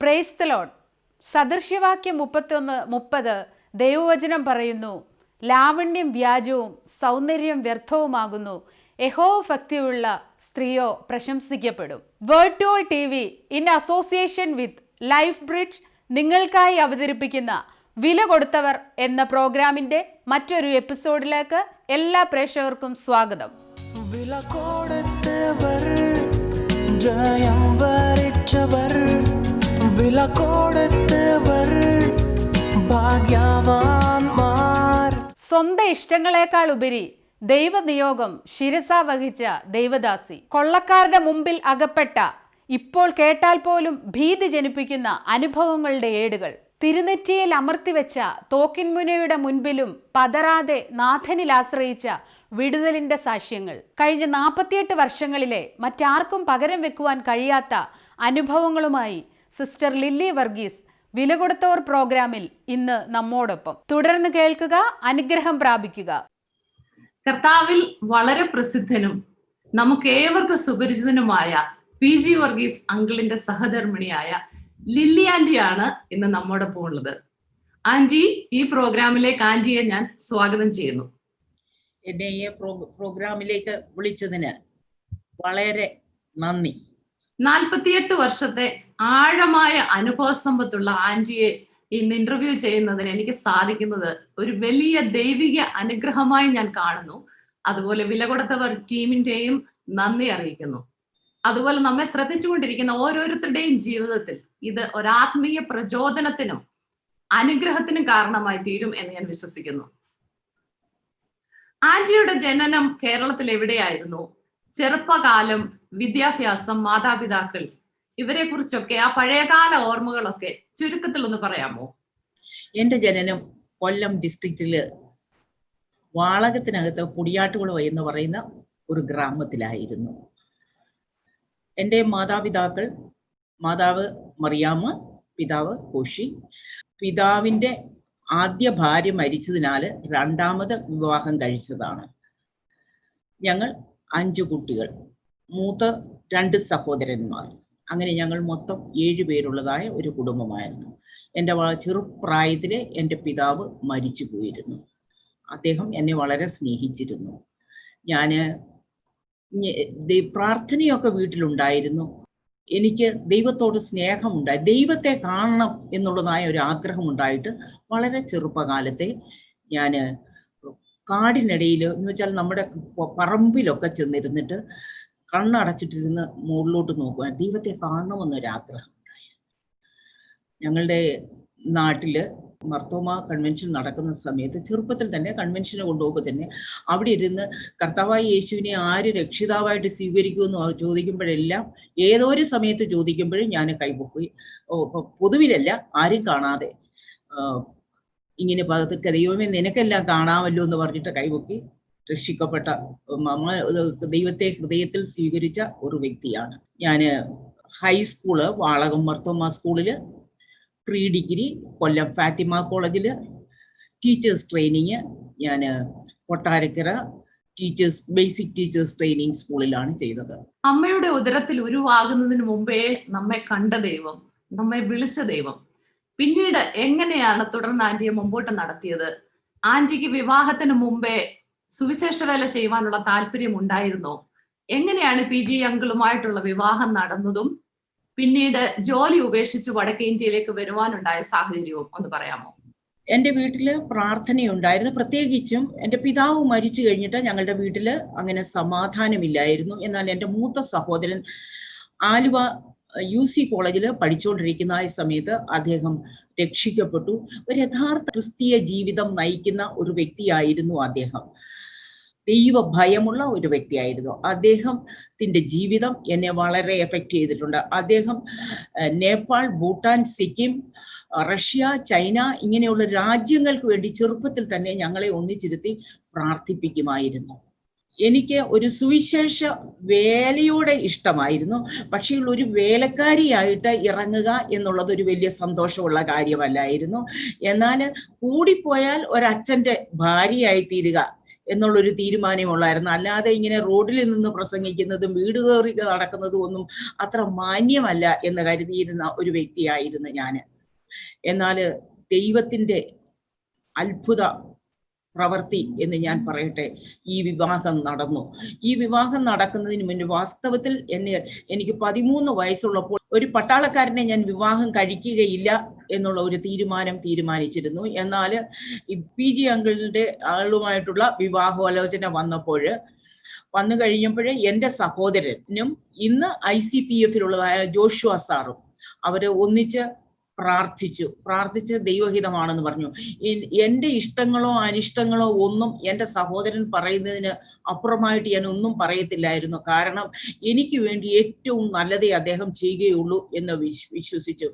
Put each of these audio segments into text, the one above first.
Praise the Lord. സദൃശ്യവാക്യം 31:30 ദൈവവചനം പറയുന്നു, ലാവണ്യം വ്യാജവും സൗന്ദര്യം വ്യർത്ഥവുമാകുന്നു, യഹോവഭക്തിയുള്ള സ്ത്രീയോ പ്രശംസിക്കപ്പെടും. Word Toll TV in association with Life Bridge നിങ്ങൾക്കായി അവതരിപ്പിക്കുന്ന വില കൊടുത്തവർ എന്ന പ്രോഗ്രാമിന്റെ മറ്റൊരു എപ്പിസോഡിലേക്ക് എല്ലാ പ്രേക്ഷകർക്കും സ്വാഗതം. വില കൊടുത്തവർ, ജയം വരിച്ചവർ, വില കൊടുത്തവർ ഭാഗ്യവാന്മാർ. സ്വന്തം ഇഷ്ടങ്ങളെക്കാൾ ഉപരി ദൈവനിയോഗം ശിരസ വഹിച്ച ദൈവദാസി, കൊള്ളക്കാരുടെ മുമ്പിൽ അകപ്പെട്ട, ഇപ്പോൾ കേട്ടാൽ പോലും ഭീതി ജനിപ്പിക്കുന്ന അനുഭവങ്ങളുടെ ഏടുകൾ, തിരുനെറ്റിയിൽ അമർത്തിവെച്ച തോക്കിൻമുനയുടെ മുൻപിലും പതറാതെ നാഥനിൽ ആശ്രയിച്ച വിടുതലിന്റെ സാക്ഷ്യങ്ങൾ, കഴിഞ്ഞ 48 വർഷങ്ങളിലെ മറ്റാർക്കും പകരം വെക്കുവാൻ കഴിയാത്ത അനുഭവങ്ങളുമായി സിസ്റ്റർ ലില്ലി വർഗീസ് വില കൊടുത്തവർ പ്രോഗ്രാമിൽ ഇന്ന് നമ്മോടൊപ്പം. തുടർന്ന് കേൾക്കുക, അനുഗ്രഹം പ്രാപിക്കുക. കർത്താവിൽ വളരെ പ്രസിദ്ധനും നമുക്ക് ഏവർക്കും സുപരിചിതനുമായ PG വർഗീസ് അങ്കിളിന്റെ സഹധർമ്മിണിയായ ലില്ലി ആന്റിയാണ് ഇന്ന് നമ്മോടൊപ്പം ഉള്ളത്. ആന്റി, ഈ പ്രോഗ്രാമിലേക്ക് ആന്റിയെ ഞാൻ സ്വാഗതം ചെയ്യുന്നു. എന്നെ ഈ പ്രോഗ്രാമിലേക്ക് വിളിച്ചതിന് വളരെ നന്ദി. 48 വർഷത്തെ ആഴമായ അനുഭവ സമ്പത്തുള്ള ആന്റിയെ ഇന്ന് ഇന്റർവ്യൂ ചെയ്യുന്നതിന് എനിക്ക് സാധിക്കുന്നത് ഒരു വലിയ ദൈവിക അനുഗ്രഹമായി ഞാൻ കാണുന്നു. അതുപോലെ വില കൊടുത്തവർ ടീമിന്റെയും നന്ദി അറിയിക്കുന്നു. അതുപോലെ നമ്മെ ശ്രദ്ധിച്ചുകൊണ്ടിരിക്കുന്ന ഓരോരുത്തരുടെയും ജീവിതത്തിൽ ഇത് ഒരാത്മീയ പ്രചോദനത്തിനും അനുഗ്രഹത്തിനും കാരണമായി തീരും എന്ന് ഞാൻ വിശ്വസിക്കുന്നു. ആന്റിയുടെ ജനനം കേരളത്തിൽ എവിടെയായിരുന്നു? ചെറുപ്പകാലം, വിദ്യാഭ്യാസം, മാതാപിതാക്കൾ, ഇവരെ കുറിച്ചൊക്കെ ആ പഴയകാല ഓർമ്മകളൊക്കെ ചുരുക്കത്തിൽ ഒന്ന് പറയാമോ? എൻ്റെ ജനനം കൊല്ലം ഡിസ്ട്രിക്റ്റില് വാളകത്തിനകത്ത് കുടിയാട്ടുകുളം എന്ന് പറയുന്ന ഒരു ഗ്രാമത്തിലായിരുന്നു. എൻ്റെ മാതാപിതാക്കൾ, മാതാവ് മറിയാമ്മ, പിതാവ് കോശി. പിതാവിൻ്റെ ആദ്യ ഭാര്യ മരിച്ചതിനാൽ രണ്ടാമത് വിവാഹം കഴിച്ചതാണ്. ഞങ്ങൾ 5 കുട്ടികൾ, മൂത്ത 2 സഹോദരന്മാർ. അങ്ങനെ ഞങ്ങൾ മൊത്തം 7 പേരുള്ളതായ ഒരു കുടുംബമായിരുന്നു. എൻ്റെ ചെറുപ്രായത്തിൽ എൻ്റെ പിതാവ് മരിച്ചു പോയിരുന്നു. അദ്ദേഹം എന്നെ വളരെ സ്നേഹിച്ചിരുന്നു. ഞാൻ പ്രാർത്ഥനയൊക്കെ വീട്ടിലുണ്ടായിരുന്നു. എനിക്ക് ദൈവത്തോട് സ്നേഹമുണ്ടായി, ദൈവത്തെ കാണണം എന്നുള്ളതായ ഒരു ആഗ്രഹം ഉണ്ടായിട്ട് വളരെ ചെറുപ്പകാലത്തെ ഞാൻ കാടിനിടയിൽ എന്ന് വെച്ചാൽ നമ്മുടെ പറമ്പിലൊക്കെ ചെന്നിരുന്നിട്ട് കണ്ണടച്ചിട്ടിരുന്ന് മുകളിലോട്ട് നോക്കുവാൻ ദൈവത്തെ കാണണമെന്നൊരാഗ്രഹം ഉണ്ടായിരുന്നു. ഞങ്ങളുടെ നാട്ടില് മർത്തോമ കൺവെൻഷൻ നടക്കുന്ന സമയത്ത് ചെറുപ്പത്തിൽ തന്നെ കൺവെൻഷന് കൊണ്ടുപോകുമ്പോൾ തന്നെ അവിടെ ഇരുന്ന് കർത്താവായ യേശുവിനെ ആര് രക്ഷിതാവായിട്ട് സ്വീകരിക്കുമെന്ന് ചോദിക്കുമ്പോഴെല്ലാം, ഏതോ ഒരു സമയത്ത് ചോദിക്കുമ്പോഴും ഞാൻ കൈപൊക്കി, പൊതുവിലല്ല, ആരും കാണാതെ ഇങ്ങനെ പതുക്കെ ദൈവമേ നിനക്കെല്ലാം കാണാമല്ലോ എന്ന് പറഞ്ഞിട്ട് കൈപൊക്കി രക്ഷിക്കപ്പെട്ട ദൈവത്തെ ഹൃദയത്തിൽ സ്വീകരിച്ച ഒരു വ്യക്തിയാണ് ഞാൻ. ഹൈസ്കൂള് വാളകം മർത്തോമ സ്കൂളില്, പ്രീ ഡിഗ്രി കൊല്ലം ഫാത്തിമ കോളേജില്, ടീച്ചേഴ്സ് ട്രെയിനിങ് ഞാൻ കൊട്ടാരക്കര ബേസിക് ടീച്ചേഴ്സ് ട്രെയിനിങ് സ്കൂളിലാണ് ചെയ്തത്. അമ്മയുടെ ഉദരത്തിൽ ഉരുവാകുന്നതിന് മുമ്പേ നമ്മെ കണ്ട ദൈവം, നമ്മെ വിളിച്ച ദൈവം, പിന്നീട് എങ്ങനെയാണ് തുടർന്ന് ആന്റിയെ മുമ്പോട്ട് നടത്തിയത്? ആന്റിക്ക് വിവാഹത്തിന് മുമ്പേ സുവിശേഷ വേല ചെയ്യുവാനുള്ള താല്പര്യം ഉണ്ടായിരുന്നോ? എങ്ങനെയാണ് PG അങ്കിളുമായിട്ടുള്ള വിവാഹം നടന്നതും പിന്നീട് ജോലി ഉപേക്ഷിച്ച് വടക്കേ ഇന്ത്യയിലേക്ക് വരുവാനുണ്ടായ സാഹചര്യവും ഒന്ന് പറയാമോ? എൻ്റെ വീട്ടില് പ്രാർത്ഥനയുണ്ടായിരുന്നു. പ്രത്യേകിച്ചും എൻ്റെ പിതാവ് മരിച്ചു കഴിഞ്ഞിട്ട് ഞങ്ങളുടെ വീട്ടില് അങ്ങനെ സമാധാനമില്ലായിരുന്നു. എന്നാൽ എൻ്റെ മൂത്ത സഹോദരൻ ആലുവ UC കോളേജിൽ പഠിച്ചുകൊണ്ടിരിക്കുന്ന ആ സമയത്ത് അദ്ദേഹം രക്ഷിക്കപ്പെട്ടു. ഒരു യഥാർത്ഥ ക്രിസ്തീയ ജീവിതം നയിക്കുന്ന ഒരു വ്യക്തിയായിരുന്നു അദ്ദേഹം. ദൈവ ഭയമുള്ള ഒരു വ്യക്തിയായിരുന്നു. അദ്ദേഹത്തിൻ്റെ ജീവിതം എന്നെ വളരെ എഫക്റ്റ് ചെയ്തിട്ടുണ്ട്. അദ്ദേഹം നേപ്പാൾ, ഭൂട്ടാൻ, സിക്കിം, റഷ്യ, ചൈന ഇങ്ങനെയുള്ള രാജ്യങ്ങൾക്ക് വേണ്ടി ചെറുപ്പത്തിൽ തന്നെ ഞങ്ങളെ ഒന്നിച്ചിരുത്തി പ്രാർത്ഥിപ്പിക്കുമായിരുന്നു. എനിക്ക് ഒരു സുവിശേഷ വേലയോടെ ഇഷ്ടമായിരുന്നു. പക്ഷേ ഒരു വേലക്കാരിയായിട്ട് ഇറങ്ങുക എന്നുള്ളത് ഒരു വലിയ സന്തോഷമുള്ള കാര്യമല്ലായിരുന്നു. എന്നാൽ കൂടിപ്പോയാൽ ഒരച്ഛൻ്റെ ഭാര്യയായി തീരുക എന്നുള്ളൊരു തീരുമാനമുള്ളായിരുന്നു. അല്ലാതെ ഇങ്ങനെ റോഡിൽ നിന്ന് പ്രസംഗിക്കുന്നതും വീട് കയറി നടക്കുന്നതും ഒന്നും അത്ര മാന്യമല്ല എന്ന് കരുതിയിരുന്ന ഒരു വ്യക്തിയായിരുന്നു ഞാൻ. എന്നാൽ ദൈവത്തിൻ്റെ അത്ഭുത പ്രവൃത്തി എന്ന് ഞാൻ പറയട്ടെ, ഈ വിവാഹം നടന്നു. ഈ വിവാഹം നടക്കുന്നതിന് മുൻപ് വാസ്തവത്തിൽ എനിക്ക് 13 വയസ്സുള്ളപ്പോൾ ഒരു പട്ടാളക്കാരനെ ഞാൻ വിവാഹം കഴിക്കുകയില്ല എന്നുള്ള ഒരു തീരുമാനിച്ചിരുന്നു. എന്നാൽ PG അങ്കിളിന്റെ ആളുമായിട്ടുള്ള വിവാഹാലോചന വന്നു കഴിഞ്ഞപ്പോഴേ എൻ്റെ സഹോദരനും ഇന്ന് ICPF-ലുള്ളതായ ജോഷുവ സാറും അവര് ഒന്നിച്ച് പ്രാർത്ഥിച്ച് ദൈവഹിതമാണെന്ന് പറഞ്ഞു. എൻ്റെ ഇഷ്ടങ്ങളോ അനിഷ്ടങ്ങളോ ഒന്നും എൻ്റെ സഹോദരൻ പറയുന്നതിന് അപ്പുറമായിട്ട് ഞാൻ ഒന്നും പറയത്തില്ലായിരുന്നു. കാരണം എനിക്ക് വേണ്ടി ഏറ്റവും നല്ലതേ അദ്ദേഹം ചെയ്യുകയുള്ളൂ എന്ന് വിശ്വസിച്ചു.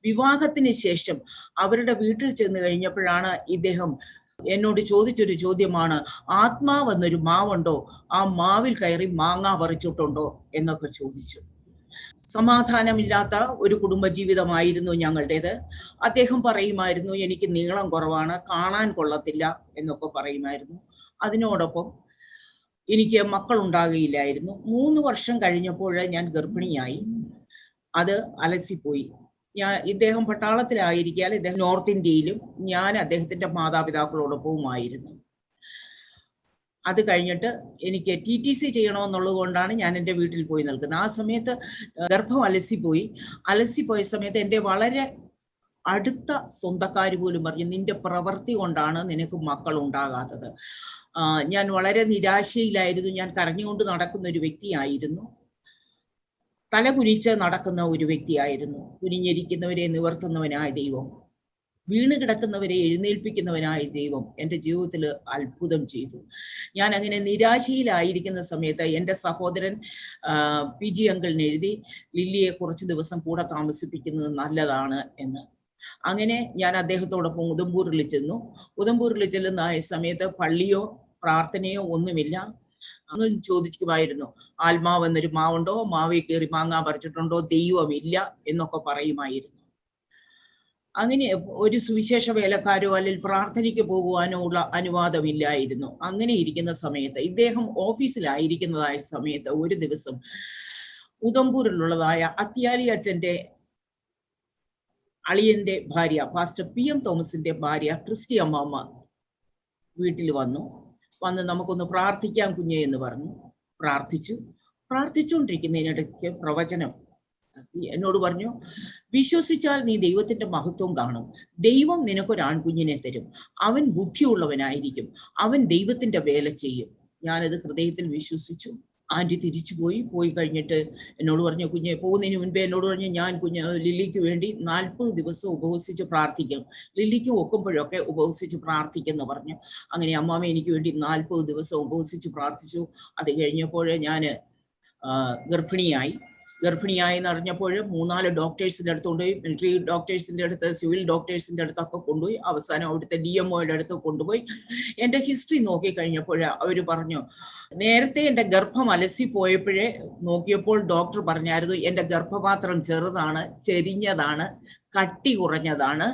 വിവാഹത്തിന് ശേഷം അവരുടെ വീട്ടിൽ ചെന്ന് കഴിഞ്ഞപ്പോഴാണ് ഇദ്ദേഹം എന്നോട് ചോദിച്ചൊരു ചോദ്യമാണ്, ആത്മാവെന്നൊരു മാവുണ്ടോ, ആ മാവിൽ കയറി മാങ്ങ പറിച്ചിട്ടുണ്ടോ എന്നൊക്കെ ചോദിച്ചു. സമാധാനമില്ലാത്ത ഒരു കുടുംബജീവിതമായിരുന്നു ഞങ്ങളുടേത്. അദ്ദേഹം പറയുമായിരുന്നു, എനിക്ക് നീളം കുറവാണ്, കാണാൻ കൊള്ളത്തില്ല എന്നൊക്കെ പറയുമായിരുന്നു. അതിനോടൊപ്പം എനിക്ക് മക്കളുണ്ടാകുകയില്ലായിരുന്നു. 3 വർഷം കഴിഞ്ഞപ്പോൾ ഞാൻ ഗർഭിണിയായി. അത് അലസിപ്പോയി. ഇദ്ദേഹം പട്ടാളത്തിലായിരിക്കാൻ ഇദ്ദേഹം നോർത്ത് ഇന്ത്യയിലും ഞാൻ അദ്ദേഹത്തിന്റെ മാതാപിതാക്കളോടൊപ്പവുമായിരുന്നു. അത് കഴിഞ്ഞിട്ട് എനിക്ക് TTC ചെയ്യണമെന്നുള്ളത് കൊണ്ടാണ് ഞാൻ എൻ്റെ വീട്ടിൽ പോയി നിൽക്കുന്നത്. ആ സമയത്ത് ഗർഭം അലസിപ്പോയ സമയത്ത് എൻ്റെ വളരെ അടുത്ത സ്വന്തക്കാർ പോലും പറഞ്ഞു, നിന്റെ പ്രവൃത്തി കൊണ്ടാണ് നിനക്ക് മക്കൾ ഉണ്ടാകാത്തത്. ഞാൻ വളരെ നിരാശയിലായിരുന്നു. ഞാൻ കരഞ്ഞുകൊണ്ട് നടക്കുന്ന ഒരു വ്യക്തിയായിരുന്നു. തല കുനിച്ച് നടക്കുന്ന ഒരു വ്യക്തിയായിരുന്നു. കുനിഞ്ഞിരിക്കുന്നവരെ നിവർത്തുന്നവനായ ദൈവം, വീണ് കിടക്കുന്നവരെ എഴുന്നേൽപ്പിക്കുന്നവനായ ദൈവം എൻ്റെ ജീവിതത്തിൽ അത്ഭുതം ചെയ്തു. ഞാൻ അങ്ങനെ നിരാശയിലായിരിക്കുന്ന സമയത്ത് എൻ്റെ സഹോദരൻ PG അങ്കിളിന് എഴുതി, ലില്ലിയെ കുറച്ച് ദിവസം കൂടെ താമസിപ്പിക്കുന്നത് നല്ലതാണ് എന്ന്. അങ്ങനെ ഞാൻ അദ്ദേഹത്തോടൊപ്പം ഉദംപൂരിൽ ചെല്ലുന്ന സമയത്ത് പള്ളിയോ പ്രാർത്ഥനയോ ഒന്നുമില്ല. അന്ന് ചോദിക്കുമായിരുന്നു, ആത്മാവെന്നൊരു മാവുണ്ടോ, മാവിൽ കയറി മാങ്ങാ പറിച്ചിട്ടുണ്ടോ, ദൈവമില്ല എന്നൊക്കെ പറയുമായിരുന്നു. അങ്ങനെ ഒരു സുവിശേഷ വേലക്കാരോ അല്ലെങ്കിൽ പ്രാർത്ഥനയ്ക്ക് പോകുവാനോ ഉള്ള അനുവാദമില്ലായിരുന്നു. അങ്ങനെ ഇരിക്കുന്ന സമയത്ത് ഇദ്ദേഹം ഓഫീസിലായിരിക്കുന്നതായ സമയത്ത് ഒരു ദിവസം ഉദംപൂരിലുള്ളതായ അത്യാലി അച്ഛൻ്റെ അളിയന്റെ ഭാര്യ പാസ്റ്റർ PM തോമസിന്റെ ഭാര്യ ക്രിസ്റ്റി അമ്മാമ്മ വീട്ടിൽ വന്ന് നമുക്കൊന്ന് പ്രാർത്ഥിക്കാം കുഞ്ഞേ എന്ന് പറഞ്ഞു. പ്രാർത്ഥിച്ചുകൊണ്ടിരിക്കുന്നതിനിടയ്ക്ക് പ്രവചനം എന്നോട് പറഞ്ഞു, വിശ്വസിച്ചാൽ നീ ദൈവത്തിന്റെ മഹത്വം കാണും. ദൈവം നിനക്കൊരു ആൺകുഞ്ഞിനെ തരും. അവൻ ബുദ്ധിയുള്ളവനായിരിക്കും. അവൻ ദൈവത്തിന്റെ വേല ചെയ്യും. ഞാനത് ഹൃദയത്തിൽ വിശ്വസിച്ചു. ആന്റി പോയി കഴിഞ്ഞിട്ട് എന്നോട് പറഞ്ഞു, കുഞ്ഞെ പോകുന്നതിന് മുൻപേ എന്നോട് പറഞ്ഞു, ഞാൻ ലില്ലിക്ക് വേണ്ടി 40 ദിവസം ഉപവസിച്ച് പ്രാർത്ഥിക്കും. ലില്ലിക്ക് ഒക്കുമ്പോഴൊക്കെ ഉപവസിച്ച് പ്രാർത്ഥിക്കുമെന്ന് പറഞ്ഞു. അങ്ങനെ അമ്മാമ എനിക്ക് വേണ്ടി 40 ദിവസം ഉപവസിച്ച് പ്രാർത്ഥിച്ചു. അത് കഴിഞ്ഞപ്പോൾ ഞാൻ ഗർഭിണിയായി അറിഞ്ഞപ്പോൾ 3-4 ഡോക്ടേഴ്സിൻ്റെ അടുത്ത് കൊണ്ടുപോയി. മിലിറ്ററി ഡോക്ടേഴ്സിൻ്റെ അടുത്ത്, സിവിൽ ഡോക്ടേഴ്സിൻ്റെ അടുത്തൊക്കെ കൊണ്ടുപോയി. അവസാനം അവിടുത്തെ DMOയുടെ അടുത്ത് കൊണ്ടുപോയി. എൻ്റെ ഹിസ്റ്ററി നോക്കി കഴിഞ്ഞപ്പോൾ അവർ പറഞ്ഞു, നേരത്തെ എൻ്റെ ഗർഭം അലസിപ്പോയപ്പോഴേ നോക്കിയപ്പോൾ ഡോക്ടർ പറഞ്ഞായിരുന്നു, എൻ്റെ ഗർഭപാത്രം ചെറുതാണ്, ചെരിഞ്ഞതാണ്, കട്ടി കുറഞ്ഞതാണ്,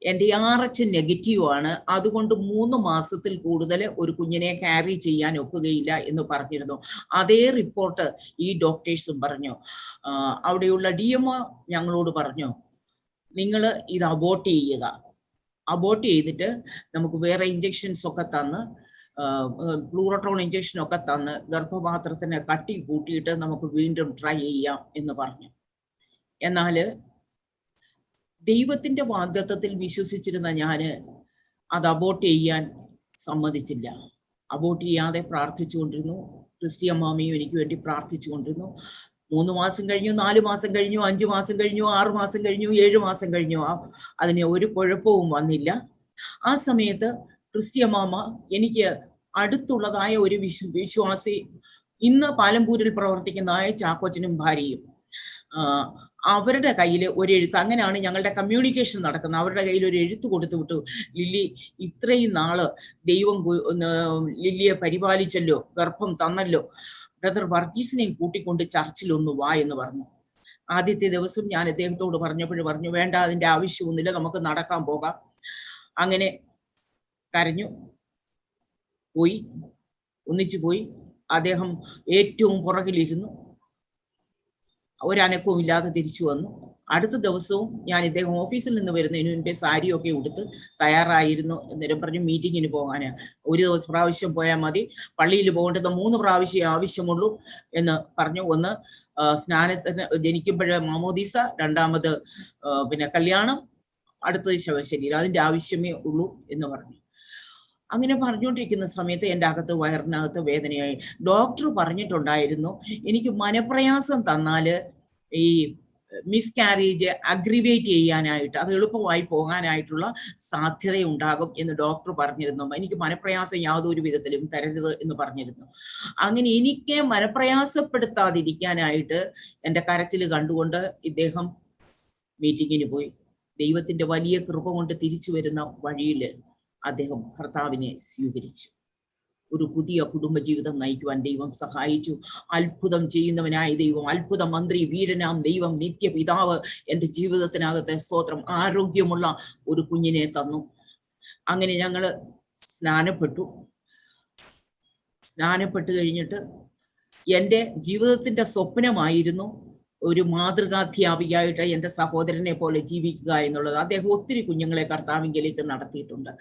എൻ്റെ RH നെഗറ്റീവാണ്. അതുകൊണ്ട് 3 മാസത്തിൽ കൂടുതൽ ഒരു കുഞ്ഞിനെ ക്യാരി ചെയ്യാൻ ഒക്കുകയില്ല എന്ന് പറഞ്ഞിരുന്നു. അതേ റിപ്പോർട്ട് ഈ ഡോക്ടേഴ്സും പറഞ്ഞു. അവിടെയുള്ള DMO ഞങ്ങളോട് പറഞ്ഞു, നിങ്ങൾ ഇത് അബോർട്ട് ചെയ്യുക. അബോർട്ട് ചെയ്തിട്ട് നമുക്ക് വേറെ ഇഞ്ചെക്ഷൻസ് ഒക്കെ തന്ന്, പ്ലൂറട്രോൺ ഇഞ്ചെക്ഷനൊക്കെ തന്ന് ഗർഭപാത്രത്തിന് കട്ടി കൂട്ടിയിട്ട് നമുക്ക് വീണ്ടും ട്രൈ ചെയ്യാം എന്ന് പറഞ്ഞു. എന്നാൽ ദൈവത്തിന്റെ വാഗ്ദത്തത്തിൽ വിശ്വസിച്ചിരുന്ന ഞാന് അത് അബോർട്ട് ചെയ്യാൻ സമ്മതിച്ചില്ല. അബോർട്ട് ചെയ്യാതെ പ്രാർത്ഥിച്ചുകൊണ്ടിരുന്നു. ക്രിസ്റ്റി അമ്മാമയും എനിക്ക് വേണ്ടി പ്രാർത്ഥിച്ചുകൊണ്ടിരുന്നു. 3 മാസം കഴിഞ്ഞു, 4 മാസം കഴിഞ്ഞു, 5 മാസം കഴിഞ്ഞു, 6 മാസം കഴിഞ്ഞു, 7 മാസം കഴിഞ്ഞു. അതിന് ഒരു കുഴപ്പവും വന്നില്ല. ആ സമയത്ത് ക്രിസ്റ്റി അമ്മാമ എനിക്ക് അടുത്തുള്ളതായ ഒരു വിശ്വാസി, ഇന്ന് പാലമ്പൂരിൽ പ്രവർത്തിക്കുന്നതായ ചാക്കോച്ചനും ഭാര്യയും, അവരുടെ കയ്യിൽ ഒരു എഴുത്ത്, അങ്ങനെയാണ് ഞങ്ങളുടെ കമ്മ്യൂണിക്കേഷൻ നടക്കുന്നത്. അവരുടെ കയ്യിൽ ഒരു എഴുത്ത് കൊടുത്തു വിട്ടു, ലില്ലി ഇത്രയും നാള് ദൈവം ലില്ലിയെ പരിപാലിച്ചല്ലോ, ഗർഭം തന്നല്ലോ, ബ്രദർ വർഗീസിനെയും കൂട്ടിക്കൊണ്ട് ചർച്ചിലൊന്ന് വാ എന്ന് പറഞ്ഞു. ആദ്യത്തെ ദിവസം ഞാൻ അദ്ദേഹത്തോട് പറഞ്ഞപ്പോൾ പറഞ്ഞു, വേണ്ട, അതിൻ്റെ ആവശ്യമൊന്നുമില്ല, നമുക്ക് നടക്കാൻ പോകാം. അങ്ങനെ കരഞ്ഞു. പോയി, ഒന്നിച്ചു പോയി. അദ്ദേഹം ഏറ്റവും പുറകിലിരുന്നു, ഒരനക്കവും ഇല്ലാതെ തിരിച്ചു വന്നു. അടുത്ത ദിവസവും ഞാൻ ഇദ്ദേഹം ഓഫീസിൽ നിന്ന് വരുന്നതിന് മുൻപേ സാരിയൊക്കെ ഉടുത്ത് തയ്യാറായിരുന്നു. എന്നേരം പറഞ്ഞു മീറ്റിങ്ങിന് പോകാന് ഒരു ദിവസം പ്രാവശ്യം പോയാൽ മതി, പള്ളിയിൽ പോകേണ്ടത് 3 പ്രാവശ്യം ആവശ്യമുള്ളൂ എന്ന് പറഞ്ഞു. ഒന്ന് സ്നാനത്തിന് ജനിക്കുമ്പോഴേ മാമോദീസ, രണ്ടാമത് പിന്നെ കല്യാണം, അടുത്തത് ശവശരീരം, അതിന്റെ ആവശ്യമേ ഉള്ളൂ എന്ന് പറഞ്ഞു. അങ്ങനെ പറഞ്ഞുകൊണ്ടിരിക്കുന്ന സമയത്ത് എൻ്റെ അകത്ത് വയറിനകത്ത് വേദനയായി. ഡോക്ടർ പറഞ്ഞിട്ടുണ്ടായിരുന്നു എനിക്ക് മനപ്രയാസം തന്നാല് ഈ മിസ്കാരേജ് അഗ്രിവേറ്റ് ചെയ്യാനായിട്ട്, അത് എളുപ്പമായി പോകാനായിട്ടുള്ള സാധ്യതയുണ്ടാകും എന്ന് ഡോക്ടർ പറഞ്ഞിരുന്നു. എനിക്ക് മനപ്രയാസം യാതൊരു വിധത്തിലും തരരുത് എന്ന് പറഞ്ഞിരുന്നു. അങ്ങനെ എനിക്ക് മനപ്രയാസപ്പെടുത്താതിരിക്കാനായിട്ട് എൻ്റെ കരച്ചിൽ കണ്ടുകൊണ്ട് ഇദ്ദേഹം മീറ്റിങ്ങിന് പോയി. ദൈവത്തിന്റെ വലിയ കൃപ കൊണ്ട് തിരിച്ചു വരുന്ന വഴിയിൽ അദ്ദേഹം ഭർത്താവിനെ സ്വീകരിച്ചു. ഒരു പുതിയ കുടുംബജീവിതം നയിക്കുവാൻ ദൈവം സഹായിച്ചു. അത്ഭുതം ചെയ്യുന്നവനായ ദൈവം, അത്ഭുത മന്ത്രി, വീരനാം ദൈവം, നിത്യപിതാവ് എൻ്റെ ജീവിതത്തിനകത്തെ സ്തോത്രം ആരോഗ്യമുള്ള ഒരു കുഞ്ഞിനെ തന്നു. അങ്ങനെ ഞങ്ങള് സ്നാനപ്പെട്ടു കഴിഞ്ഞിട്ട് എൻ്റെ ജീവിതത്തിന്റെ സ്വപ്നമായിരുന്നു ഒരു മാതൃകാധ്യാപികയായിട്ട് എൻ്റെ സഹോദരനെ പോലെ ജീവിക്കുക എന്നുള്ളത്. അദ്ദേഹം ഒത്തിരി കുഞ്ഞുങ്ങളെ കർത്താവിങ്കലേക്ക് നടത്തിയിട്ടുണ്ട്.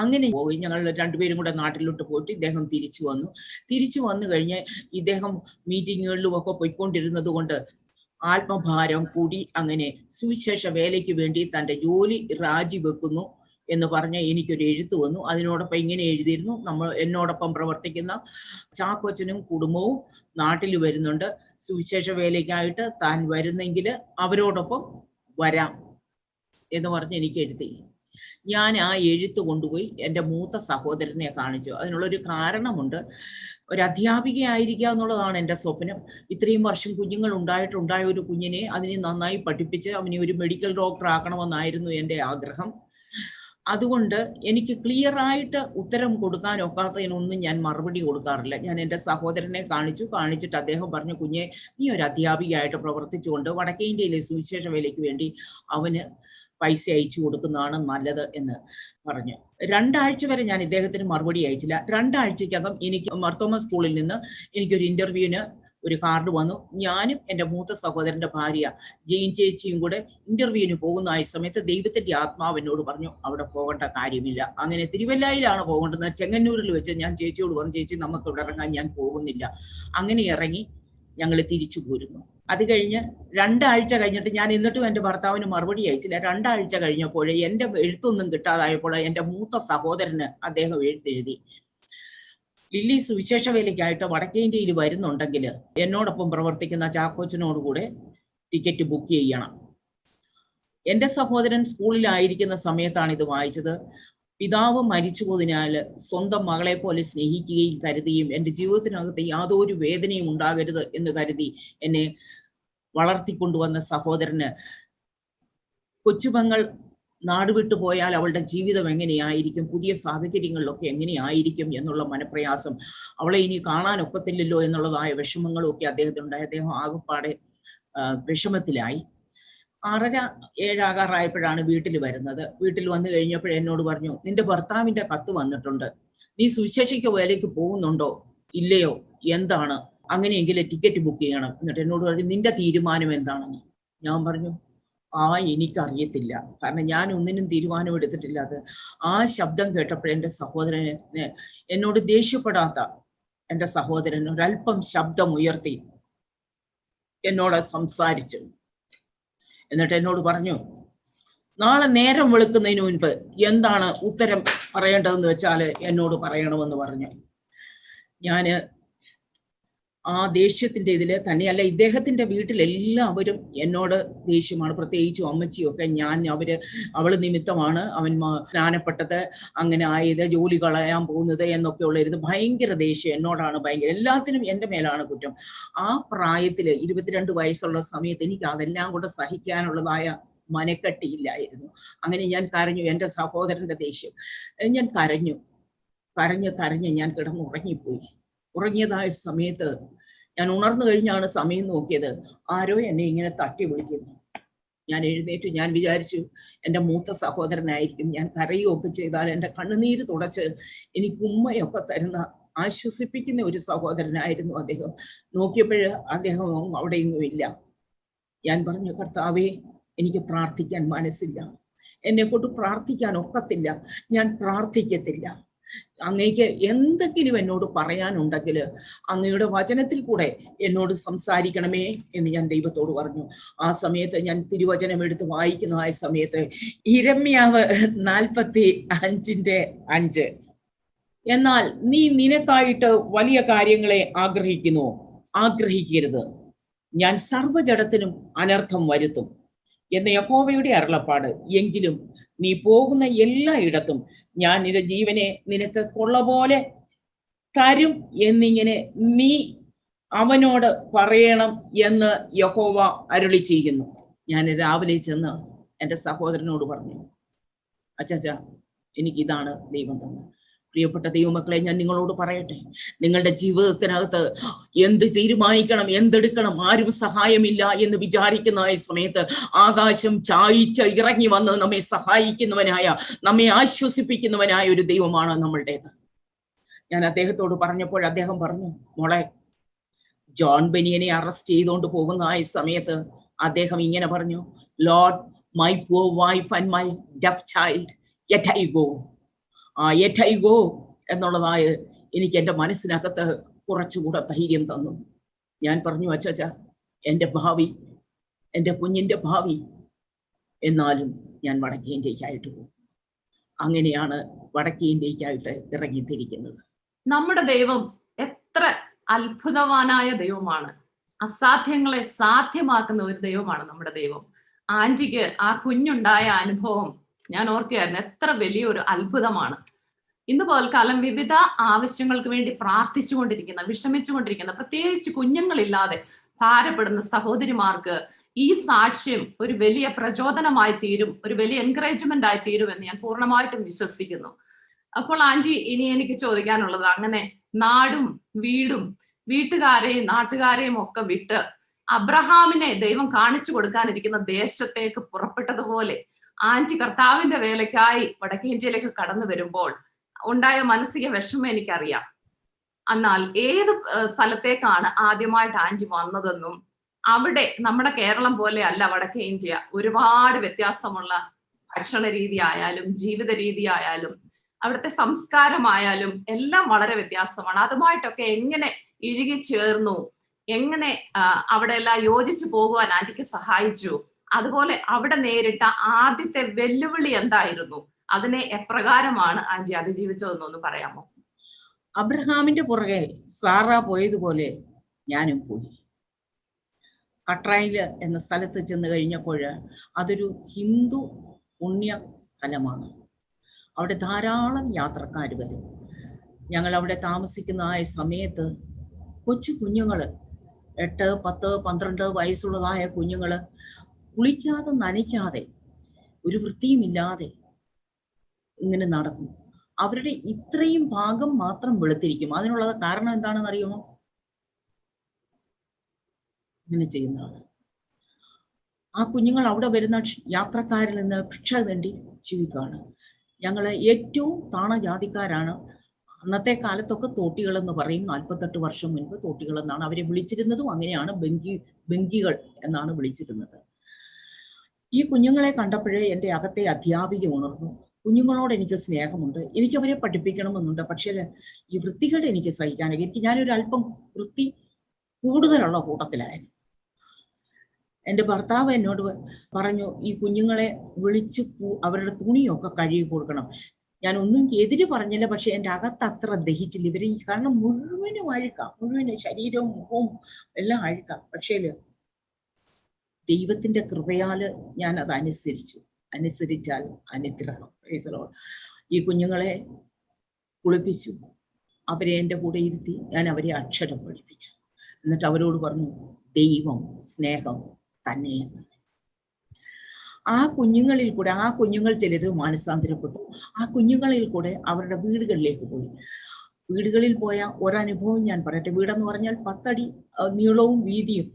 അങ്ങനെ പോയി ഞങ്ങൾ രണ്ടുപേരും കൂടെ നാട്ടിലോട്ട് പോയിട്ട് ഇദ്ദേഹം തിരിച്ചു വന്നു കഴിഞ്ഞ് ഇദ്ദേഹം മീറ്റിങ്ങുകളിലും ഒക്കെ പോയിക്കൊണ്ടിരുന്നത് കൊണ്ട് ആത്മഭാരം കൂടി. അങ്ങനെ സുവിശേഷ വേലയ്ക്ക് വേണ്ടി തൻ്റെ ജോലി രാജിവെക്കുന്നു എന്ന് പറഞ്ഞ് എനിക്കൊരു എഴുത്ത് വന്നു. അതിനോടൊപ്പം ഇങ്ങനെ എഴുതിയിരുന്നു, എന്നോടൊപ്പം പ്രവർത്തിക്കുന്ന ചാക്കോച്ചനും കുടുംബവും നാട്ടിൽ വരുന്നുണ്ട്, സുവിശേഷ വേലയ്ക്കായിട്ട് താൻ വരുന്നെങ്കിൽ അവരോടൊപ്പം വരാം എന്ന് പറഞ്ഞ് എനിക്ക് എഴുതി. ഞാൻ ആ എഴുത്ത് കൊണ്ടുപോയി എൻ്റെ മൂത്ത സഹോദരനെ കാണിച്ചു. അതിനുള്ളൊരു കാരണമുണ്ട്. ഒരു അധ്യാപികയായിരിക്കുക എന്നുള്ളതാണ് എൻ്റെ സ്വപ്നം. ഇത്രയും വർഷം കുഞ്ഞുങ്ങൾ ഉണ്ടായ ഒരു കുഞ്ഞിനെ അതിനെ നന്നായി പഠിപ്പിച്ച് അവനെ ഒരു മെഡിക്കൽ ഡോക്ടർ ആക്കണമെന്നായിരുന്നു എൻ്റെ ആഗ്രഹം. അതുകൊണ്ട് എനിക്ക് ക്ലിയർ ആയിട്ട് ഉത്തരം കൊടുക്കാൻ ഒക്കാത്തതിനൊന്നും ഞാൻ മറുപടി കൊടുക്കാറില്ല. ഞാൻ എൻ്റെ സഹോദരനെ കാണിച്ചിട്ട് അദ്ദേഹം പറഞ്ഞു, കുഞ്ഞെ നീ ഒരു അധ്യാപികയായിട്ട് പ്രവർത്തിച്ചുകൊണ്ട് വടക്കേ ഇന്ത്യയിലെ സുവിശേഷ വേലയ്ക്ക് വേണ്ടി അവന് പൈസ അയച്ചു കൊടുക്കുന്നതാണ് നല്ലത് എന്ന് പറഞ്ഞു. 2 ആഴ്ച വരെ ഞാൻ ഇദ്ദേഹത്തിന് മറുപടി അയച്ചില്ല. 2 ആഴ്ചക്കകം എനിക്ക് മർത്തോമ സ്കൂളിൽ നിന്ന് എനിക്കൊരു ഇന്റർവ്യൂവിന് ഒരു കാർഡ് വന്നു. ഞാനും എൻ്റെ മൂത്ത സഹോദരന്റെ ഭാര്യ ജെയിൻ ചേച്ചിയും കൂടെ ഇന്റർവ്യൂവിന് പോകുന്ന ആ സമയത്ത് ദൈവത്തിന്റെ ആത്മാവിനോട് പറഞ്ഞു അവിടെ പോകേണ്ട കാര്യമില്ല. അങ്ങനെ തിരുവല്ലയിലാണ് പോകേണ്ടത്. ചെങ്ങന്നൂരിൽ വെച്ച് ഞാൻ ചേച്ചിയോട് പറഞ്ഞു, ചേച്ചി നമുക്ക് ഇവിടെ ഇറങ്ങാൻ, ഞാൻ പോകുന്നില്ല. അങ്ങനെ ഇറങ്ങി ഞങ്ങൾ തിരിച്ചു പോരുന്നു. അത് കഴിഞ്ഞ് 2 ആഴ്ച കഴിഞ്ഞിട്ട് ഞാൻ എന്നിട്ടും എൻ്റെ ഭർത്താവിന് മറുപടി അയച്ചില്ല. 2 ആഴ്ച കഴിഞ്ഞപ്പോൾ എൻ്റെ എഴുത്തൊന്നും കിട്ടാതായപ്പോൾ എൻ്റെ മൂത്ത സഹോദരന് അദ്ദേഹം എഴുത്തെഴുതി, ലില്ലി സുവിശേഷ വേലയ്ക്കായിട്ട് വടക്കേ ഇന്ത്യയിൽ വരുന്നുണ്ടെങ്കിൽ എന്നോടൊപ്പം പ്രവർത്തിക്കുന്ന ചാക്കോച്ചനോടുകൂടെ ടിക്കറ്റ് ബുക്ക് ചെയ്യണം. എൻ്റെ സഹോദരൻ സ്കൂളിലായിരിക്കുന്ന സമയത്താണ് ഇത് വായിച്ചത്. പിതാവ് മരിച്ചു പോയതിനാൽ സ്വന്തം മകളെ പോലെ സ്നേഹിക്കുകയും കരുതിയും എൻ്റെ ജീവിതത്തിനകത്ത് യാതൊരു വേദനയും ഉണ്ടാകരുത് എന്ന് കരുതി എന്നെ വളർത്തിക്കൊണ്ടുവന്ന സഹോദരന് കൊച്ചുപെങ്ങൾ നാട് വിട്ടു പോയാൽ അവളുടെ ജീവിതം എങ്ങനെയായിരിക്കും, പുതിയ സാഹചര്യങ്ങളിലൊക്കെ എങ്ങനെയായിരിക്കും എന്നുള്ള മനപ്രയാസം, അവളെ ഇനി കാണാനൊക്കത്തില്ലല്ലോ എന്നുള്ളതായ വിഷമങ്ങളും ഒക്കെ അദ്ദേഹത്തിനുണ്ടായി. അദ്ദേഹം ആകെപ്പാടെ വിഷമത്തിലായി. 6:30, 7 ആകാറായപ്പോഴാണ് വീട്ടിൽ വരുന്നത്. വീട്ടിൽ വന്നു കഴിഞ്ഞപ്പോൾ എന്നോട് പറഞ്ഞു, നിന്റെ ഭർത്താവിന്റെ കത്ത് വന്നിട്ടുണ്ട്, നീ സുവിശേഷിക്ക വേലയ്ക്ക് പോകുന്നുണ്ടോ ഇല്ലയോ, എന്താണ്, അങ്ങനെയെങ്കിൽ ടിക്കറ്റ് ബുക്ക് ചെയ്യണം. എന്നിട്ട് എന്നോട് പറഞ്ഞു, നിന്റെ തീരുമാനം എന്താണെന്ന്. ഞാൻ പറഞ്ഞു, എനിക്കറിയത്തില്ല, കാരണം ഞാൻ ഒന്നിനും തീരുമാനം എടുത്തിട്ടില്ല. അത് ആ ശബ്ദം കേട്ടപ്പോൾ എൻ്റെ സഹോദരന്, എന്നോട് ദേഷ്യപ്പെടാത്ത എൻ്റെ സഹോദരൻ ഒരല്പം ശബ്ദം ഉയർത്തി എന്നോട് സംസാരിച്ചു. എന്നിട്ട് എന്നോട് പറഞ്ഞു, നാളെ നേരം വെളുക്കുന്നതിന് മുൻപ് എന്താണ് ഉത്തരം പറയേണ്ടതെന്ന് വെച്ചാൽ എന്നോട് പറയണമെന്ന് പറഞ്ഞു. ഞാന് ആ ദേഷ്യത്തിന്റെ ഇതില് തന്നെയല്ല, ഇദ്ദേഹത്തിന്റെ വീട്ടിലെല്ലാവരും എന്നോട് ദേഷ്യമാണ്, പ്രത്യേകിച്ചും അമ്മച്ചിയും ഒക്കെ. അവള് നിമിത്തമാണ് അവൻ സ്നാനപ്പെട്ടത്, അങ്ങനെ ആയത്, ജോലി കളയാൻ പോകുന്നത് എന്നൊക്കെ ഉള്ളായിരുന്നു. ഭയങ്കര ദേഷ്യം എന്നോടാണ്, ഭയങ്കര, എല്ലാത്തിനും എൻ്റെ മേലാണ് കുറ്റം. ആ പ്രായത്തില് 22 വയസ്സുള്ള സമയത്ത് എനിക്ക് അതെല്ലാം കൂടെ സഹിക്കാനുള്ളതായ മനക്കെട്ടിയില്ലായിരുന്നു. അങ്ങനെ ഞാൻ കരഞ്ഞു. എൻ്റെ സഹോദരന്റെ ദേഷ്യം ഞാൻ കരഞ്ഞ് ഞാൻ കിടന്നുറങ്ങിപ്പോയി. ഉറങ്ങിയതായ സമയത്ത് ഞാൻ ഉണർന്നു കഴിഞ്ഞാണ് സമയം നോക്കിയത്. ആരോ എന്നെ ഇങ്ങനെ തട്ടി വിളിക്കുന്നു. ഞാൻ എഴുന്നേറ്റു. ഞാൻ വിചാരിച്ചു എൻ്റെ മൂത്ത സഹോദരനായിരിക്കും. ഞാൻ കരയുകയൊക്കെ ചെയ്താൽ എൻ്റെ കണ്ണുനീര് തുടച്ച് എനിക്ക് ഉമ്മയൊക്കെ തരുന്ന ആശ്വസിപ്പിക്കുന്ന ഒരു സഹോദരനായിരുന്നു അദ്ദേഹം. നോക്കിയപ്പോൾ അദ്ദേഹം അവിടെയൊന്നും ഇല്ല. ഞാൻ പറഞ്ഞു, കർത്താവേ, എനിക്ക് പ്രാർത്ഥിക്കാൻ മനസ്സില്ല, എന്നെ കൊണ്ട് പ്രാർത്ഥിക്കാൻ ഒക്കത്തില്ല, ഞാൻ പ്രാർത്ഥിക്കത്തില്ല. അങ്ങേക്ക് എന്തെങ്കിലും എന്നോട് പറയാനുണ്ടെങ്കിൽ അങ്ങയുടെ വചനത്തിൽ കൂടെ എന്നോട് സംസാരിക്കണമേ എന്ന് ഞാൻ ദൈവത്തോട് പറഞ്ഞു. ആ സമയത്ത് ഞാൻ തിരുവചനം എടുത്ത് വായിക്കുന്ന ആ സമയത്ത് യിരെമ്യാവ് 45:5, എന്നാൽ നീ നിനക്കായിട്ട് വലിയ കാര്യങ്ങളെ ആഗ്രഹിക്കരുത്, ഞാൻ സർവ്വജഡത്തിനും അനർത്ഥം വരുത്തും എന്ന യഹോവയുടെ അരുളപ്പാട്. എങ്കിലും നീ പോകുന്ന എല്ലായിടത്തും ഞാൻ നിന്റെ ജീവനെ നിനക്ക് കൊള്ള പോലെ തരും എന്നിങ്ങനെ നീ അവനോട് പറയണം എന്ന് യഹോവ അരുളി ചെയ്യുന്നു. ഞാൻ രാവിലെ ചെന്ന് എൻ്റെ സഹോദരനോട് പറഞ്ഞു, അച്ചാച്ചാ, എനിക്കിതാണ് ദൈവം തന്നത്. പ്രിയപ്പെട്ട ദൈവമക്കളെ, ഞാൻ നിങ്ങളോട് പറയട്ടെ, നിങ്ങളുടെ ജീവിതത്തിനകത്ത് എന്ത് തീരുമാനിക്കണം, എന്തെടുക്കണം, ആരും സഹായമില്ല എന്ന് വിചാരിക്കുന്ന സമയത്ത് ആകാശം ചായിച്ച് ഇറങ്ങി വന്ന് നമ്മെ സഹായിക്കുന്നവനായ, നമ്മെ ആശ്വസിപ്പിക്കുന്നവനായ ഒരു ദൈവമാണ് നമ്മളുടേത്. ഞാൻ അദ്ദേഹത്തോട് പറഞ്ഞപ്പോൾ അദ്ദേഹം പറഞ്ഞു, മോളെ, ജോൺ ബനിയനെ അറസ്റ്റ് ചെയ്തുകൊണ്ട് പോകുന്ന ആ സമയത്ത് അദ്ദേഹം ഇങ്ങനെ പറഞ്ഞു, Lord, my poor wife and my deaf child, yet I go. Yet I go എന്നുള്ളതായ എനിക്ക് എൻ്റെ മനസ്സിനകത്ത് കുറച്ചുകൂടെ ധൈര്യം തന്നു. ഞാൻ പറഞ്ഞു, അച്ചാച്ചാ, എൻ്റെ ഭാവി, എൻ്റെ കുഞ്ഞിൻ്റെ ഭാവി, എന്നാലും ഞാൻ വടക്കേ ഇന്ത്യക്കായിട്ട് പോകും. അങ്ങനെയാണ് വടക്കേ ഇന്ത്യക്കായിട്ട് ഇറങ്ങിത്തിരിക്കുന്നത്. നമ്മുടെ ദൈവം എത്ര അത്ഭുതവാനായ ദൈവമാണ്. അസാധ്യങ്ങളെ സാധ്യമാക്കുന്ന ഒരു ദൈവമാണ് നമ്മുടെ ദൈവം. ആന്റിക്ക് ആ കുഞ്ഞുണ്ടായ അനുഭവം ഞാൻ ഓർക്കുകയായിരുന്നു, എത്ര വലിയൊരു അത്ഭുതമാണ്. ഇന്ന് പോൽക്കാലം വിവിധ ആവശ്യങ്ങൾക്ക് വേണ്ടി പ്രാർത്ഥിച്ചുകൊണ്ടിരിക്കുന്ന, വിഷമിച്ചുകൊണ്ടിരിക്കുന്ന, പ്രത്യേകിച്ച് കുഞ്ഞുങ്ങളില്ലാതെ ഭാരപ്പെടുന്ന സഹോദരിമാർക്ക് ഈ സാക്ഷ്യം ഒരു വലിയ പ്രചോദനമായി തീരും, ഒരു വലിയ എൻകറേജ്മെന്റ് ആയി തീരും എന്ന് ഞാൻ പൂർണ്ണമായിട്ടും വിശ്വസിക്കുന്നു. അപ്പോൾ ആന്റി, ഇനി എനിക്ക് ചോദിക്കാനുള്ളത്, അങ്ങനെ നാടും വീടും വീട്ടുകാരെയും നാട്ടുകാരെയും ഒക്കെ വിട്ട് അബ്രഹാമിനെ ദൈവം കാണിച്ചു കൊടുക്കാനിരിക്കുന്ന ദേശത്തേക്ക് പുറപ്പെട്ടതുപോലെ ആന്റി കർത്താവിന്റെ വേലയ്ക്കായി വടക്കേ ഇന്ത്യയിലേക്ക് കടന്നു വരുമ്പോൾ ഉണ്ടായ മാനസിക വിഷമം എനിക്കറിയാം. എന്നാൽ ഏത് സ്ഥലത്തേക്കാണ് ആദ്യമായിട്ട് ആന്റി വന്നതെന്നും, അവിടെ നമ്മുടെ കേരളം പോലെ അല്ല വടക്കേ ഇന്ത്യ, ഒരുപാട് വ്യത്യാസമുള്ള ഭക്ഷണ രീതി ആയാലും ജീവിത രീതി ആയാലും അവിടുത്തെ സംസ്കാരമായാലും എല്ലാം വളരെ വ്യത്യാസമാണ്. അതുമായിട്ടൊക്കെ എങ്ങനെ ഇഴുകിച്ചേർന്നു, എങ്ങനെ അവിടെ എല്ലാം യോജിച്ചു പോകുവാൻ ആന്റിക്ക് സഹായിച്ചു? അതുപോലെ അവിടെ നേരിട്ട ആദ്യത്തെ വെല്ലുവിളി എന്തായിരുന്നു? അതിനെ എപ്രകാരമാണ് ആന്റി അതിജീവിച്ചതെന്നൊന്ന് പറയാമോ? അബ്രഹാമിന്റെ പുറകെ സാറ പോയതുപോലെ ഞാനും പോയി. കട്രായില് എന്ന സ്ഥലത്ത് ചെന്ന് കഴിഞ്ഞപ്പോൾ അതൊരു ഹിന്ദു പുണ്യ സ്ഥലമാണ്. അവിടെ ധാരാളം യാത്രക്കാർ വരും. ഞങ്ങൾ അവിടെ താമസിക്കുന്ന ആ സമയത്ത് കൊച്ചു കുഞ്ഞുങ്ങള്, 8, 10, 12 വയസ്സുള്ളതായ കുഞ്ഞുങ്ങള് കുളിക്കാതെ നനയ്ക്കാതെ ഒരു വൃത്തിയുമില്ലാതെ ഇങ്ങനെ നടക്കും. അവരുടെ ഇത്രയും ഭാഗം മാത്രം വെളുത്തിരിക്കും. അതിനുള്ള കാരണം എന്താണെന്ന് അറിയുമോ? ഇങ്ങനെ ചെയ്യുന്നതാണ്. ആ കുഞ്ഞുങ്ങൾ അവിടെ വരുന്ന യാത്രക്കാരിൽ നിന്ന് ഭിക്ഷ തേണ്ടി ജീവിക്കുകയാണ്. ഞങ്ങൾ ഏറ്റവും താണജാതിക്കാരാണ്. അന്നത്തെ കാലത്തൊക്കെ തോട്ടികൾ എന്ന് പറയും. 48 വർഷം മുൻപ് തോട്ടികൾ എന്നാണ് അവരെ വിളിച്ചിരുന്നതും. അങ്ങനെയാണ് ബംഗികൾ എന്നാണ് വിളിച്ചിരുന്നത്. ഈ കുഞ്ഞുങ്ങളെ കണ്ടപ്പോഴേ എൻ്റെ അകത്തെ അധ്യാപിക ഉണർന്നു. കുഞ്ഞുങ്ങളോട് എനിക്ക് സ്നേഹമുണ്ട്, എനിക്ക് അവരെ പഠിപ്പിക്കണമെന്നുണ്ട്. പക്ഷേ ഈ വൃത്തികേട് എനിക്ക് സഹിക്കാനൊക്കെ ഞാനൊരു അല്പം വൃത്തി കൂടുതലുള്ള കൂട്ടത്തിലായിരുന്നു. എൻ്റെ ഭർത്താവ് എന്നോട് പറഞ്ഞു, ഈ കുഞ്ഞുങ്ങളെ വിളിച്ച് അവരുടെ തുണിയൊക്കെ കഴുകി കൊടുക്കണം. ഞാൻ ഒന്നും എതിര് പറഞ്ഞില്ല, പക്ഷെ എൻ്റെ അകത്ത് അത്ര ദഹിച്ചില്ല. ഇവര് കാരണം മുഴുവനും അഴുക്കാം, മുഴുവനും ശരീരവും മുഖവും എല്ലാം അഴുക്കാം. പക്ഷേ ദൈവത്തിന്റെ കൃപയാല് ഞാൻ അത് അനുസരിച്ചാൽ അനുഗ്രഹം. ഈ കുഞ്ഞുങ്ങളെ കുളിപ്പിച്ചു, അവരെ എൻ്റെ കൂടെ ഇരുത്തി ഞാൻ അവരെ അക്ഷരം പഠിപ്പിച്ചു. എന്നിട്ട് അവരോട് പറഞ്ഞു, ദൈവം സ്നേഹം തന്നെയെന്ന്. ആ കുഞ്ഞുങ്ങളിൽ കൂടെ ആ കുഞ്ഞുങ്ങൾ ചിലർ മാനസാന്തരപ്പെട്ടു. ആ കുഞ്ഞുങ്ങളിൽ കൂടെ അവരുടെ വീടുകളിലേക്ക് പോയി. വീടുകളിൽ പോയ ഒരനുഭവം ഞാൻ പറയട്ടെ. വീടെന്ന് പറഞ്ഞാൽ 10 അടി നീളവും വീതിയും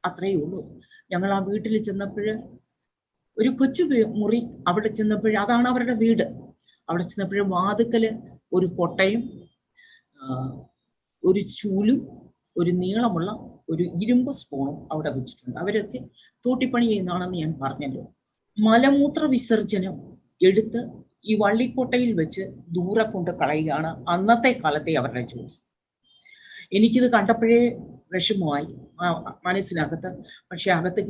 അത്രയേ ഉള്ളൂ. ഞങ്ങൾ ആ വീട്ടിൽ ചെന്നപ്പോൾ ഒരു കൊച്ചു മുറി. അവിടെ ചെന്നപ്പോഴും അതാണ് അവരുടെ വീട്. അവിടെ ചെന്നപ്പോഴും വാതുക്കല് ഒരു കൊട്ടയും ഒരു ചൂലും ഒരു നീളമുള്ള ഒരു ഇരുമ്പ് സ്പൂണും അവിടെ വെച്ചിട്ടുണ്ട്. അവരൊക്കെ തോട്ടിപ്പണി ചെയ്യുന്നതാണെന്ന് ഞാൻ പറഞ്ഞല്ലോ. മലമൂത്ര വിസർജനം എടുത്ത് ഈ വള്ളിക്കോട്ടയിൽ വെച്ച് ദൂരെ കൊണ്ട് കളയുകയാണ് അന്നത്തെ കാലത്തെ അവരുടെ ജോലി. എനിക്കിത് കണ്ടപ്പോഴേ വിഷമമായി മനസ്സിനകത്ത്. പക്ഷെ അകത്ത്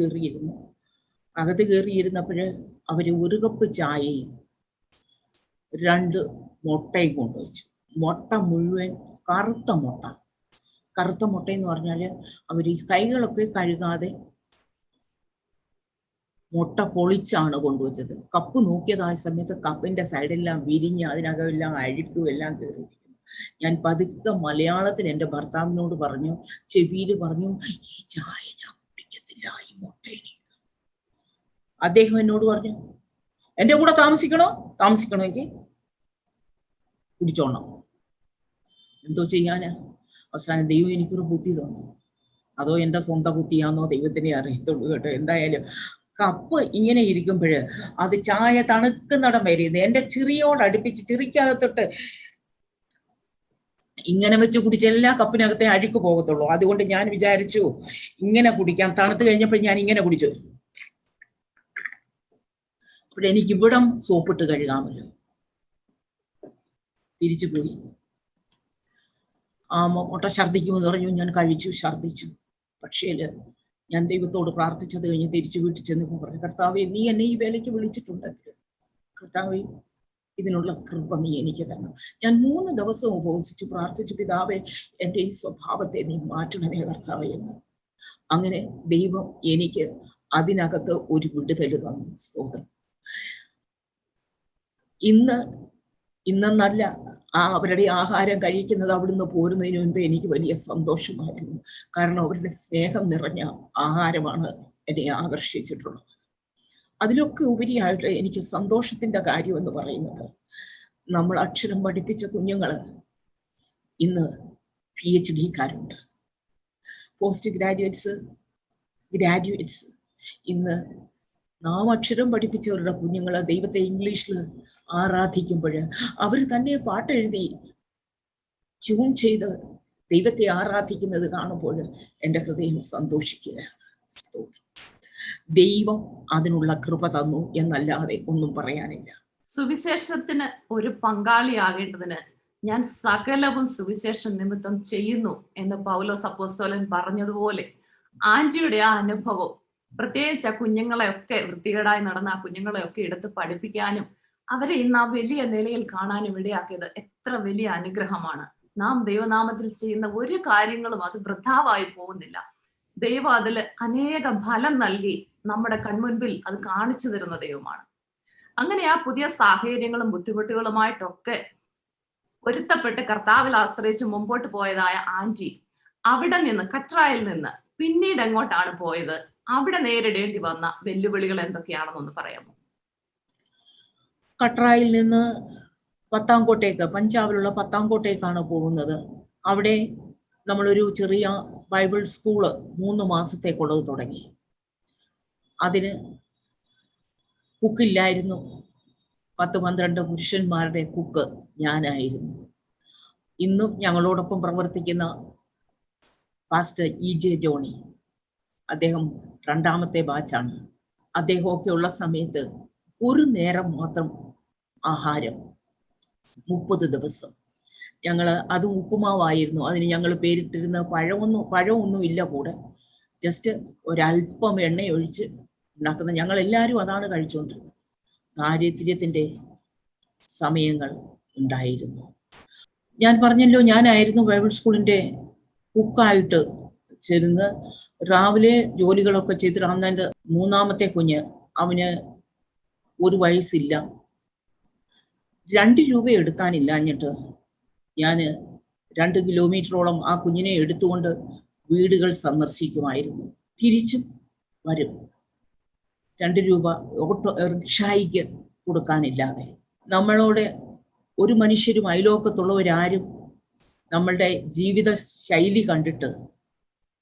കയറിയിരുന്നപ്പോഴ് അവര് ഒരു കപ്പ് ചായയും 2 മുട്ടയും കൊണ്ടുവച്ചു. മുട്ട മുഴുവൻ കറുത്ത മുട്ട എന്ന് പറഞ്ഞാല് അവർ ഈ കൈകളൊക്കെ കഴുകാതെ മുട്ട പൊളിച്ചാണ് കൊണ്ടുവച്ചത്. കപ്പ് നോക്കിയതായ സമയത്ത് കപ്പിന്റെ സൈഡെല്ലാം വിരിഞ്ഞ് അതിനകമെല്ലാം അഴുക്കും എല്ലാം കയറിയിരിക്കുന്നു. ഞാൻ പതുക്കെ മലയാളത്തിൽ എൻ്റെ ഭർത്താവിനോട് പറഞ്ഞു, ചെവിയിൽ പറഞ്ഞു, ഈ ചായ ഞാൻ കുടിക്കത്തില്ല, ഈ മുട്ടയിലേക്ക്. അദ്ദേഹം എന്നോട് പറഞ്ഞു, എൻ്റെ കൂടെ താമസിക്കണമെങ്കിൽ കുടിച്ചോണം. എന്തോ ചെയ്യാനാ? അവസാനം ദൈവം എനിക്കൊരു ബുദ്ധി തന്നു. അതോ എൻ്റെ സ്വന്തം ബുദ്ധിയാണോ ദൈവത്തിനെ അറിയത്തുള്ളൂ കേട്ടോ. എന്തായാലും കപ്പ് ഇങ്ങനെ ഇരിക്കുമ്പോൾ അത് ചായ തണുക്കുന്നിടം വരെ എൻ്റെ ചിറിയോടടുപ്പിച്ച് ചിറിക്കകത്തൊട്ട് ഇങ്ങനെ വെച്ച് കുടിച്ച് എല്ലാ കപ്പിനകത്തെ അഴുക്ക് പോകത്തുള്ളൂ. അതുകൊണ്ട് ഞാൻ വിചാരിച്ചു ഇങ്ങനെ കുടിക്കാം. തണുത്ത് കഴിഞ്ഞപ്പോൾ ഞാൻ ഇങ്ങനെ കുടിച്ചു. അപ്പോൾ എനിക്ക് ഇവിടം സോപ്പിട്ട് കഴുകാമല്ലോ. തിരിച്ചു പോയി. മുട്ട ഛർദ്ദിക്കുമെന്ന് പറഞ്ഞു. ഞാൻ കഴിച്ചു, ഛർദ്ദിച്ചു. പക്ഷേ ഞാൻ ദൈവത്തോട് പ്രാർത്ഥിച്ചത് കഴിഞ്ഞ് തിരിച്ചു വീട്ടിൽ ചെന്നപ്പോൾ പറഞ്ഞു, കർത്താവേ, നീ എന്നെ ഈ വേലയ്ക്ക് വിളിച്ചിട്ടുണ്ടെങ്കിൽ കർത്താവേ, ഇതിനുള്ള കൃപ നീ എനിക്ക് തരണം. ഞാൻ 3 ദിവസം ഉപവസിച്ച് പ്രാർത്ഥിച്ചു, പിതാവേ, എൻ്റെ ഈ സ്വഭാവത്തെ നീ മാറ്റണമേ കർത്താവേ എന്ന്. അങ്ങനെ ദൈവം എനിക്ക് അതിനകത്ത് ഒരു വിടുതൽ തന്നു. സ്തോത്രം. ഇന്നെന്നല്ല അവരുടെ ആഹാരം കഴിക്കുന്നത് അവിടുന്ന് പോരുന്നതിന് മുൻപ് എനിക്ക് വലിയ സന്തോഷമായിരുന്നു. കാരണം അവരുടെ സ്നേഹം നിറഞ്ഞ ആഹാരമാണ് എന്നെ ആകർഷിച്ചിട്ടുള്ളത്. അതിലൊക്കെ ഉപരിയായിട്ട് എനിക്ക് സന്തോഷത്തിന്റെ കാര്യം എന്ന് പറയുന്നത്, നമ്മൾ അക്ഷരം പഠിപ്പിച്ച കുഞ്ഞുങ്ങൾ ഇന്ന് PhD-കാരുണ്ട്, പോസ്റ്റ് ഗ്രാജുവേറ്റ്സ് ഇന്ന് നാം അക്ഷരം പഠിപ്പിച്ചവരുടെ കുഞ്ഞുങ്ങൾ ദൈവത്തെ ഇംഗ്ലീഷിൽ ആരാധിക്കുമ്പോൾ അവർ തന്നെ പാട്ടെഴുതി ട്യൂൺ ചെയ്ത് ദൈവത്തെ ആരാധിക്കുന്നത് കാണുമ്പോൾ എൻ്റെ ഹൃദയം സന്തോഷിക്കുകയാണ്. ദൈവം അതിനുള്ള കൃപ തന്നു എന്നല്ലാതെ ഒന്നും പറയാനില്ല. സുവിശേഷത്തിന് ഒരു പങ്കാളിയാകേണ്ടതിന് ഞാൻ സകലവും സുവിശേഷ നിമിത്തം ചെയ്യുന്നു എന്ന് പൗലോസ് അപ്പോസ്തലൻ പറഞ്ഞതുപോലെ ആൻജിയുടെ ആ അനുഭവം, പ്രത്യേകിച്ച് ആ കുഞ്ഞുങ്ങളെയൊക്കെ വൃത്തികേടായി നടന്ന ആ കുഞ്ഞുങ്ങളെയൊക്കെ എടുത്ത് പഠിപ്പിക്കാനും അവരെ ഇന്ന് ആ വലിയ നിലയിൽ കാണാനും ഇടയാക്കിയത് എത്ര വലിയ അനുഗ്രഹമാണ്. നാം ദൈവനാമത്തിൽ ചെയ്യുന്ന ഒരു കാര്യങ്ങളും അത് വൃഥാവായി പോകുന്നില്ല. ദൈവം അതിൽ അനേകം ഫലം നൽകി നമ്മുടെ കൺമുൻപിൽ അത് കാണിച്ചു തരുന്ന ദൈവമാണ്. അങ്ങനെ ആ പുതിയ സാഹചര്യങ്ങളും ബുദ്ധിമുട്ടുകളുമായിട്ടൊക്കെ പൊരുത്തപ്പെട്ട് കർത്താവിൽ ആശ്രയിച്ച് മുമ്പോട്ട് പോയതായ ആൻറ്റി അവിടെ നിന്ന്, കട്രായിൽ നിന്ന് പിന്നീട് എങ്ങോട്ടാണ് പോയത്? അവിടെ നേരിടേണ്ടി വന്ന വെല്ലുവിളികൾ എന്തൊക്കെയാണെന്നൊന്ന് പറയാമോ? കട്രായിൽ നിന്ന് പത്താംകോട്ടേക്ക്, പഞ്ചാബിലുള്ള പത്താംകോട്ടേക്കാണ് പോകുന്നത്. അവിടെ നമ്മളൊരു ചെറിയ ബൈബിൾ സ്കൂള് 3 മാസത്തേക്കുള്ളത് തുടങ്ങി. അതിന് കുക്കില്ലായിരുന്നു. 10-12 പുരുഷന്മാരുടെ കുക്ക് ഞാനായിരുന്നു. ഇന്നും ഞങ്ങളോടൊപ്പം പ്രവർത്തിക്കുന്ന പാസ്റ്റർ EJ ജോണി, അദ്ദേഹം 2ാമത്തെ ബാച്ചാണ്. അദ്ദേഹമൊക്കെ ഉള്ള സമയത്ത് ഒരു നേരം മാത്രം ആഹാരം 30 ദിവസം. അതും ഉപ്പുമാവായിരുന്നു. അതിന് ഞങ്ങൾ പേരിട്ടിരുന്ന പഴമൊന്നും ഇല്ല കൂടെ, ജസ്റ്റ് ഒരല്പം എണ്ണ ഒഴിച്ച് ഉണ്ടാക്കുന്ന. ഞങ്ങളെല്ലാവരും അതാണ് കഴിച്ചുകൊണ്ടിരുന്നത്. ദാരിദ്ര്യത്തിൻ്റെ സമയങ്ങൾ ഉണ്ടായിരുന്നു. ഞാൻ പറഞ്ഞല്ലോ, ഞാനായിരുന്നു ബൈബിൾ സ്കൂളിൻ്റെ കുക്കായിട്ട് ചേരുന്നത്. രാവിലെ ജോലികളൊക്കെ ചെയ്തിട്ട് അന്ന് 3ാമത്തെ കുഞ്ഞ്, അവന് 1 വയസ്സില്ല. 2 രൂപ എടുക്കാനില്ലാഞ്ഞിട്ട് ഞാൻ 2 കിലോമീറ്ററോളം ആ കുഞ്ഞിനെ എടുത്തുകൊണ്ട് വീടുകൾ സന്ദർശിക്കുമായിരുന്നു. തിരിച്ചും വരും. 2 രൂപ റിക്ഷായിക്ക് കൊടുക്കാനില്ലാതെ. നമ്മളോട് ഒരു മനുഷ്യരും അയലോക്കത്തുള്ളവരാരും നമ്മളുടെ ജീവിത ശൈലി കണ്ടിട്ട്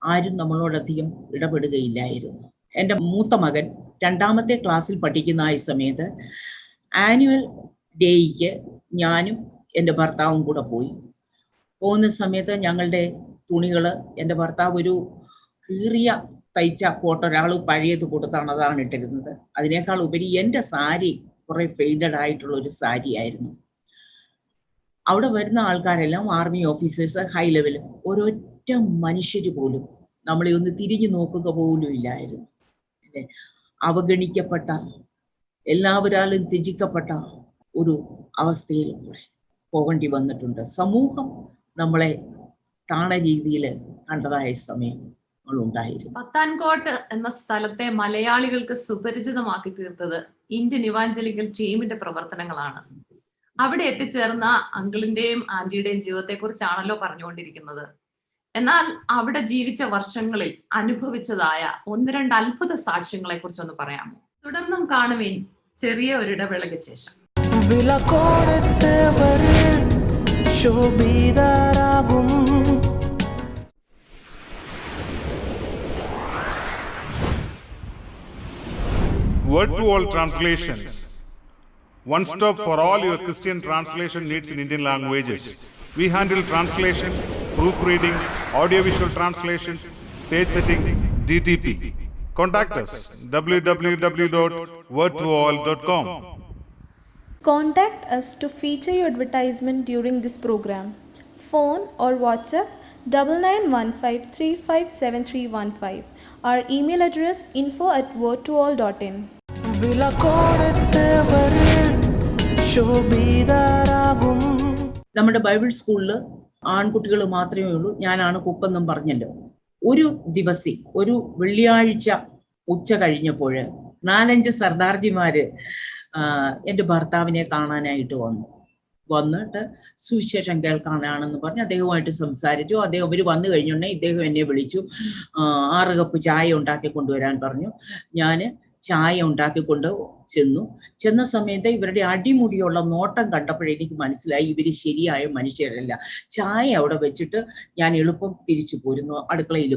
ആരും നമ്മളോടധികം ഇടപെടുകയില്ലായിരുന്നു. എൻ്റെ മൂത്ത മകൻ രണ്ടാമത്തെ ക്ലാസ്സിൽ പഠിക്കുന്ന ആ സമയത്ത് ആനുവൽ ഡേയ്ക്ക് ഞാനും എൻ്റെ ഭർത്താവും കൂടെ പോയി. പോകുന്ന സമയത്ത് ഞങ്ങളുടെ തുണികൾ, എൻ്റെ ഭർത്താവ് ഒരു കീറിയ തയ്ച്ച കോട്ട് ഒരാൾ പഴയത് കൊടുത്താണ് അതാണ് ഇട്ടിരുന്നത്. അതിനേക്കാൾ ഉപരി എൻ്റെ സാരി കുറെ ഫെയ്ഡഡ് ആയിട്ടുള്ള ഒരു സാരി ആയിരുന്നു. അവിടെ വരുന്ന ആൾക്കാരെല്ലാം ആർമി ഓഫീസേഴ്സ്, ഹൈ ലെവൽ. ഒരൊറ്റ മനുഷ്യര് പോലും നമ്മളെ ഒന്ന് തിരിഞ്ഞു നോക്കുക പോലും ഇല്ലായിരുന്നു. അല്ലെ, അവഗണിക്കപ്പെട്ട, എല്ലാവരാലും ത്യജിക്കപ്പെട്ട ഒരു അവസ്ഥയിലൂടെ പോകേണ്ടി വന്നിട്ടുണ്ട്. സമൂഹം നമ്മളെ താണ രീതിയിൽ കണ്ടതായ സമയങ്ങളുണ്ടായിരുന്നു. പത്താൻകോട്ട് എന്ന സ്ഥലത്തെ മലയാളികൾക്ക് സുപരിചിതമാക്കി തീർത്തത് ഇന്ത്യൻ ഇവാഞ്ചലിക്കൽ ടീമിന്റെ പ്രവർത്തനങ്ങളാണ്. അവിടെ എത്തിച്ചേർന്ന അങ്കിളിന്റെയും ആന്റിയുടെയും ജീവിതത്തെ കുറിച്ചാണല്ലോ പറഞ്ഞുകൊണ്ടിരിക്കുന്നത്. എന്നാൽ അവിടെ ജീവിച്ച വർഷങ്ങളിൽ അനുഭവിച്ചതായ 1-2 അത്ഭുത സാക്ഷ്യങ്ങളെ കുറിച്ചൊന്ന് പറയാമോ? തുടർന്നും കാണുവിൻ ചെറിയ ഒരു ഇടവേളയ്ക്ക് ശേഷം. വിലക്കോടത്തവർ ശോഭിതരാകും. Word to All Translations. One stop for all your Christian translation needs in Indian languages. We handle translation, proofreading, audiovisual translations, page setting, DTP. Contact us www.wordtoall.com. Contact us to feature your advertisement during this program. Phone or WhatsApp 9915357315. Our email address info@wordtoall.in. വിലക്കോടത്തവർ ശോഭിതരാകും. നമ്മുടെ Bible സ്കൂളിൽ ആൺകുട്ടികൾ മാത്രമേ ഉള്ളൂ. ഞാനാണ് കുക്കെന്നും പറഞ്ഞല്ലോ. ഒരു ദിവസം, ഒരു വെള്ളിയാഴ്ച ഉച്ച കഴിഞ്ഞപ്പോൾ 4-5 സർദാർജിമാര് എൻ്റെ ഭർത്താവിനെ കാണാനായിട്ട് വന്നിട്ട് സുവിശേഷം കേൾക്കാനാണെന്ന് പറഞ്ഞ് അദ്ദേഹവുമായിട്ട് സംസാരിച്ചു. അവർ വന്നു കഴിഞ്ഞുണ്ടെങ്കിൽ ഇദ്ദേഹം എന്നെ വിളിച്ചു. 6 കപ്പ് ചായ ഉണ്ടാക്കി കൊണ്ടുവരാൻ പറഞ്ഞു. ഞാൻ ചായ ഉണ്ടാക്കിക്കൊണ്ട് ചെന്ന സമയത്ത് ഇവരുടെ അടിമുടിയുള്ള നോട്ടം കണ്ടപ്പോഴേ എനിക്ക് മനസ്സിലായി ഇവര് ശരിയായ മനുഷ്യരല്ല. ചായ അവിടെ വെച്ചിട്ട് ഞാൻ എളുപ്പം തിരിച്ചു പോരുന്നു, അടുക്കളയിൽ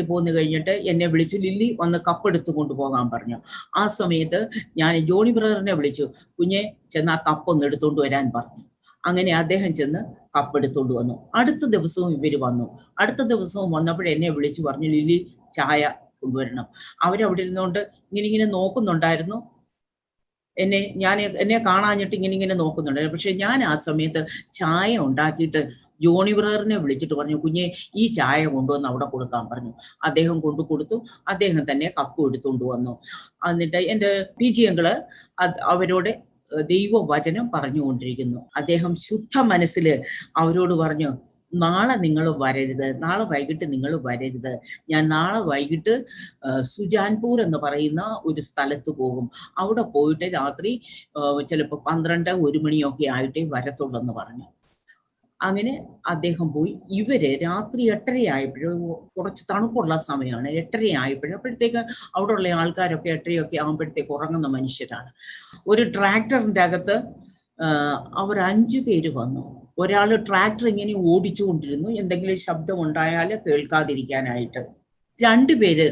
പോന്നു കഴിഞ്ഞിട്ട് എന്നെ വിളിച്ചു, ലില്ലി വന്ന് കപ്പ് എടുത്തു കൊണ്ടുപോകാൻ പറഞ്ഞു. ആ സമയത്ത് ഞാൻ ജോണി ബ്രദറിനെ വിളിച്ചു, കുഞ്ഞെ ചെന്ന് ആ കപ്പ് ഒന്ന് എടുത്തുകൊണ്ട് വരാൻ പറഞ്ഞു. അങ്ങനെ അദ്ദേഹം ചെന്ന് കപ്പ് എടുത്തുകൊണ്ട് വന്നു. അടുത്ത ദിവസവും ഇവര് വന്നു. അടുത്ത ദിവസവും വന്നപ്പോഴെന്നെ വിളിച്ചു പറഞ്ഞു, ലില്ലി ചായ കൊണ്ടുവരണം. അവരവിടെ ഇരുന്നുകൊണ്ട് ഇങ്ങനെ നോക്കുന്നുണ്ടായിരുന്നു. എന്നെ കാണാഞ്ഞിട്ട് ഇങ്ങനെ നോക്കുന്നുണ്ടായിരുന്നു. പക്ഷെ ഞാൻ ആ സമയത്ത് ചായ ഉണ്ടാക്കിയിട്ട് ജോണി ബ്രദറിനെ വിളിച്ചിട്ട് പറഞ്ഞു, കുഞ്ഞെ ഈ ചായ കൊണ്ടുവന്ന് അവിടെ കൊടുക്കാൻ പറഞ്ഞു. അദ്ദേഹം കൊടുത്തു. അദ്ദേഹം തന്നെ കപ്പ് എടുത്തുകൊണ്ട് വന്നു. എന്നിട്ട് എൻ്റെ PG അങ്കിള് അവരോട് ദൈവവചനം പറഞ്ഞുകൊണ്ടിരിക്കുന്നു. അദ്ദേഹം ശുദ്ധ മനസ്സിൽ അവരോട് പറഞ്ഞു, നാളെ നിങ്ങൾ വരരുത്, നാളെ വൈകിട്ട് നിങ്ങൾ വരരുത്. ഞാൻ നാളെ വൈകിട്ട് സുജാൻപൂർ എന്ന് പറയുന്ന ഒരു സ്ഥലത്ത് പോകും. അവിടെ പോയിട്ട് രാത്രി ചിലപ്പോൾ 12-1 മണിയൊക്കെ ആയിട്ടേ വരത്തുള്ളെന്ന് പറഞ്ഞു. അങ്ങനെ അദ്ദേഹം പോയി. ഇവര് രാത്രി 8:30 ആയപ്പോഴും, കുറച്ച് തണുപ്പുള്ള സമയമാണ്, 8:30 ആയപ്പോഴും, അപ്പോഴത്തേക്ക് അവിടെ ഉള്ള ആൾക്കാരൊക്കെ 8:30 ആകുമ്പോഴത്തേക്ക് ഉറങ്ങുന്ന മനുഷ്യരാണ്. ഒരു ട്രാക്ടറിൻ്റെ അകത്ത് അവർ 5 പേര് വന്നു. ഒരാൾ ട്രാക്ടർ ഇങ്ങനെ ഓടിച്ചുകൊണ്ടിരുന്നു, എന്തെങ്കിലും ശബ്ദം ഉണ്ടായാൽ കേൾക്കാതിരിക്കാനായിട്ട്. 2 പേര്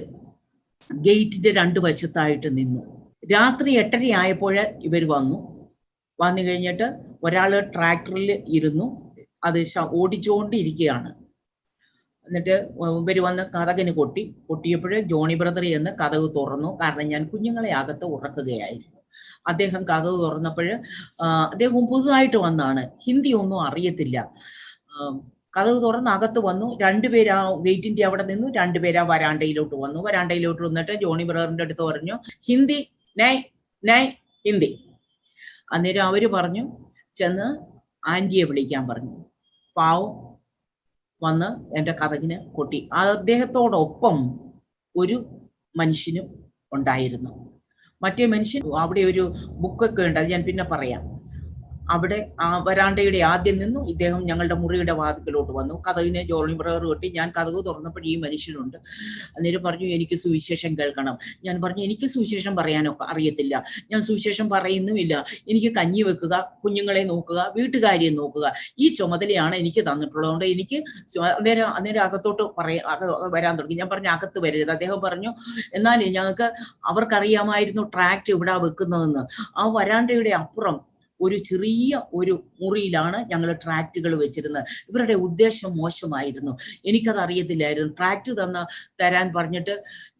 ഗേറ്റിന്റെ 2 വശത്തായിട്ട് നിന്നു. രാത്രി 8:30 ആയപ്പോൾ ഇവർ വന്നു കഴിഞ്ഞിട്ട് ഒരാൾ ട്രാക്ടറിൽ ഇരുന്നു, അത് ഓടിച്ചുകൊണ്ടിരിക്കുകയാണ്. എന്നിട്ട് ഇവർ വന്ന് കതകിന് കൊട്ടിയപ്പോൾ ജോണി ബ്രദർ എന്ന് കതക് തുറന്നു. കാരണം ഞാൻ കുഞ്ഞുങ്ങളെ അകത്ത് ഉറക്കുകയായിരുന്നു. അദ്ദേഹം കതക് തുറന്നപ്പോൾ അദ്ദേഹം പുതുതായിട്ട് വന്നാണ്, ഹിന്ദി ഒന്നും അറിയത്തില്ല. കതക് തുറന്ന് അകത്ത് വന്നു. 2 പേര് ആ ഗേറ്റിന്റെ അവിടെ നിന്നു, 2 പേര് ആ വരാണ്ടയിലോട്ട് വന്നു. വരാണ്ടയിലോട്ട് വന്നിട്ട് ജോണി ബ്രദറിന്റെ അടുത്ത് പറഞ്ഞു, ഹിന്ദി നൈ ഹിന്ദി. അന്നേരം അവര് പറഞ്ഞു, ചെന്ന് ആന്റിയെ വിളിക്കാൻ പറഞ്ഞു. പാവം വന്ന് എൻ്റെ കതകിന് കൊട്ടി. അദ്ദേഹത്തോടൊപ്പം ഒരു മനുഷ്യനും ഉണ്ടായിരുന്നു. മറ്റേ മനുഷ്യൻ അവിടെ ഒരു ബുക്കൊക്കെ ഉണ്ട്, അത് ഞാൻ പിന്നെ പറയാം. അവിടെ ആ വരാണ്ടയുടെ ആദ്യം നിന്നു. ഇദ്ദേഹം ഞങ്ങളുടെ മുറിയുടെ വാതിക്കലോട്ട് വന്നു. കതകിനെ ജോർണി ബ്രദർ കെട്ടി. ഞാൻ കതക് തുറന്നപ്പോൾ ഈ മനുഷ്യനുണ്ട്. അന്നേരം പറഞ്ഞു, എനിക്ക് സുവിശേഷം കേൾക്കണം. ഞാൻ പറഞ്ഞു, എനിക്ക് സുവിശേഷം പറയാനൊക്കെ അറിയത്തില്ല, ഞാൻ സുവിശേഷം പറയുന്നുമില്ല, എനിക്ക് കഞ്ഞി വെക്കുക, കുഞ്ഞുങ്ങളെ നോക്കുക, വീട്ടുകാര്യം നോക്കുക, ഈ ചുമതലയാണ് എനിക്ക് തന്നിട്ടുള്ളതുകൊണ്ട് എനിക്ക് അന്നേരം അകത്തോട്ട് വരാൻ തുടങ്ങി. ഞാൻ പറഞ്ഞു, അകത്ത് വരരുത്. അദ്ദേഹം പറഞ്ഞു, എന്നാലേ ഞങ്ങൾക്ക് അവർക്കറിയാമായിരുന്നു ട്രാക്ട് ഇവിടെ വെക്കുന്നതെന്ന്. ആ വരാണ്ടയുടെ അപ്പുറം ഒരു ചെറിയ ഒരു മുറിയിലാണ് ഞങ്ങൾ ട്രാക്റ്റുകൾ വെച്ചിരുന്നത്. ഇവരുടെ ഉദ്ദേശം മോശമായിരുന്നു, എനിക്കത് അറിയത്തില്ലായിരുന്നു. ട്രാക്റ്റ് തരാൻ പറഞ്ഞിട്ട്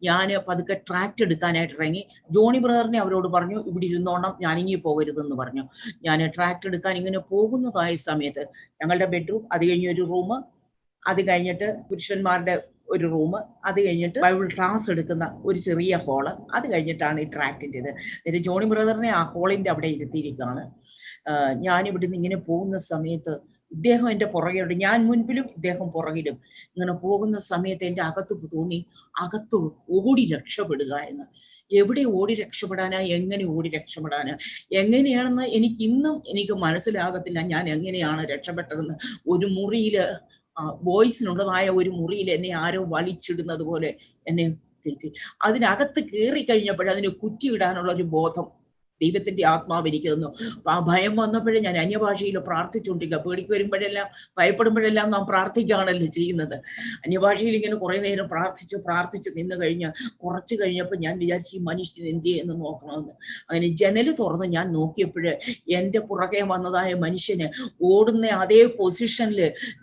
ഞാൻ പതുക്കെ ട്രാക്റ്റ് എടുക്കാനായിട്ട് ഇറങ്ങി. ജോണി ബ്രദറിനെ അവരോട് പറഞ്ഞു, ഇവിടെ ഇരുന്നോണം, ഞാനിങ്ങി പോകരുതെന്ന് പറഞ്ഞു. ഞാൻ ട്രാക്റ്റ് എടുക്കാൻ ഇങ്ങനെ പോകുന്നതായ സമയത്ത് ഞങ്ങളുടെ ബെഡ്റൂം, അത് കഴിഞ്ഞൊരു റൂം, അത് കഴിഞ്ഞിട്ട് പുരുഷന്മാരുടെ ഒരു റൂം, അത് കഴിഞ്ഞിട്ട് ബൈബിൾ ക്ലാസ് എടുക്കുന്ന ഒരു ചെറിയ ഹോള്, അത് കഴിഞ്ഞിട്ടാണ് ഈ ട്രാക്റ്റിൻ്റെത്. എന്നിട്ട് ജോണി ബ്രദറിനെ ആ ഹോളിൻ്റെ അവിടെ ഇരുത്തിയിരിക്കുകയാണ്. ഞാനിവിടുന്ന് ഇങ്ങനെ പോകുന്ന സമയത്ത് ഇദ്ദേഹം എൻ്റെ പുറകെയുണ്ട്, ഞാൻ മുൻപിലും ഇദ്ദേഹം പുറകിലും. ഇങ്ങനെ പോകുന്ന സമയത്ത് എൻ്റെ അകത്ത് തോന്നി, അകത്ത് ഓടി രക്ഷപ്പെടുക എന്ന്. എവിടെ ഓടി രക്ഷപ്പെടാനാ, എങ്ങനെ ഓടി രക്ഷപ്പെടാനാ, എങ്ങനെയാണെന്ന് എനിക്ക് മനസ്സിലാകത്തില്ല. ഞാൻ എങ്ങനെയാണ് രക്ഷപ്പെട്ടതെന്ന്. ഒരു മുറിയിൽ, ബോയ്സിനുള്ളതായ ഒരു മുറിയിൽ എന്നെ ആരോ വലിച്ചിടുന്നത് പോലെ എന്നെ കയറ്റി. അതിനകത്ത് കയറി കഴിഞ്ഞപ്പോൾ അതിന് കുറ്റിയിടാനുള്ള ഒരു ബോധം ദൈവത്തിന്റെ ആത്മാവ് എനിക്ക് തന്നു. ആ ഭയം വന്നപ്പോഴേ ഞാൻ അന്യഭാഷയിൽ പ്രാർത്ഥിച്ചുകൊണ്ടിരിക്കുക. പേടിക്ക് വരുമ്പോഴെല്ലാം, ഭയപ്പെടുമ്പോഴെല്ലാം നാം പ്രാർത്ഥിക്കുകയാണല്ലോ ചെയ്യുന്നത്. അന്യഭാഷയിൽ ഇങ്ങനെ കുറെ നേരം പ്രാർത്ഥിച്ച് നിന്ന് കുറച്ച് കഴിഞ്ഞപ്പോൾ ഞാൻ വിചാരിച്ചു, ഈ മനുഷ്യൻ എന്ത് ചെയ്യുമെന്ന് നോക്കണമെന്ന്. അങ്ങനെ ജനല് തുറന്ന് ഞാൻ നോക്കിയപ്പോഴ് എൻ്റെ പുറകെ വന്നതായ മനുഷ്യന് ഓടുന്ന അതേ പൊസിഷനിൽ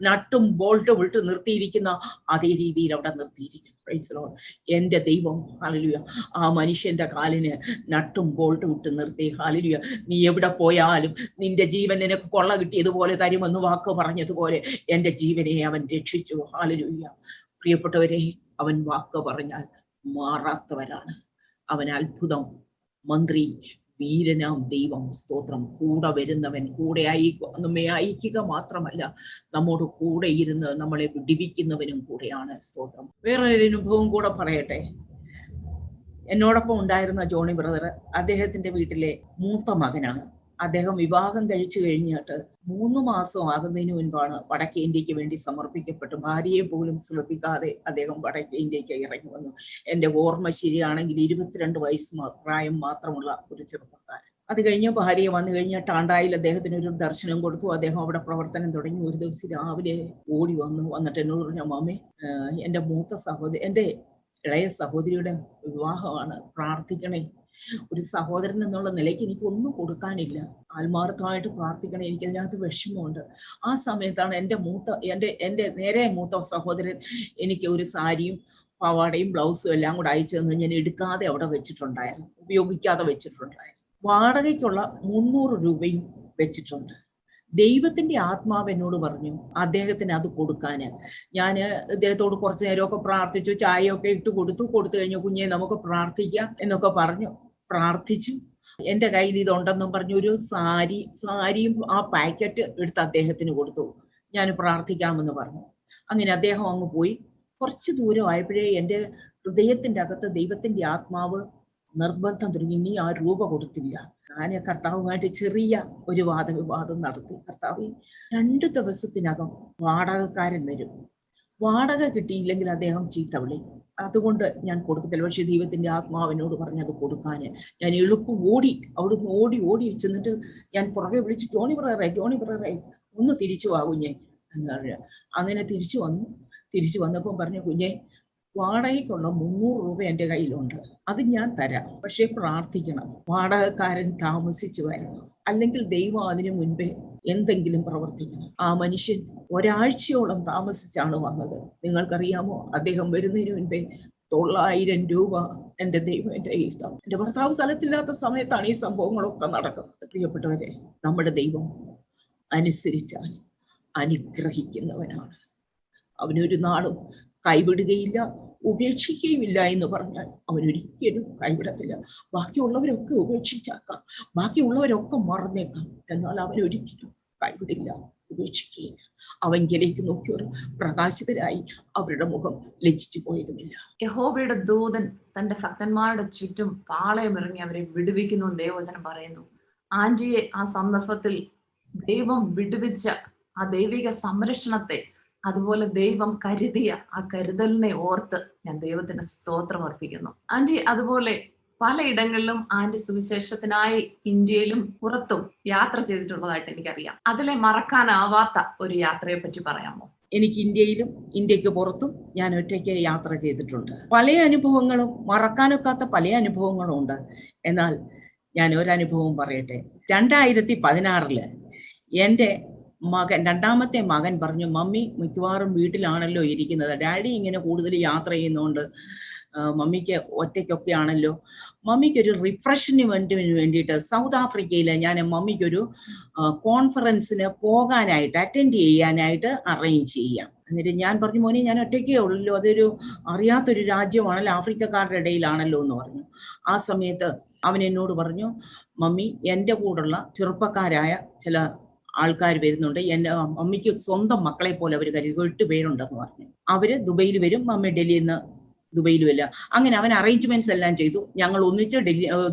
നട്ടും ബോൾട്ടും വിട്ട് നിർത്തിയിരിക്കുന്ന അതേ രീതിയിൽ അവിടെ നിർത്തിയിരിക്കുന്നു. Praise Lord. എൻ്റെ ദൈവം, ഹല്ലേലൂയ, ആ മനുഷ്യന്റെ കാലിന് നട്ടും ബോൾട്ടും ഇട്ട് നിർത്തി. ഹല്ലേലൂയ. നീ എവിടെ പോയാലും നിന്റെ ജീവൻ നിനക്ക് കൊള്ള കിട്ടിയതുപോലെ തരുമെന്ന് വാക്ക് പറഞ്ഞതുപോലെ എൻ്റെ ജീവനെ അവൻ രക്ഷിച്ചു. ഹല്ലേലൂയ. പ്രിയപ്പെട്ടവരെ, അവൻ വാക്ക് പറഞ്ഞാൽ മാറാത്തവരാണ്. അവൻ അത്ഭുതം, മന്ത്രി, വീരനാം ദൈവം. സ്തോത്രം. കൂടെ വരുന്നവൻ, കൂടെ നമ്മെ അയക്കുക മാത്രമല്ല, നമ്മോട് കൂടെ ഇരുന്ന് നമ്മളെ വിടിവിക്കുന്നവനും കൂടെയാണ്. സ്തോത്രം. വേറൊരു അനുഭവം കൂടെ പറയട്ടെ. എന്നോടൊപ്പം ഉണ്ടായിരുന്ന ജോണി ബ്രദർ, അദ്ദേഹത്തിന്റെ വീട്ടിലെ മൂത്ത മകനാണ്. അദ്ദേഹം വിവാഹം കഴിച്ചു കഴിഞ്ഞിട്ട് 3 മാസം ആകുന്നതിന് മുൻപാണ് വടക്കേ ഇന്ത്യക്ക് വേണ്ടി സമർപ്പിക്കപ്പെട്ടു. ഭാര്യയെ പോലും ശ്രദ്ധിക്കാതെ അദ്ദേഹം വടക്കേ ഇന്ത്യക്ക് ഇറങ്ങി വന്നു. എൻ്റെ ഓർമ്മ ശരിയാണെങ്കിൽ 22 വയസ്സ് പ്രായം മാത്രമുള്ള ഒരു ചെറുപ്പക്കാരൻ. അത് കഴിഞ്ഞ് ഭാര്യ വന്നു കഴിഞ്ഞ ടാണ്ടായിൽ അദ്ദേഹത്തിന് ഒരു ദർശനം കൊടുത്തു. അദ്ദേഹം അവിടെ പ്രവർത്തനം തുടങ്ങി. ഒരു ദിവസം രാവിലെ ഓടി വന്നിട്ട് എന്നോട് പറഞ്ഞു, അമ്മാമേ, എൻ്റെ എൻ്റെ ഇളയ സഹോദരിയുടെ വിവാഹമാണ്, പ്രാർത്ഥിക്കണേ. ഒരു സഹോദരൻ എന്നുള്ള നിലയ്ക്ക് എനിക്ക് ഒന്നും കൊടുക്കാനില്ല, ആത്മാർത്ഥമായിട്ട് പ്രാർത്ഥിക്കണേ, എനിക്കതിനകത്ത് വിഷമമുണ്ട്. ആ സമയത്താണ് എൻ്റെ നേരെ മൂത്ത സഹോദരൻ എനിക്ക് ഒരു സാരിയും പാവാടയും ബ്ലൗസും എല്ലാം കൂടെ അയച്ചു തന്ന് ഞാൻ എടുക്കാതെ അവിടെ വെച്ചിട്ടുണ്ടായിരുന്നു, ഉപയോഗിക്കാതെ വെച്ചിട്ടുണ്ടായിരുന്നു. വാടകയ്ക്കുള്ള 300 രൂപയും വെച്ചിട്ടുണ്ട്. ദൈവത്തിന്റെ ആത്മാവ് എന്നോട് പറഞ്ഞു അദ്ദേഹത്തിന് അത് കൊടുക്കാന്. ഞാൻ അദ്ദേഹത്തോട് കുറച്ചു നേരമൊക്കെ പ്രാർത്ഥിച്ചു, ചായയൊക്കെ ഇട്ട് കൊടുത്തു കഴിഞ്ഞു. കുഞ്ഞെ, നമുക്ക് പ്രാർത്ഥിക്കാം എന്നൊക്കെ പറഞ്ഞു. പ്രാർത്ഥിച്ചു. എൻ്റെ കയ്യിൽ ഇതുണ്ടെന്നും പറഞ്ഞു ഒരു സാരിയും ആ പാക്കറ്റ് എടുത്ത് അദ്ദേഹത്തിന് കൊടുത്തു. ഞാൻ പ്രാർത്ഥിക്കാമെന്ന് പറഞ്ഞു. അങ്ങനെ അദ്ദേഹം അങ്ങ് പോയി. കുറച്ച് ദൂരം ആയപ്പോഴേ എൻ്റെ ഹൃദയത്തിന്റെ അകത്ത് ദൈവത്തിന്റെ ആത്മാവ് നിർബന്ധം തുടങ്ങി, നീ ആ രൂപ കൊടുത്തില്ല. ഞാൻ കർത്താവുമായിട്ട് ചെറിയ ഒരു വാദവിവാദം നടത്തി. കർത്താവ് 2 ദിവസത്തിനകം വാടകക്കാരൻ വരും, വാടക കിട്ടിയില്ലെങ്കിൽ അദ്ദേഹം ചീത്ത വിളി, അതുകൊണ്ട് ഞാൻ കൊടുക്കത്തില്ല. പക്ഷെ ദൈവത്തിന്റെ ആത്മാവിനോട് പറഞ്ഞ് അത് കൊടുക്കാന് ഞാൻ എളുപ്പം അവിടുന്ന് ഓടി ചെന്നിട്ട് ഞാൻ പുറകെ വിളിച്ച്, ജോണി ബ്രദറെ ഒന്ന് തിരിച്ചു വാ കുഞ്ഞെ എന്ന് പറഞ്ഞു. അങ്ങനെ തിരിച്ചു വന്നപ്പോൾ പറഞ്ഞു, കുഞ്ഞെ, വാടകയ്ക്കുള്ള 300 രൂപ എൻ്റെ കയ്യിലുണ്ട്, അത് ഞാൻ തരാം, പക്ഷെ പ്രാർത്ഥിക്കണം, വാടകക്കാരൻ താമസിച്ചു വരണം, അല്ലെങ്കിൽ ദൈവം അതിനു മുൻപേ എന്തെങ്കിലും പ്രവർത്തിക്കണം. ആ മനുഷ്യൻ ഒരാഴ്ചയോളം താമസിച്ചാണ് വന്നത്. നിങ്ങൾക്കറിയാമോ, അദ്ദേഹം വരുന്നതിന് മുൻപേ 900 രൂപ എൻ്റെ ദൈവം എൻ്റെ ഇഷ്ടം. എൻ്റെ ഭർത്താവ് സ്ഥലത്തില്ലാത്ത സമയത്താണ് ഈ സംഭവങ്ങളൊക്കെ നടക്കുന്നത്. പ്രിയപ്പെട്ടവരെ, നമ്മുടെ ദൈവം അനുസരിച്ചാൽ അനുഗ്രഹിക്കുന്നവനാണ്. അവനൊരു നാളും കൈവിടുകയില്ല, ഉപേക്ഷിക്കുകയുമില്ല എന്ന് പറഞ്ഞാൽ അവനൊരിക്കലും കൈവിടത്തില്ല. ബാക്കിയുള്ളവരൊക്കെ ഉപേക്ഷിച്ചേക്കാം, ബാക്കിയുള്ളവരൊക്കെ മറന്നേക്കാം, എന്നാൽ അവനൊരിക്കലും കൈവിടില്ല, ഉപേക്ഷിക്കുകയില്ല. അവങ്കിലേക്ക് നോക്കിയവർ പ്രകാശിതരായി അവരുടെ മുഖം ലജ്ജിച്ചു പോയതുമില്ല. യഹോവയുടെ ദൂതൻ തന്റെ ഭക്തന്മാരുടെ ചുറ്റും പാളയമിറങ്ങി അവരെ വിടുവിക്കുന്നു ദൈവവചനം പറയുന്നു. ആന്റിയെ ആ സന്ദർഭത്തിൽ ദൈവം വിടുവിച്ച ആ ദൈവിക സംരക്ഷണത്തെ, അതുപോലെ ദൈവം കരുതിയ ആ കരുതലിനെ ഓർത്ത് ഞാൻ ദൈവത്തിന് സ്തോത്രം അർപ്പിക്കുന്നു. ആന്റി അതുപോലെ പലയിടങ്ങളിലും ആന്റി സുവിശേഷത്തിനായി ഇന്ത്യയിലും പുറത്തും യാത്ര ചെയ്തിട്ടുള്ളതായിട്ട് എനിക്കറിയാം. അതിലെ മറക്കാനാവാത്ത ഒരു യാത്രയെ പറ്റി പറയാമോ? എനിക്ക് ഇന്ത്യയിലും ഇന്ത്യക്ക് പുറത്തും ഞാൻ ഒറ്റയ്ക്ക് യാത്ര ചെയ്തിട്ടുണ്ട്. പല അനുഭവങ്ങളും, മറക്കാനൊക്കാത്ത പല അനുഭവങ്ങളും ഉണ്ട്. എന്നാൽ ഞാൻ ഒരനുഭവം പറയട്ടെ. 2016 എൻ്റെ മകൻ, രണ്ടാമത്തെ മകൻ പറഞ്ഞു, മമ്മി മിക്കവാറും വീട്ടിലാണല്ലോ ഇരിക്കുന്നത്, ഡാഡി ഇങ്ങനെ കൂടുതൽ യാത്ര ചെയ്യുന്നതുകൊണ്ട് മമ്മിക്ക് ഒറ്റയ്ക്കൊക്കെ ആണല്ലോ, മമ്മിക്കൊരു റിഫ്രഷ്മെന്റിന് വേണ്ടിയിട്ട് സൗത്ത് ആഫ്രിക്കയിൽ ഞാൻ മമ്മിക്കൊരു കോൺഫറൻസിന് പോകാനായിട്ട്, അറ്റൻഡ് ചെയ്യാനായിട്ട് അറേഞ്ച് ചെയ്യാം. എന്നിട്ട് ഞാൻ പറഞ്ഞു, മോനെ ഞാൻ ഒറ്റയ്ക്കേ ഉള്ളല്ലോ, അതൊരു അറിയാത്തൊരു രാജ്യമാണല്ലോ, ആഫ്രിക്കക്കാരുടെ ഇടയിലാണല്ലോ എന്ന് പറഞ്ഞു. ആ സമയത്ത് അവൻ എന്നോട് പറഞ്ഞു, മമ്മി എൻ്റെ കൂടെയുള്ള ചെറുപ്പക്കാരായ ചില ആൾക്കാർ വരുന്നുണ്ട്, എൻ്റെ മമ്മിക്ക് സ്വന്തം മക്കളെ പോലെ അവർ കരുതി 8 പേരുണ്ടെന്ന് പറഞ്ഞു. അവര് ദുബൈയിൽ വരും, മമ്മി ഡൽഹിയിൽ നിന്ന് ദുബൈയിലുമല്ല. അങ്ങനെ അവൻ അറേഞ്ച്മെന്റ്സ് എല്ലാം ചെയ്തു. ഞങ്ങൾ ഒന്നിച്ച്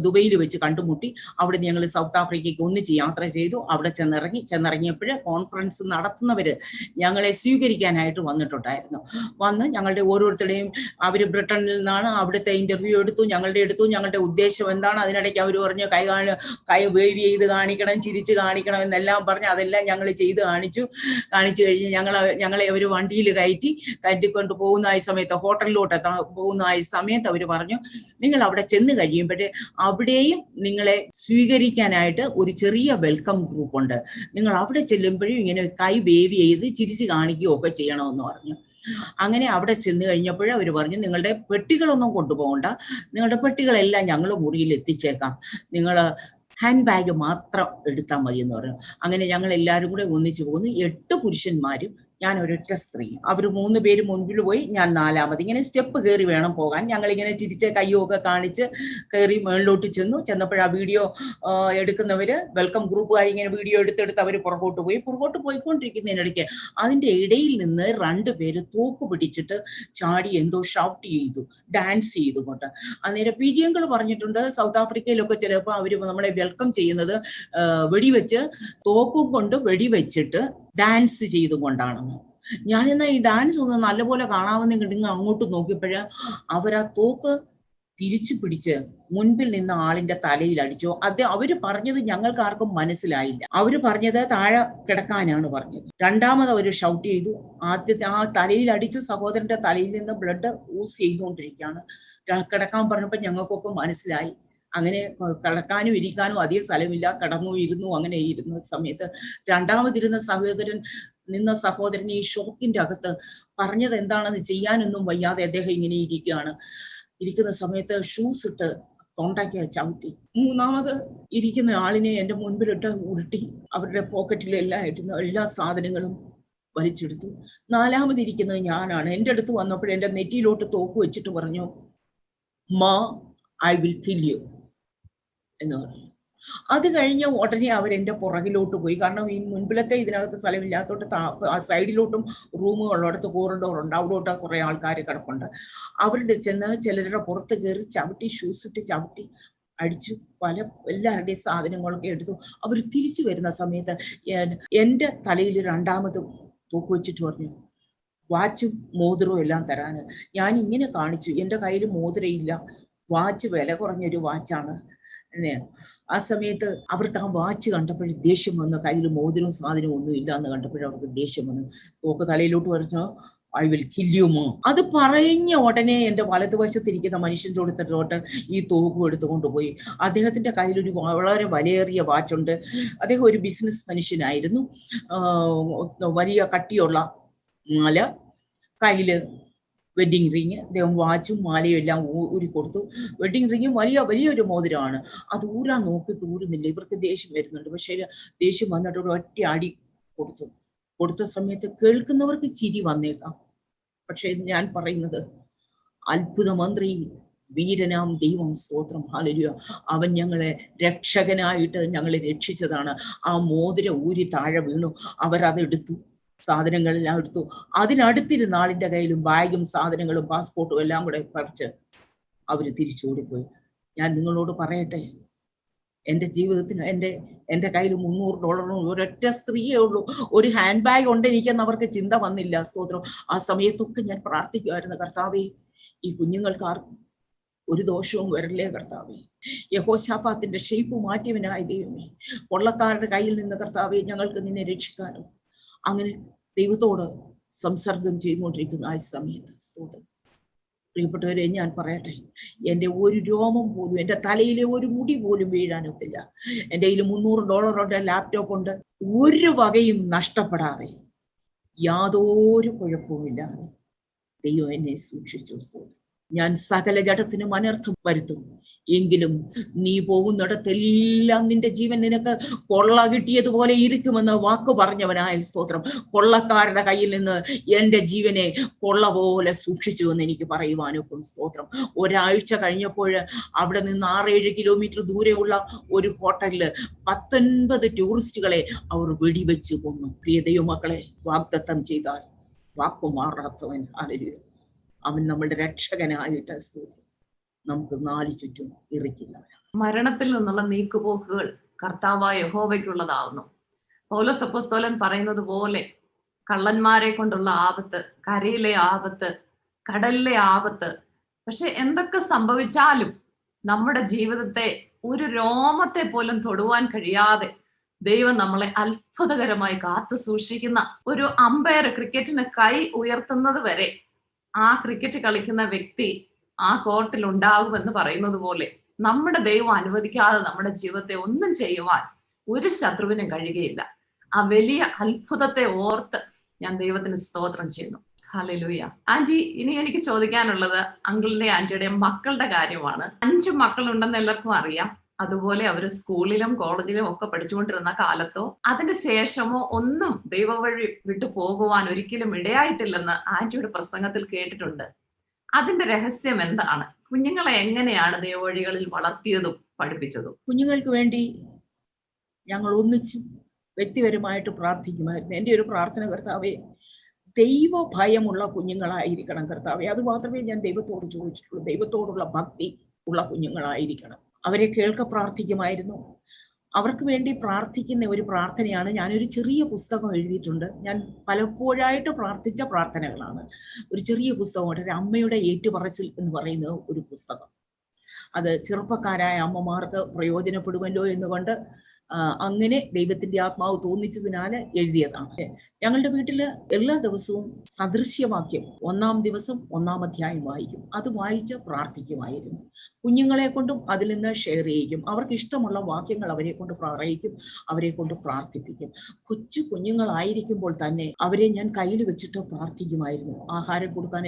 ദുബൈയിൽ വെച്ച് കണ്ടുമുട്ടി. അവിടെ ഞങ്ങൾ സൗത്ത് ആഫ്രിക്കയ്ക്ക് ഒന്നിച്ച് യാത്ര ചെയ്തു. അവിടെ ചെന്നിറങ്ങിയപ്പോൾ കോൺഫറൻസ് നടത്തുന്നവര് ഞങ്ങളെ സ്വീകരിക്കാനായിട്ട് വന്നിട്ടുണ്ടായിരുന്നു. വന്ന് ഞങ്ങളുടെ ഓരോരുത്തരുടെയും, അവർ ബ്രിട്ടനിൽ നിന്നാണ്, അവിടുത്തെ ഇന്റർവ്യൂ എടുത്തു, ഞങ്ങളുടെ ഉദ്ദേശം എന്താണ്. അതിനിടയ്ക്ക് അവർ പറഞ്ഞു കൈ വേവ് ചെയ്ത് കാണിക്കണം, ചിരിച്ച് കാണിക്കണം എന്നെല്ലാം പറഞ്ഞ് അതെല്ലാം ഞങ്ങൾ ചെയ്ത് കാണിച്ചു കഴിഞ്ഞ് ഞങ്ങളെ അവർ വണ്ടിയിൽ കയറ്റിക്കൊണ്ട് പോകുന്ന സമയത്ത്, ഹോട്ടലിലോട്ട് പോകുന്ന സമയത്ത് അവർ പറഞ്ഞു, നിങ്ങൾ അവിടെ ചെന്ന് കഴിയുമ്പോഴേ അവിടെയും നിങ്ങളെ സ്വീകരിക്കാനായിട്ട് ഒരു ചെറിയ വെൽക്കം ഗ്രൂപ്പ് ഉണ്ട്, നിങ്ങൾ അവിടെ ചെല്ലുമ്പോഴും ഇങ്ങനെ കൈ വേവ് ചെയ്ത് ചിരിച്ച് കാണിക്കുകയൊക്കെ ചെയ്യണമെന്ന് പറഞ്ഞു. അങ്ങനെ അവിടെ ചെന്ന് കഴിഞ്ഞപ്പോൾ അവർ പറഞ്ഞു, നിങ്ങളുടെ പെട്ടികളൊന്നും കൊണ്ടുപോകണ്ട, നിങ്ങളുടെ പെട്ടികളെല്ലാം ഞങ്ങൾ മുറിയിൽ എത്തിച്ചേക്കാം, നിങ്ങൾ ഹാൻഡ് ബാഗ് മാത്രം എടുത്താൽ മതി എന്ന് പറഞ്ഞു. അങ്ങനെ ഞങ്ങൾ എല്ലാവരും കൂടെ ഒന്നിച്ചു പോകുന്നു. 8 പുരുഷന്മാരും ഞാൻ ഒരൊറ്റ സ്ത്രീ. അവർ 3 പേര് മുൻപിൽ പോയി, ഞാൻ 4ാമത്. ഇങ്ങനെ സ്റ്റെപ്പ് കയറി വേണം പോകാൻ. ഞങ്ങളിങ്ങനെ ചിരിച്ച് കയ്യൊക്കെ കാണിച്ച് കയറി മുകളിലോട്ട് ചെന്നപ്പോൾ ആ വീഡിയോ എടുക്കുന്നവര്, വെൽക്കം ഗ്രൂപ്പുകാർ ഇങ്ങനെ വീഡിയോ എടുത്തെടുത്ത് അവർ പുറകോട്ട് പോയിക്കൊണ്ടിരിക്കുന്നതിനിടയ്ക്ക് അതിന്റെ ഇടയിൽ നിന്ന് 2 പേര് തോക്ക് പിടിച്ചിട്ട് ചാടി എന്തോ ഷൗട്ട് ചെയ്തു, ഡാൻസ് ചെയ്തുകൊണ്ട്. അന്നേരം PG പറഞ്ഞിട്ടുണ്ട്, സൗത്ത് ആഫ്രിക്കയിലൊക്കെ ചിലപ്പോൾ അവർ നമ്മളെ വെൽക്കം ചെയ്യുന്നത് വെടിവെച്ച്, തോക്കും കൊണ്ട് വെടിവെച്ചിട്ട് ഡാൻസ് ചെയ്തുകൊണ്ടാണെന്ന്. ഞാനെന്നാ ഈ ഡാൻസ് ഒന്ന് നല്ലപോലെ കാണാമെന്ന് നിങ്ങൾ അങ്ങോട്ട് നോക്കിയപ്പോഴ് അവരാ തോക്ക് തിരിച്ചു പിടിച്ച് മുൻപിൽ നിന്ന ആളിന്റെ തലയിൽ അടിച്ചു. അവര് പറഞ്ഞത് ഞങ്ങൾക്ക് ആർക്കും മനസ്സിലായില്ല. അവര് പറഞ്ഞത് താഴെ കിടക്കാനാണ് പറഞ്ഞത്. രണ്ടാമത് അവര് ഷൗട്ട് ചെയ്തു. ആദ്യത്തെ ആ തലയിൽ അടിച്ച സഹോദരന്റെ തലയിൽ നിന്ന് ബ്ലഡ് ഊസ് ചെയ്തുകൊണ്ടിരിക്കുകയാണ്. കിടക്കാൻ പറഞ്ഞപ്പോൾ ഞങ്ങൾക്കൊക്കെ മനസ്സിലായി. അങ്ങനെ കിടക്കാനും ഇരിക്കാനും അധികം സ്ഥലമില്ല, ഇരുന്നു. അങ്ങനെ ഇരുന്ന സമയത്ത് രണ്ടാമതിരുന്ന സഹോദരൻ ഈ ഷോക്കിന്റെ അകത്ത് പറഞ്ഞത് എന്താണെന്ന് ചെയ്യാനൊന്നും വയ്യാതെ അദ്ദേഹം ഇങ്ങനെ ഇരിക്കുന്ന സമയത്ത് ഷൂസ് ഇട്ട് തൊണ്ടയ്ക്ക് ചവിട്ടി. മൂന്നാമത് ഇരിക്കുന്ന ആളിനെ എൻ്റെ മുൻപിലിട്ട് ഉരുട്ടി അവരുടെ പോക്കറ്റിലെല്ലാം ഇട്ടുന്ന എല്ലാ സാധനങ്ങളും വലിച്ചെടുത്തു. നാലാമതിരിക്കുന്നത് ഞാനാണ്. എൻ്റെ അടുത്ത് വന്നപ്പോൾ എൻ്റെ നെറ്റിയിലോട്ട് തോക്ക് വെച്ചിട്ട് പറഞ്ഞു, മാ ഐ വിൽ കിൽ യു എന്ന് പറഞ്ഞു. അത് കഴിഞ്ഞ ഉടനെ അവരെന്റെ പുറകിലോട്ട് പോയി. കാരണം ഈ മുൻപിലത്തെ ഇതിനകത്ത് സ്ഥലമില്ലാത്തോട്ട് ആ സൈഡിലോട്ടും റൂമുകളിടത്ത് കോറിഡോറുണ്ട്, അവിടോട്ട് കുറെ ആൾക്കാർ കിടപ്പുണ്ട്. അവരുടെ ചെന്ന് ചിലരുടെ പുറത്ത് കയറി ചവിട്ടി, ഷൂസ് ഇട്ട് ചവിട്ടി അടിച്ചു. എല്ലാവരുടെയും സാധനങ്ങളൊക്കെ എടുത്തു. അവർ തിരിച്ചു വരുന്ന സമയത്ത് എൻ്റെ തലയിൽ രണ്ടാമത് തൂക്ക് വെച്ചിട്ട് പറഞ്ഞു, വാച്ചും മോതിരവും എല്ലാം തരാന്. ഞാൻ ഇങ്ങനെ കാണിച്ചു, എൻ്റെ കയ്യിൽ മോതിരയില്ല, വാച്ച് വില കുറഞ്ഞൊരു വാച്ചാണ്. ആ സമയത്ത് അവർക്ക് ആ വാച്ച് കണ്ടപ്പോഴും ദേഷ്യം വന്നു. കയ്യിൽ മോതിരവും സാധനവും ഒന്നും ഇല്ല എന്ന് കണ്ടപ്പോഴും അവർക്ക് ദേഷ്യം വന്നു. തോക്ക് തലയിലോട്ട് പറഞ്ഞു, ഐ വിൽ കിൽ യു മാ. അത് പറഞ്ഞ ഉടനെ എൻ്റെ വലതുവശത്തിരിക്കുന്ന മനുഷ്യൻ്റെ അടുത്തോട്ട് ഈ തോക്ക് എടുത്തുകൊണ്ട് പോയി. അദ്ദേഹത്തിന്റെ കയ്യിലൊരു വളരെ വിലയേറിയ വാച്ചുണ്ട്. അദ്ദേഹം ഒരു ബിസിനസ് മനുഷ്യനായിരുന്നു. വലിയ കട്ടിയുള്ള മാല, കയ്യില് വെഡിങ് റിങ്, അദ്ദേഹം വാച്ചും മാലയും എല്ലാം ഊരി കൊടുത്തു. വെഡിങ് റിങ്ങും വലിയൊരു മോതിരമാണ്. അത് ഊരാൻ നോക്കിയിട്ട് ഊരുന്നില്ല. ഇവർക്ക് ദേഷ്യം വരുന്നുണ്ട്. പക്ഷേ ദേഷ്യം വന്നിട്ട് ഒരു ഒറ്റ അടി കൊടുത്ത സമയത്ത് കേൾക്കുന്നവർക്ക് ചിരി വന്നേക്കാം. പക്ഷെ ഞാൻ പറയുന്നത്, അത്ഭുത മന്ത്രി, വീരനാം ദൈവം, സ്തോത്രം, ഹല്ലേലൂയ, അവൻ ഞങ്ങളെ രക്ഷകനായിട്ട് ഞങ്ങളെ രക്ഷിച്ചതാണ്. ആ മോതിരം ഊരി താഴെ വീണു. അവരതെടുത്തു, സാധനങ്ങളെല്ലാം എടുത്തു. അതിനടുത്തിരുന്ന ആളിന്റെ കയ്യിലും ബാഗും സാധനങ്ങളും പാസ്പോർട്ടും എല്ലാം കൂടെ പറിച്ച് അവര് തിരിച്ചോടിപ്പോയി. ഞാൻ നിങ്ങളോട് പറയട്ടെ, എൻ്റെ ജീവിതത്തിന് എൻ്റെ കയ്യിൽ $300 ഒരൊറ്റ സ്ത്രീയേ ഉള്ളൂ, ഒരു ഹാൻഡ് ബാഗ് ഉണ്ട് എനിക്കെന്ന് അവർക്ക് ചിന്ത വന്നില്ല. സ്തോത്രം. ആ സമയത്തൊക്കെ ഞാൻ പ്രാർത്ഥിക്കുമായിരുന്നു, കർത്താവേ ഈ കുഞ്ഞുങ്ങൾക്ക് ആർക്കും ഒരു ദോഷവും വരല്ലേ കർത്താവേ. യഹോശാഫാത്തിന്റെ ഷേപ്പ് മാറ്റിയവനായ ദൈവമേ, കൊള്ളക്കാരുടെ കയ്യിൽ നിന്ന് കർത്താവേ ഞങ്ങൾക്ക് നിന്നെ രക്ഷിക്കാനും. അങ്ങനെ ദൈവത്തോട് സംസർഗം ചെയ്തുകൊണ്ടിരിക്കുന്ന ആ സമയത്ത് സ്തോത്രം. പ്രിയപ്പെട്ടവരെ, ഞാൻ പറയട്ടെ, എൻ്റെ ഒരു രോമം പോലും, എൻ്റെ തലയിലെ ഒരു മുടി പോലും വീഴാനൊത്തില്ല. എൻ്റെ കയ്യിൽ $300 ലാപ്ടോപ്പ് ഉണ്ട്. ഒരു വകയും നഷ്ടപ്പെടാതെ, യാതൊരു കുഴപ്പവുമില്ലാതെ ദൈവം എന്നെ സൂക്ഷിച്ചു. സ്തോത്രം. ഞാൻ സകല ജഡത്തിനും അനർത്ഥം വരുത്തും, എങ്കിലും നീ പോകുന്നിടത്തെല്ലാം നിന്റെ ജീവൻ നിനക്ക് കൊള്ള കിട്ടിയതുപോലെ ഇരിക്കുമെന്ന് വാക്ക് പറഞ്ഞവനായ സ്തോത്രം. കൊള്ളക്കാരുടെ കയ്യിൽ നിന്ന് എൻ്റെ ജീവനെ കൊള്ള പോലെ സൂക്ഷിച്ചു എന്ന് എനിക്ക് പറയുവാനൊക്കും. സ്തോത്രം. ഒരാഴ്ച കഴിഞ്ഞപ്പോൾ അവിടെ നിന്ന് 6-7 കിലോമീറ്റർ ദൂരെയുള്ള ഒരു ഹോട്ടലില് 19 ടൂറിസ്റ്റുകളെ അവർ വെടിവെച്ച് കൊന്നു. പ്രിയ ദൈവമക്കളെ, വാഗ്ദത്തം ചെയ്താൽ വാക്കുമാറാത്തവൻ, ഹല്ലേലൂയ, അവൻ നമ്മളുടെ രക്ഷകനായിട്ട് സ്തോത്രം നമുക്ക് 4 ചുറ്റും ഇറിക്കുന്നവനാണ്. മരണത്തിൽ നിന്നുള്ള നീക്കുപോക്കുകൾ കർത്താവായ യഹോവയ്ക്കുള്ളതാവുന്നു. പൗലോസ് അപ്പോസ്തലൻ പറയുന്നത് പോലെ കള്ളന്മാരെ കൊണ്ടുള്ള ആപത്ത്, കരയിലെ ആപത്ത്, കടലിലെ ആപത്ത്, പക്ഷെ എന്തൊക്കെ സംഭവിച്ചാലും നമ്മുടെ ജീവിതത്തെ ഒരു രോമത്തെ പോലും തൊടുവാൻ കഴിയാതെ ദൈവം നമ്മളെ അത്ഭുതകരമായി കാത്തു സൂക്ഷിക്കുന്ന ഒരു അമ്പയർ ക്രിക്കറ്റിന് കൈ ഉയർത്തുന്നത് വരെ ആ ക്രിക്കറ്റ് കളിക്കുന്ന വ്യക്തി ആ കോർട്ടിൽ ഉണ്ടാകുമെന്ന് പറയുന്നത് പോലെ നമ്മുടെ ദൈവം അനുവദിക്കാതെ നമ്മുടെ ജീവിതത്തെ ഒന്നും ചെയ്യുവാൻ ഒരു ശത്രുവിനും കഴിയുകയില്ല. ആ വലിയ അത്ഭുതത്തെ ഓർത്ത് ഞാൻ ദൈവത്തിന് സ്തോത്രം ചെയ്യുന്നു. ഹല്ലേലൂയ. ആന്റി, ഇനി എനിക്ക് ചോദിക്കാനുള്ളത് അങ്കിളിന്റെ ആന്റിയുടെയും മക്കളുടെ കാര്യമാണ്. 5 മക്കളുണ്ടെന്ന് എല്ലാവർക്കും അറിയാം. അതുപോലെ അവർ സ്കൂളിലും കോളേജിലും ഒക്കെ പഠിച്ചുകൊണ്ടിരുന്ന കാലത്തോ അതിന് ശേഷമോ ഒന്നും ദൈവവഴി വിട്ടു പോകുവാൻ ഒരിക്കലും ഇടയായിട്ടില്ലെന്ന് ആന്റിയുടെ പ്രസംഗത്തിൽ കേട്ടിട്ടുണ്ട്. അതിന്റെ രഹസ്യം എന്താണ്? കുഞ്ഞുങ്ങളെ എങ്ങനെയാണ് ദൈവവഴികളിൽ വളർത്തിയതും പഠിപ്പിച്ചതും? കുഞ്ഞുങ്ങൾക്ക് വേണ്ടി ഞങ്ങൾ ഒന്നിച്ചും വ്യക്തിപരമായിട്ട് പ്രാർത്ഥിക്കുമായിരുന്നു. എൻ്റെ ഒരു പ്രാർത്ഥന, കർത്താവേ, ദൈവ ഭയമുള്ള കുഞ്ഞുങ്ങളായിരിക്കണം കർത്താവേ. അത് മാത്രമേ ഞാൻ ദൈവത്തോട് ചോദിച്ചിട്ടുള്ളൂ. ദൈവത്തോടുള്ള ഭക്തി ഉള്ള കുഞ്ഞുങ്ങളായിരിക്കണം. അവരെ കേൾക്ക പ്രാർത്ഥിക്കുമായിരുന്നു. അവർക്ക് വേണ്ടി പ്രാർത്ഥിക്കുന്ന ഒരു പ്രാർത്ഥനയാണ്, ഞാനൊരു ചെറിയ പുസ്തകം എഴുതിയിട്ടുണ്ട്. ഞാൻ പലപ്പോഴായിട്ട് പ്രാർത്ഥിച്ച പ്രാർത്ഥനകളാണ്. ഒരു ചെറിയ പുസ്തകമുണ്ട്, ഒരു അമ്മയുടെ ഏറ്റുപറച്ചിൽ എന്ന് പറയുന്ന ഒരു പുസ്തകം. അത് ചെറുപ്പക്കാരായ അമ്മമാർക്ക് പ്രയോജനപ്പെടുമല്ലോ എന്നുകൊണ്ട് അങ്ങനെ ദൈവത്തിന്റെ ആത്മാവ് തോന്നിച്ചതിനാൽ എഴുതിയതാണ്. ഞങ്ങളുടെ വീട്ടില് എല്ലാ ദിവസവും സദൃശ്യവാക്യം 1-ാം ദിവസം 1-ാം അധ്യായം വായിക്കും. അത് വായിച്ച് പ്രാർത്ഥിക്കുമായിരുന്നു. കുഞ്ഞുങ്ങളെ കൊണ്ടും അതിൽ നിന്ന് ഷെയർ ചെയ്യിക്കും. അവർക്ക് ഇഷ്ടമുള്ള വാക്യങ്ങൾ അവരെ കൊണ്ട് പറയിക്കും, അവരെ കൊണ്ട് പ്രാർത്ഥിപ്പിക്കും. കൊച്ചു കുഞ്ഞുങ്ങളായിരിക്കുമ്പോൾ തന്നെ അവരെ ഞാൻ കയ്യിൽ വെച്ചിട്ട് പ്രാർത്ഥിക്കുമായിരുന്നു. ആഹാരം കൊടുക്കാൻ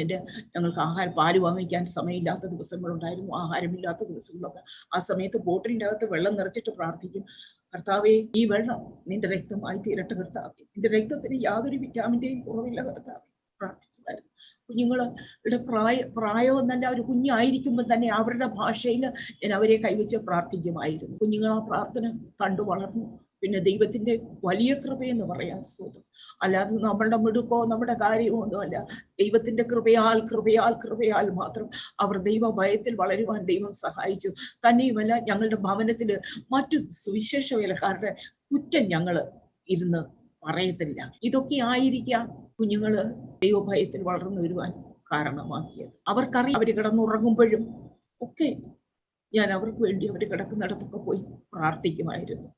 ഞങ്ങൾക്ക് പാല് വാങ്ങിക്കാൻ സമയമില്ലാത്ത ദിവസങ്ങളുണ്ടായിരുന്നു, ആഹാരമില്ലാത്ത ദിവസങ്ങളൊക്കെ. ആ സമയത്ത് ബോട്ടിലിൻ്റെ അകത്ത് വെള്ളം നിറച്ചിട്ട് പ്രാർത്ഥിക്കും, കർത്താവേ, ഈ വെള്ളം നിന്റെ രക്തമായി തീരട്ടെ കർത്താവേ, നിന്റെ രക്തത്തിന് യാതൊരു വിറ്റാമിന്റെയും കുറവില്ല കർത്താവേ, പ്രാർത്ഥിക്കുമായിരുന്നു. കുഞ്ഞുങ്ങളുടെ പ്രായം എന്നല്ല, ഒരു കുഞ്ഞായിരിക്കുമ്പോൾ തന്നെ അവരുടെ ഭാഷയിൽ ഞാൻ അവരെ കൈവച്ച് പ്രാർത്ഥിക്കുമായിരുന്നു. കുഞ്ഞുങ്ങൾ ആ പ്രാർത്ഥന കണ്ടു വളർന്നു. പിന്നെ ദൈവത്തിന്റെ വലിയ കൃപയെന്ന് പറയാം. സ്തോത്രം. അല്ലാതെ നമ്മളുടെ മിടുക്കോ നമ്മുടെ കാര്യമോ ഒന്നുമല്ല. ദൈവത്തിന്റെ കൃപയാൽ മാത്രം അവർ ദൈവ ഭയത്തിൽ വളരുവാൻ ദൈവം സഹായിച്ചു. തന്നെയുമല്ല, ഞങ്ങളുടെ ഭവനത്തില് മറ്റു സുവിശേഷ വേലക്കാരുടെ കുറ്റം ഞങ്ങൾ ഇരുന്ന് പറയത്തില്ല. ഇതൊക്കെ ആയിരിക്കാം കുഞ്ഞുങ്ങള് ദൈവഭയത്തിൽ വളർന്നു വരുവാൻ കാരണമാക്കിയത്. അവർക്കറിയാം, അവർ കിടന്നുറങ്ങുമ്പോഴും ഒക്കെ ഞാൻ അവർക്ക് വേണ്ടി അവർ കിടക്കുന്നിടത്തൊക്കെ പോയി പ്രാർത്ഥിക്കുമായിരുന്നു.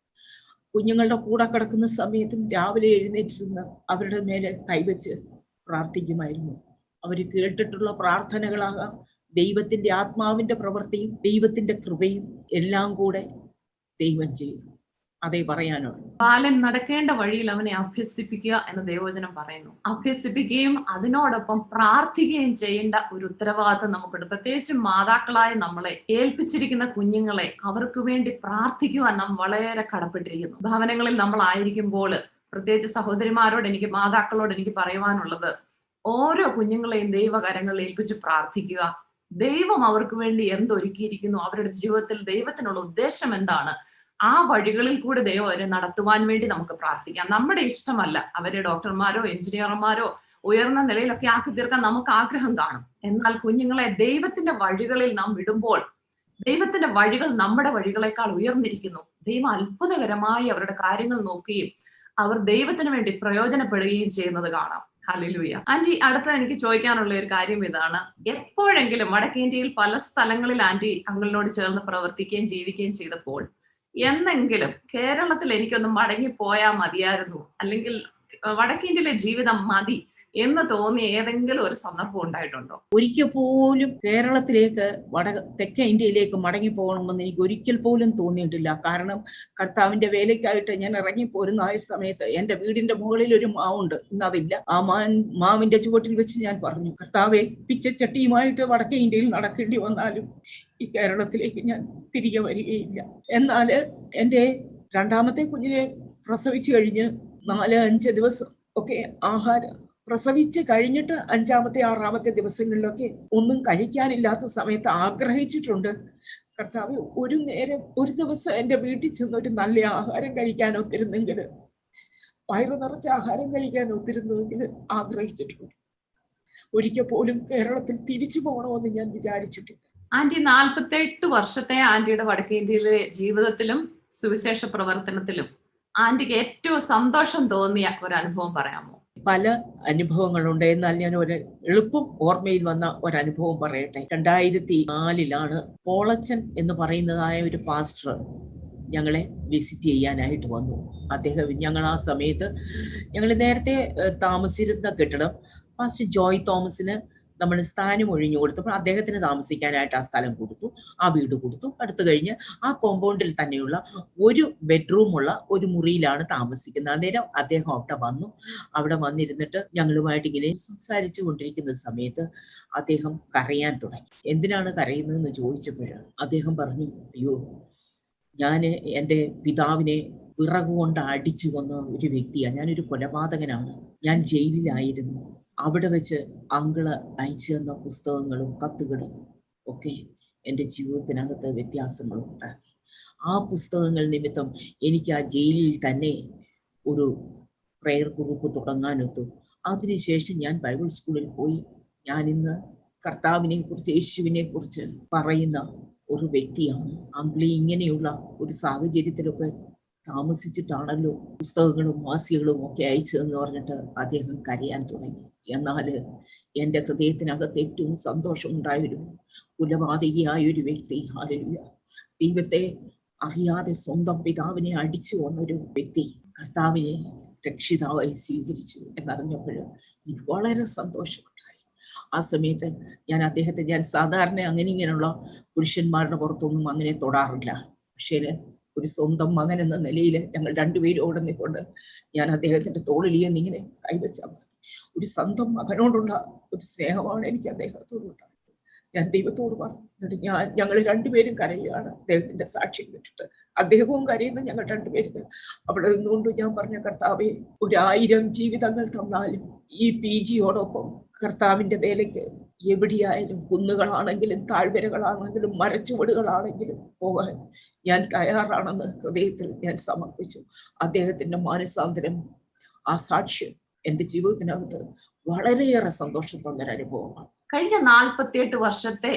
കുഞ്ഞുങ്ങളുടെ കൂടെ കിടക്കുന്ന സമയത്തും രാവിലെ എഴുന്നേറ്റിരുന്ന് അവരുടെ മേലെ കൈവച്ച് പ്രാർത്ഥിക്കുമായിരുന്നു. അവർ കേട്ടിട്ടുള്ള പ്രാർത്ഥനകളാകാം, ദൈവത്തിന്റെ ആത്മാവിന്റെ പ്രവൃത്തിയും ദൈവത്തിന്റെ കൃപയും എല്ലാം കൂടെ ദൈവം ചെയ്തു. അതേ പറയാനുള്ളൂ. ബാലൻ നടക്കേണ്ട വഴിയിൽ അവനെ അഭ്യസിപ്പിക്കുക എന്ന് ദൈവവചനം പറയുന്നു. അഭ്യസിപ്പിക്കുകയും അതിനോടൊപ്പം പ്രാർത്ഥിക്കുകയും ചെയ്യേണ്ട ഒരു ഉത്തരവാദിത്വം നമുക്കുണ്ട്. പ്രത്യേകിച്ച് മാതാക്കളായ നമ്മളെ ഏൽപ്പിച്ചിരിക്കുന്ന കുഞ്ഞുങ്ങളെ അവർക്ക് വേണ്ടി പ്രാർത്ഥിക്കുവാൻ നാം വളരെ കടപ്പെട്ടിരിക്കുന്നു. ഭവനങ്ങളിൽ നമ്മൾ ആയിരിക്കുമ്പോൾ, പ്രത്യേകിച്ച് സഹോദരിമാരോട് മാതാക്കളോട് എനിക്ക് പറയുവാനുള്ളത്, ഓരോ കുഞ്ഞുങ്ങളെയും ദൈവകരങ്ങളിൽ ഏൽപ്പിച്ച് പ്രാർത്ഥിക്കുക. ദൈവം അവർക്ക് വേണ്ടി എന്തൊരുക്കിയിരിക്കുന്നു, അവരുടെ ജീവിതത്തിൽ ദൈവത്തിനുള്ള ഉദ്ദേശം എന്താണ്, ആ വഴികളിൽ കൂടെ ദൈവം അവരെ നടത്തുവാൻ വേണ്ടി നമുക്ക് പ്രാർത്ഥിക്കാം. നമ്മുടെ ഇഷ്ടമല്ല അവരെ ഡോക്ടർമാരോ എഞ്ചിനീയർമാരോ ഉയർന്ന നിലയിലൊക്കെ ആക്കി തീർക്കാൻ നമുക്ക് ആഗ്രഹം കാണും. എന്നാൽ കുഞ്ഞുങ്ങളെ ദൈവത്തിന്റെ വഴികളിൽ നാം വിടുമ്പോൾ ദൈവത്തിന്റെ വഴികൾ നമ്മുടെ വഴികളെക്കാൾ ഉയർന്നിരിക്കുന്നു. ദൈവം അത്ഭുതകരമായി അവരുടെ കാര്യങ്ങൾ നോക്കുകയും അവർ ദൈവത്തിന് വേണ്ടി പ്രയോജനപ്പെടുകയും ചെയ്യുന്നത് കാണാം. ഹല്ലേലൂയ. ആന്റി, അടുത്ത എനിക്ക് ചോദിക്കാനുള്ള ഒരു കാര്യം ഇതാണ്. എപ്പോഴെങ്കിലും വടക്കേ ഇന്ത്യയിൽ പല സ്ഥലങ്ങളിൽ ആന്റി അങ്കിളിനോട് ചേർന്ന് പ്രവർത്തിക്കുകയും ജീവിക്കുകയും ചെയ്തപ്പോൾ എന്നെങ്കിലും കേരളത്തിൽ എനിക്കൊന്ന് മടങ്ങി പോയാൽ മതിയായിരുന്നു, അല്ലെങ്കിൽ വടക്കേ ഇന്ത്യയിലെ ജീവിതം മതി എന്ന് തോന്നിയ ഏതെങ്കിലും ഒരു സന്ദർഭം ഉണ്ടായിട്ടുണ്ടോ? ഒരിക്കൽ പോലും കേരളത്തിലേക്ക് തെക്കേ ഇന്ത്യയിലേക്ക് മടങ്ങി പോകണമെന്ന് എനിക്ക് ഒരിക്കൽ പോലും തോന്നിയിട്ടില്ല. കാരണം കർത്താവിന്റെ വേലയ്ക്കായിട്ട് ഞാൻ ഇറങ്ങിപ്പോരുന്ന ആ സമയത്ത് എന്റെ വീടിന്റെ മുകളിൽ ഒരു മാവുണ്ട്, ഇന്നതില്ല. ആ മാവിന്റെ ചുവട്ടിൽ വെച്ച് ഞാൻ പറഞ്ഞു, കർത്താവെ, പിച്ചച്ചട്ടിയുമായിട്ട് വടക്കേ ഇന്ത്യയിൽ നടക്കേണ്ടി വന്നാലും ഈ കേരളത്തിലേക്ക് ഞാൻ തിരികെ വരികയില്ല. എന്നാൽ എൻ്റെ രണ്ടാമത്തെ കുഞ്ഞിനെ പ്രസവിച്ചു കഴിഞ്ഞ് 4-5 ദിവസം ഒക്കെ ആഹാരം പ്രസവിച്ച് കഴിഞ്ഞിട്ട് 5ാമത്തെ 6ാമത്തെ ദിവസങ്ങളിലൊക്കെ ഒന്നും കഴിക്കാനില്ലാത്ത സമയത്ത് ആഗ്രഹിച്ചിട്ടുണ്ട്, കർത്താവ്, ഒരു ദിവസം എൻ്റെ വീട്ടിൽ ചെന്നൊരു നല്ല ആഹാരം കഴിക്കാൻ ഒത്തിരുന്നെങ്കിൽ, വയറു നിറച്ച ആഹാരം കഴിക്കാൻ ഒത്തിരുന്നെങ്കിൽ ആഗ്രഹിച്ചിട്ടുണ്ട്. ഒരിക്കൽ പോലും കേരളത്തിൽ തിരിച്ചു പോകണമെന്ന് ഞാൻ വിചാരിച്ചിട്ടില്ല. ആന്റി 48 വർഷത്തെ ആന്റിയുടെ വടക്കേ ഇന്ത്യയിലെ ജീവിതത്തിലും സുവിശേഷ പ്രവർത്തനത്തിലും ആന്റിക്ക് ഏറ്റവും സന്തോഷം തോന്നിയ ഒരു അനുഭവം പറയാമോ? പല അനുഭവങ്ങളുണ്ട്, എന്നാൽ ഞാൻ ഒരു എളുപ്പം ഓർമ്മയിൽ വന്ന ഒരനുഭവം പറയട്ടെ. 2004 പോളച്ചൻ എന്ന് പറയുന്നതായ ഒരു പാസ്റ്റർ ഞങ്ങളെ വിസിറ്റ് ചെയ്യാനായിട്ട് വന്നു. ഞങ്ങൾ ആ സമയത്ത് ഞങ്ങൾ നേരത്തെ താമസിച്ചിരുന്ന കെട്ടിടം പാസ്റ്റർ ജോയ് തോമസിന് നമ്മൾ സ്ഥാനം ഒഴിഞ്ഞു കൊടുത്തപ്പോൾ അദ്ദേഹത്തിന് താമസിക്കാനായിട്ട് ആ സ്ഥലം കൊടുത്തു, ആ വീട് കൊടുത്തു. അടുത്ത് കഴിഞ്ഞ് ആ കോമ്പൗണ്ടിൽ തന്നെയുള്ള ഒരു ബെഡ്റൂമുള്ള ഒരു മുറിയിലാണ് താമസിക്കുന്നത്. അന്നേരം അദ്ദേഹം അവിടെ വന്നിരുന്നിട്ട് ഞങ്ങളുമായിട്ട് ഇങ്ങനെ സംസാരിച്ചു കൊണ്ടിരിക്കുന്ന സമയത്ത് അദ്ദേഹം കരയാൻ തുടങ്ങി. എന്തിനാണ് കരയുന്നതെന്ന് ചോദിച്ചപ്പോഴാണ് അദ്ദേഹം പറഞ്ഞു, അയ്യോ, ഞാൻ എൻ്റെ പിതാവിനെ വിറകുകൊണ്ട് അടിച്ചു കൊന്ന ഒരു വ്യക്തിയാണ്, ഞാനൊരു കൊലപാതകനാണ്, ഞാൻ ജയിലിലായിരുന്നു. അവിടെ വെച്ച് അങ്കിള് അയച്ചു തന്ന പുസ്തകങ്ങളും കത്തുകളും ഒക്കെ എൻ്റെ ജീവിതത്തിനകത്ത് വ്യത്യാസങ്ങളുണ്ടാക്കി. ആ പുസ്തകങ്ങൾ നിമിത്തം എനിക്ക് ആ ജയിലിൽ തന്നെ ഒരു പ്രെയർ ഗ്രൂപ്പ് തുടങ്ങാനൊത്തു. അതിനുശേഷം ഞാൻ ബൈബിൾ സ്കൂളിൽ പോയി. ഞാനിന്ന് കർത്താവിനെ കുറിച്ച്, യേശുവിനെ കുറിച്ച് പറയുന്ന ഒരു വ്യക്തിയാണ്. അങ്കിളി ഇങ്ങനെയുള്ള ഒരു സാഹചര്യത്തിലൊക്കെ താമസിച്ചിട്ടാണല്ലോ പുസ്തകങ്ങളും മാസികകളും ഒക്കെ അയച്ചതെന്ന് പറഞ്ഞിട്ട് അദ്ദേഹം കരയാൻ തുടങ്ങി. എന്നാൽ എൻ്റെ ഹൃദയത്തിനകത്ത് ഏറ്റവും സന്തോഷമുണ്ടായൊരു കുലപാതകിയായ ഒരു വ്യക്തി, ഹല്ലേലൂയ, ദൈവത്തെ അറിയാതെ സ്വന്തം പിതാവിനെ അടിച്ചു വന്നൊരു വ്യക്തി കർത്താവിനെ രക്ഷിതാവായി സ്വീകരിച്ചു എന്നറിഞ്ഞപ്പോൾ എനിക്ക് വളരെ സന്തോഷമുണ്ടായി. ആ സമയത്ത് ഞാൻ സാധാരണ ഇങ്ങനെയുള്ള പുരുഷന്മാരുടെ പുറത്തൊന്നും അങ്ങനെ തൊടാറില്ല. പക്ഷേ ഒരു സ്വന്തം മകൻ എന്ന നിലയിൽ ഞങ്ങൾ രണ്ടുപേരും ഓടെ നിൽക്കൊണ്ട് ഞാൻ അദ്ദേഹത്തിന്റെ തോളിലിയെന്ന് ഇങ്ങനെ കൈവച്ചാൽ ഒരു സ്വന്തം മകനോടുള്ള ഒരു സ്നേഹമാണ് എനിക്ക് അദ്ദേഹത്തോടുണ്ടായത്. ഞാൻ ദൈവത്തോട് പറഞ്ഞു. എന്നിട്ട് ഞങ്ങൾ രണ്ടുപേരും കരയുകയാണ്. അദ്ദേഹത്തിന്റെ സാക്ഷ്യം കേട്ടിട്ട് അദ്ദേഹവും കരയുന്നു, ഞങ്ങൾ രണ്ടുപേരും. അവിടെ നിന്നുകൊണ്ട് ഞാൻ പറഞ്ഞ, കർത്താവെ, 1000 ജീവിതങ്ങൾ തന്നാലും ഈ PGയോടൊപ്പം കർത്താവിന്റെ വേലയ്ക്ക് എവിടെയായാലും, കുന്നുകളാണെങ്കിലും താഴ്വരകളാണെങ്കിലും മരച്ചുവടുകളാണെങ്കിലും പോകാൻ ഞാൻ തയ്യാറാണെന്ന് ഹൃദയത്തിൽ ഞാൻ സമർപ്പിച്ചു. അദ്ദേഹത്തിന്റെ മാനസാന്തരം, ആ സാക്ഷ്യം എൻ്റെ ജീവിതത്തിനകത്ത് വളരെയേറെ സന്തോഷം തന്നൊരനുഭവമാണ്. കഴിഞ്ഞ 48 വർഷത്തെ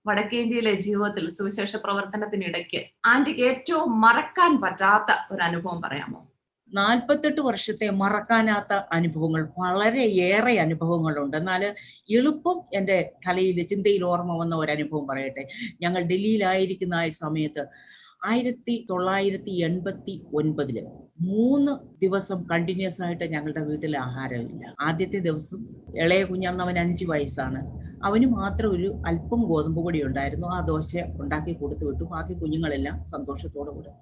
വടക്കേ ഇന്ത്യയിലെ ജീവിതത്തിൽ സുവിശേഷ പ്രവർത്തനത്തിനിടയ്ക്ക് ആന്റിക്ക് ഏറ്റവും മറക്കാൻ പറ്റാത്ത ഒരു അനുഭവം പറയാമോ? 48 വർഷത്തെ മറക്കാനാത്ത അനുഭവങ്ങൾ, വളരെയേറെ അനുഭവങ്ങളുണ്ട്. എന്നാൽ എളുപ്പം എൻ്റെ തലയിൽ ചിന്തയിൽ ഓർമ്മ വന്ന ഒരനുഭവം പറയട്ടെ. ഞങ്ങൾ ഡൽഹിയിലായിരിക്കുന്ന ആ സമയത്ത് 1989 3 ദിവസം കണ്ടിന്യൂസ് ആയിട്ട് ഞങ്ങളുടെ വീട്ടിൽ ആഹാരമില്ല. ആദ്യത്തെ ദിവസം ഇളയ കുഞ്ഞന്ന്, അവൻ 5 വയസ്സാണ്, അവന് മാത്രം ഒരു അല്പം ഗോതമ്പ് പൊടി ഉണ്ടായിരുന്നു. ആ ദോശ ഉണ്ടാക്കി കൊടുത്തു വിട്ടു. ബാക്കി കുഞ്ഞുങ്ങളെല്ലാം സന്തോഷത്തോടെ കൂടെ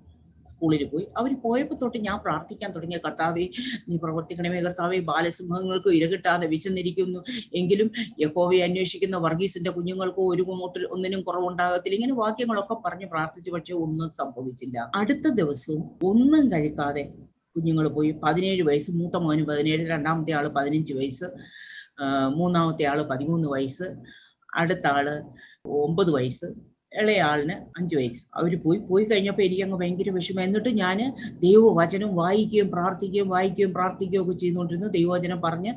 സ്കൂളിൽ പോയി. അവർ പോയപ്പോൾ തൊട്ട് ഞാൻ പ്രാർത്ഥിക്കാൻ തുടങ്ങിയ, കർത്താവേ, നീ പ്രവർത്തിക്കണമേ, കർത്താവേ, ബാലസിംഹങ്ങൾക്ക് ഇരകിട്ടാതെ വിശന്നിരിക്കുന്നു എങ്കിലും യഹോവയെ അന്വേഷിക്കുന്ന വർഗീസിന്റെ കുഞ്ഞുങ്ങൾക്ക് ഒന്നിനും കുറവുണ്ടാകത്തില്ല. ഇങ്ങനെ വാക്യങ്ങളൊക്കെ പറഞ്ഞ് പ്രാർത്ഥിച്ചു. പക്ഷെ ഒന്നും സംഭവിച്ചില്ല. അടുത്ത ദിവസവും ഒന്നും കഴിക്കാതെ കുഞ്ഞുങ്ങൾ പോയി. 17 വയസ്സ്, മൂത്ത മോന് 17, രണ്ടാമത്തെ ആള് 15 വയസ്സ്, മൂന്നാമത്തെ ആള് 13 വയസ്സ്, അടുത്ത ആള് 9 വയസ്സ്, ഇളയ ആളിന് 5 വയസ്സ്. അവർ പോയി കഴിഞ്ഞപ്പോൾ എനിക്കങ്ങ് ഭയങ്കര വിഷമം. എന്നിട്ട് ഞാൻ ദൈവവചനം വായിക്കുകയും പ്രാർത്ഥിക്കുകയും ഒക്കെ ചെയ്തുകൊണ്ടിരുന്നു. ദൈവവചനം പറഞ്ഞ്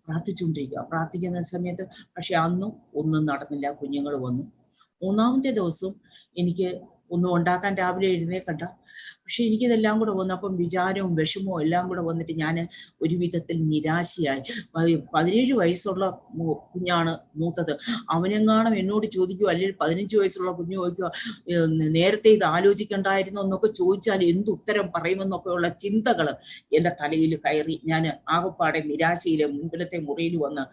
പ്രാർത്ഥിച്ചുകൊണ്ടിരിക്കുക. പ്രാർത്ഥിക്കുന്ന സമയത്ത് പക്ഷെ അന്നും ഒന്നും നടന്നില്ല. കുഞ്ഞുങ്ങൾ വന്നു. 3ാമത്തെ ദിവസം എനിക്ക് ഒന്നും ഉണ്ടാക്കാൻ രാവിലെ എഴുന്നേക്കണ്ട. പക്ഷെ എനിക്കിതെല്ലാം കൂടെ വന്നപ്പം വിചാരവും വിഷമവും എല്ലാം കൂടെ വന്നിട്ട് ഞാൻ ഒരു വിധത്തിൽ നിരാശയായി. 17 വയസ്സുള്ള കുഞ്ഞാണ് മൂത്തത്. അവനെങ്ങാനും എന്നോട് ചോദിക്കുക, അല്ലെങ്കിൽ 15 വയസ്സുള്ള കുഞ്ഞ് ചോദിക്കുക, നേരത്തെ ഇത് ആലോചിക്കണ്ടായിരുന്നു എന്നൊക്കെ ചോദിച്ചാൽ എന്ത് ഉത്തരം പറയുമെന്നൊക്കെയുള്ള ചിന്തകൾ എൻ്റെ തലയിൽ കയറി. ഞാൻ ആകപ്പാടെ നിരാശയിലെ മുൻപിലത്തെ മുറിയിൽ വന്ന്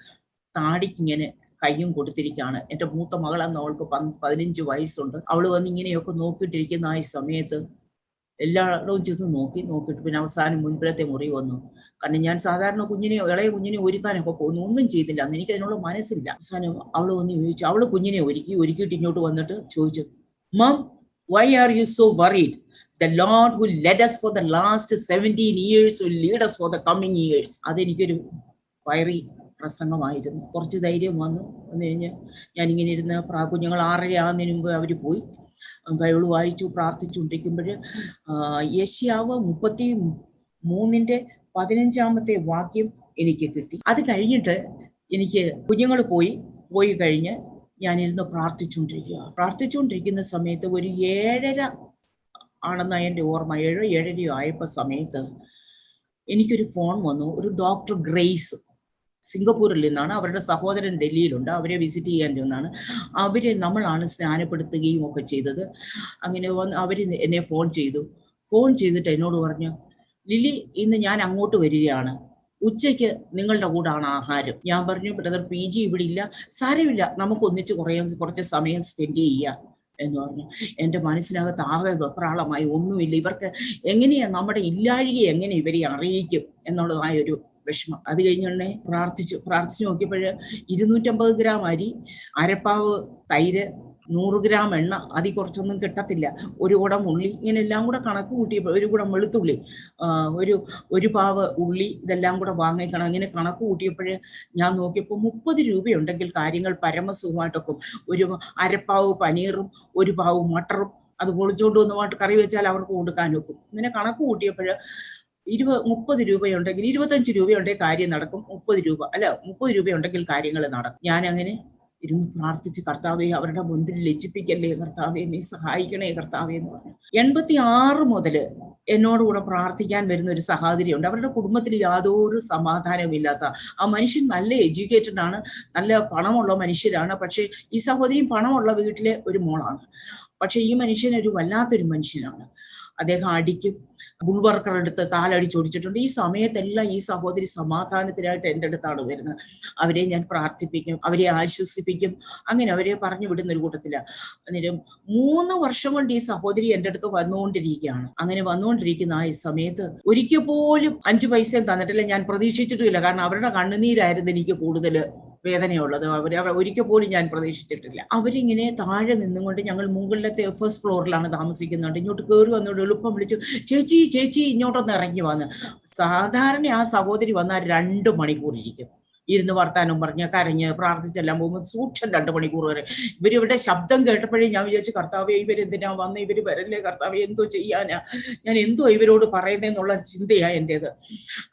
താടിക്കിങ്ങനെ കയ്യും കൊടുത്തിരിക്കുകയാണ്. എൻ്റെ മൂത്ത മകളെന്ന് അവൾക്ക് 15 വയസ്സുണ്ട്. അവള് വന്ന് ഇങ്ങനെയൊക്കെ നോക്കിയിട്ടിരിക്കുന്ന ആ സമയത്ത് എല്ലായിടവും ചെന്ന് നോക്കിയിട്ട് പിന്നെ അവസാനം മുൻപിലത്തെ മുറി വന്നു. കാരണം ഞാൻ സാധാരണ ഇളയ കുഞ്ഞിനെ ഒരുക്കാനൊക്കെ പോകുന്നു, ഒന്നും ചെയ്തില്ല. അന്ന് എനിക്ക് അതിനുള്ള മനസ്സില്ല. അവസാനം അവള് വന്ന് ചോദിച്ചു, അവള് കുഞ്ഞിനെ ഒരുക്കിയിട്ട് ഇങ്ങോട്ട് വന്നിട്ട് ചോദിച്ചു, മം, why are you so worried? The Lord who led us for the last 17 years will lead us for the coming years. അതെനിക്കൊരു ഫയറി പ്രസംഗമായിരുന്നു. കുറച്ച് ധൈര്യം വന്നു കഴിഞ്ഞ് ഞാനിങ്ങനെ ഇരുന്ന് കുഞ്ഞുങ്ങൾ 6:30 ആകുന്നതിന് മുമ്പ് അവർ പോയി. ബൈബിൾ വായിച്ചു പ്രാർത്ഥിച്ചുകൊണ്ടിരിക്കുമ്പോൾ യെശയ്യാവ് 33:15 വാക്യം എനിക്ക് കിട്ടി. അത് കഴിഞ്ഞിട്ട് എനിക്ക് കുഞ്ഞുങ്ങൾ പോയി കഴിഞ്ഞ് ഞാനിരുന്ന് പ്രാർത്ഥിച്ചുകൊണ്ടിരിക്കുന്ന സമയത്ത് ഒരു 7:30 ആണെന്ന എൻ്റെ ഓർമ്മ, 7:30 ആയപ്പോൾ സമയത്ത് എനിക്കൊരു ഫോൺ വന്നു. ഒരു ഡോക്ടർ ഗ്രേസ് സിംഗപ്പൂരിൽ നിന്നാണ്. അവരുടെ സഹോദരൻ ഡൽഹിയിലുണ്ട്. അവരെ വിസിറ്റ് ചെയ്യാൻ വന്നാണ്. നമ്മളാണ് സ്നാനപ്പെടുത്തുകയും ഒക്കെ ചെയ്തത്. അങ്ങനെ അവർ എന്നെ ഫോൺ ചെയ്തിട്ട് എന്നോട് പറഞ്ഞു, ലിലി, ഇന്ന് ഞാൻ അങ്ങോട്ട് വരികയാണ്, ഉച്ചയ്ക്ക് നിങ്ങളുടെ കൂടാണ് ആഹാരം. ഞാൻ പറഞ്ഞു, ബ്രദർ PG ഇവിടെ ഇല്ല. സാരമില്ല, നമുക്ക് ഒന്നിച്ച് കുറച്ച് സമയം സ്പെൻഡ് ചെയ്യാം എന്ന് പറഞ്ഞു. എൻ്റെ മനസ്സിനകത്ത് ആകെ വെപ്രാളമായി. ഒന്നുമില്ല, ഇവർക്ക് എങ്ങനെയാ നമ്മുടെ ഇല്ലാഴിക എങ്ങനെ ഇവരെ അറിയിക്കും എന്നുള്ളതായൊരു വിഷമം. അത് കഴിഞ്ഞുടനെ പ്രാർത്ഥിച്ചു നോക്കിയപ്പോൾ 250 ഗ്രാം അരി, അരപ്പാവ് തൈര്, 100 ഗ്രാം എണ്ണ, അതിൽ കുറച്ചൊന്നും കിട്ടത്തില്ല, ഒരു കുടം ഉള്ളി, ഇങ്ങനെ എല്ലാം കൂടെ കണക്ക് കൂട്ടിയപ്പോൾ, ഒരു കുടം വെളുത്തുള്ളി, ഒരു പാവ് ഉള്ളി, ഇതെല്ലാം കൂടെ വാങ്ങിക്കണം. അങ്ങനെ കണക്ക് കൂട്ടിയപ്പോൾ ഞാൻ നോക്കിയപ്പോൾ 30 രൂപയുണ്ടെങ്കിൽ കാര്യങ്ങൾ പരമസുഖമായിട്ടൊക്കെ. ഒരു അരപ്പാവ് പനീറും ഒരു പാവ് മട്ടറും അത് പൊളിച്ചോണ്ട് വന്നുമായിട്ട് കറി വെച്ചാൽ അവർക്ക് കൊടുക്കാൻ വെക്കും. ഇങ്ങനെ കണക്ക് കൂട്ടിയപ്പോൾ 30 രൂപയുണ്ടെങ്കിൽ 25 രൂപയുണ്ടെങ്കിൽ കാര്യം നടക്കും. 30 രൂപയുണ്ടെങ്കിൽ കാര്യങ്ങൾ നടക്കും. ഞാൻ അങ്ങനെ ഇരുന്ന് പ്രാർത്ഥിച്ച്, കർത്താവേ, അവരുടെ മുൻപിൽ ലജ്ജിപ്പിക്കല്ലേ കർത്താവേ, നീ സഹായിക്കണേ കർത്താവേ എന്ന് പറഞ്ഞു. 86 മുതൽ എന്നോടുകൂടെ പ്രാർത്ഥിക്കാൻ വരുന്ന ഒരു സഹോദരിയുണ്ട്. അവരുടെ കുടുംബത്തിൽ യാതൊരു സമാധാനമില്ലാത്ത ആ മനുഷ്യൻ നല്ല എഡ്യൂക്കേറ്റഡ് ആണ്, നല്ല പണമുള്ള മനുഷ്യരാണ്. പക്ഷേ ഈ സഹോദരിയും പണമുള്ള വീട്ടിലെ ഒരു മോളാണ്. പക്ഷെ ഈ മനുഷ്യൻ ഒരു വല്ലാത്തൊരു മനുഷ്യനാണ്. അദ്ദേഹം അടിക്കും, ബുൾവർക്കറുടെ അടുത്ത് കാലടിച്ചൊടിച്ചിട്ടുണ്ട്. ഈ സമയത്തെല്ലാം ഈ സഹോദരി സമാധാനത്തിനായിട്ട് എൻ്റെ അടുത്താണ് വരുന്നത്. അവരെ ഞാൻ പ്രാർത്ഥിപ്പിക്കും, അവരെ ആശ്വസിപ്പിക്കും, അങ്ങനെ അവരെ പറഞ്ഞു വിടുന്ന ഒരു കൂട്ടത്തില. അന്നേരം 3 വർഷം കൊണ്ട് ഈ സഹോദരി എൻ്റെ അടുത്ത് വന്നുകൊണ്ടിരിക്കുകയാണ്. അങ്ങനെ വന്നുകൊണ്ടിരിക്കുന്ന ആ സമയത്ത് ഒരിക്കൽ പോലും 5 പൈസയും തന്നിട്ടില്ല. ഞാൻ പ്രതീക്ഷിച്ചിട്ടുമില്ല. കാരണം അവരുടെ കണ്ണുനീരായിരുന്നു എനിക്ക് കൂടുതൽ വേദനയുള്ളത്. അവരെ ഒരിക്കൽ പോലും ഞാൻ പ്രതീക്ഷിച്ചിട്ടില്ല. അവരിങ്ങനെ താഴെ നിന്നുകൊണ്ട്, ഞങ്ങൾ മുകളിലത്തെ ഫസ്റ്റ് ഫ്ലോറിലാണ് താമസിക്കുന്നുണ്ട്, ഇങ്ങോട്ട് കയറി വന്നോണ്ട് എളുപ്പം വിളിച്ചു, ചേച്ചി ഇങ്ങോട്ടൊന്ന് ഇറങ്ങി വന്ന്. സാധാരണ ആ സഹോദരി വന്നാൽ 2 മണിക്കൂർ ഇരിക്കും, ഇരുന്ന് വർത്താനം പറഞ്ഞ് കരഞ്ഞ് പ്രാർത്ഥിച്ചെല്ലാം പോകുമ്പോൾ സൂക്ഷം 2 മണിക്കൂർ വരെ. ഇവരിവിടെ ശബ്ദം കേട്ടപ്പോഴേ ഞാൻ വിചാരിച്ചു, കർത്താവേ, ഇവരെന്തിനാ വന്ന്, ഇവര് വരല്ലേ കർത്താവേ, എന്തോ ചെയ്യാനാ, ഞാൻ എന്തോ ഇവരോട് പറയുന്നതെന്നുള്ള ചിന്തയാ എൻ്റേത്.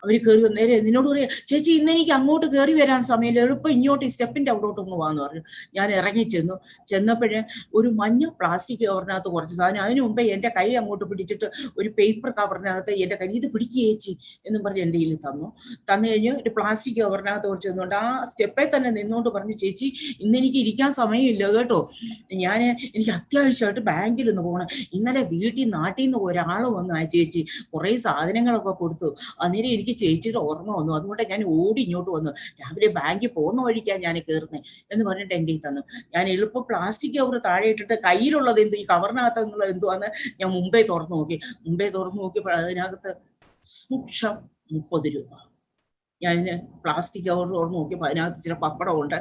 അവർ കയറി വന്നേരെ നിന്നോട് പറയാ, ചേച്ചി ഇന്നെനിക്ക് അങ്ങോട്ട് കയറി വരാൻ സമയമില്ല, എളുപ്പം ഇങ്ങോട്ട് സ്റ്റെപ്പിൻ്റെ അവിടോട്ടൊന്ന് വാന്ന് പറഞ്ഞു. ഞാൻ ഇറങ്ങി ചെന്നപ്പോഴേ ഒരു മഞ്ഞ പ്ലാസ്റ്റിക് കവറിനകത്ത് കുറച്ച് സാധനം, അതിന് മുമ്പേ എൻ്റെ കൈ അങ്ങോട്ട് പിടിച്ചിട്ട് ഒരു പേപ്പർ കവറിനകത്ത് എൻ്റെ കൈ, ഇത് പിടിക്കുക ചേച്ചി എന്നും പറഞ്ഞ് എൻ്റെ കയ്യിൽ തന്നു കഴിഞ്ഞ് ഒരു പ്ലാസ്റ്റിക് കവറിനകത്ത് കുറച്ച് തന്നുകൊണ്ട് ആ സ്റ്റെപ്പിൽ തന്നെ നിന്നുകൊണ്ട് പറഞ്ഞു, ചേച്ചി ഇന്നെനിക്ക് ഇരിക്കാൻ സമയമില്ല കേട്ടോ, എനിക്ക് അത്യാവശ്യമായിട്ട് ബാങ്കിൽ നിന്ന് പോകണം. ഇന്നലെ നാട്ടിൽ നിന്ന് ഒരാൾ വന്നു, ആ ചേച്ചി കുറേ സാധനങ്ങളൊക്കെ കൊടുത്തു. അന്നേരം എനിക്ക് ചേച്ചിയുടെ ഓർമ്മ വന്നു, അതുകൊണ്ട് ഞാൻ ഓടി ഇങ്ങോട്ട് വന്നു. രാവിലെ ബാങ്കിൽ പോകുന്ന വഴിക്കാൻ ഞാൻ കയറുന്നത് എന്ന് പറഞ്ഞിട്ട് എൻ്റെ തന്നു. ഞാൻ എളുപ്പം പ്ലാസ്റ്റിക് കവർ താഴെ ഇട്ടിട്ട് കയ്യിലുള്ളത് എന്തു, ഈ കവറിനകത്തുള്ളത് എന്തുവാന്ന് ഞാൻ മുമ്പേ തുറന്നു നോക്കിയപ്പോൾ അതിനകത്ത് സൂക്ഷം 30 രൂപ. ഞാൻ പ്ലാസ്റ്റിക് കവർ തുറന്ന് നോക്കിയപ്പോൾ അതിനകത്ത് ചില പപ്പടമുണ്ട്,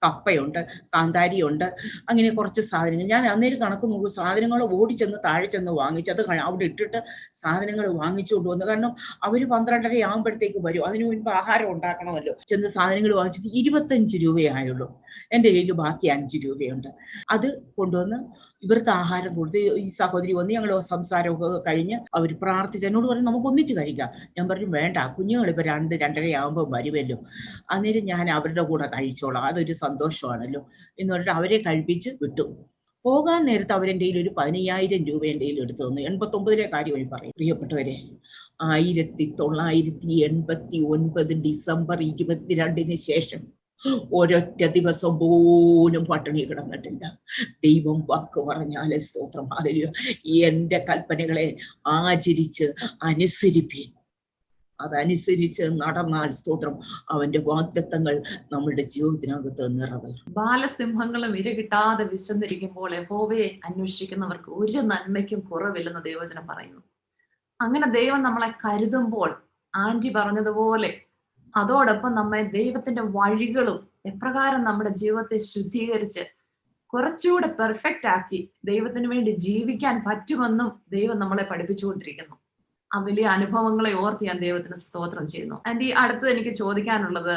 കപ്പയുണ്ട്, കാന്താരിയുണ്ട്, അങ്ങനെ കുറച്ച് സാധനങ്ങൾ. ഞാൻ അന്നേരം കണക്ക് നോക്കും, സാധനങ്ങൾ ഓടിച്ചെന്ന് താഴെ ചെന്ന് വാങ്ങിച്ച് അത് അവിടെ ഇട്ടിട്ട് സാധനങ്ങൾ വാങ്ങിച്ചു കൊണ്ടുവന്നു. കാരണം അവർ 12:30 ആകുമ്പോഴത്തേക്ക് വരും, അതിനു മുൻപ് ആഹാരം ഉണ്ടാക്കണമല്ലോ. ചെന്ന് സാധനങ്ങൾ വാങ്ങിച്ചിട്ട് 25 രൂപയായുള്ളൂ. എൻ്റെ കയ്യിൽ ബാക്കി 5 രൂപയുണ്ട്. അത് കൊണ്ടുവന്ന് ഇവർക്ക് ആഹാരം കൊടുത്ത് ഈ സഹോദരി വന്ന് ഞങ്ങൾ സംസാരമൊക്കെ കഴിഞ്ഞ് അവർ പ്രാർത്ഥിച്ച് എന്നോട് പറഞ്ഞു, നമുക്ക് ഒന്നിച്ച് കഴിക്കാം. ഞാൻ പറഞ്ഞു, വേണ്ട, കുഞ്ഞുങ്ങളിപ്പോൾ 2-2:30 ആകുമ്പോൾ വരുമല്ലോ, അന്നേരം ഞാൻ അവരുടെ കൂടെ കഴിച്ചോളാം, അതൊരു സന്തോഷമാണല്ലോ എന്ന് പറഞ്ഞിട്ട് അവരെ കഴിപ്പിച്ച് വിട്ടു. പോകാൻ നേരത്ത് അവരെൻ്റെ കയ്യിൽ ഒരു 15,000 രൂപ എൻ്റെ കയ്യിൽ എടുത്തു തന്നു. 89 കാര്യമായി പറയും. പ്രിയപ്പെട്ടവരെ, 1989 ഡിസംബർ 22 ശേഷം ഒരൊറ്റ ദിവസം പോലും പട്ടിണി കിടന്നിട്ടില്ല. ദൈവം വാക്ക് പറഞ്ഞാൽ സ്തോത്രം, ഹല്ലേലൂയ, എൻ്റെ കൽപ്പനകളെ ആചരിച്ച് അനുസരിപ്പീൻ. അതനുസരിച്ച് നടന്നാൽ സ്തോത്രം, അവന്റെ വാഗ്ദത്തങ്ങൾ നമ്മളുടെ ജീവിതത്തിനകത്ത് നിറവേറും. ബാലസിംഹങ്ങളും ഇര കിട്ടാതെ വിശന്നിരിക്കുമ്പോൾ യഹോവയെ അന്വേഷിക്കുന്നവർക്ക് ഒരു നന്മയ്ക്കും കുറവില്ലെന്ന് ദൈവവചനം പറയുന്നു. അങ്ങനെ ദൈവം നമ്മളെ കരുതുമ്പോൾ ആന്റി പറഞ്ഞതുപോലെ അതോടൊപ്പം നമ്മെ ദൈവത്തിന്റെ വഴികളും എപ്രകാരം നമ്മുടെ ജീവിതത്തെ ശുദ്ധീകരിച്ച് കുറച്ചുകൂടെ പെർഫെക്റ്റ് ആക്കി ദൈവത്തിന് വേണ്ടി ജീവിക്കാൻ പറ്റുമെന്നും ദൈവം നമ്മളെ പഠിപ്പിച്ചുകൊണ്ടിരിക്കുന്നു. ആ വലിയ അനുഭവങ്ങളെ ഓർത്ത് ഞാൻ ദൈവത്തിന് സ്തോത്രം ചെയ്യുന്നു. ആൻഡ് ഈ അടുത്തത് എനിക്ക് ചോദിക്കാനുള്ളത്,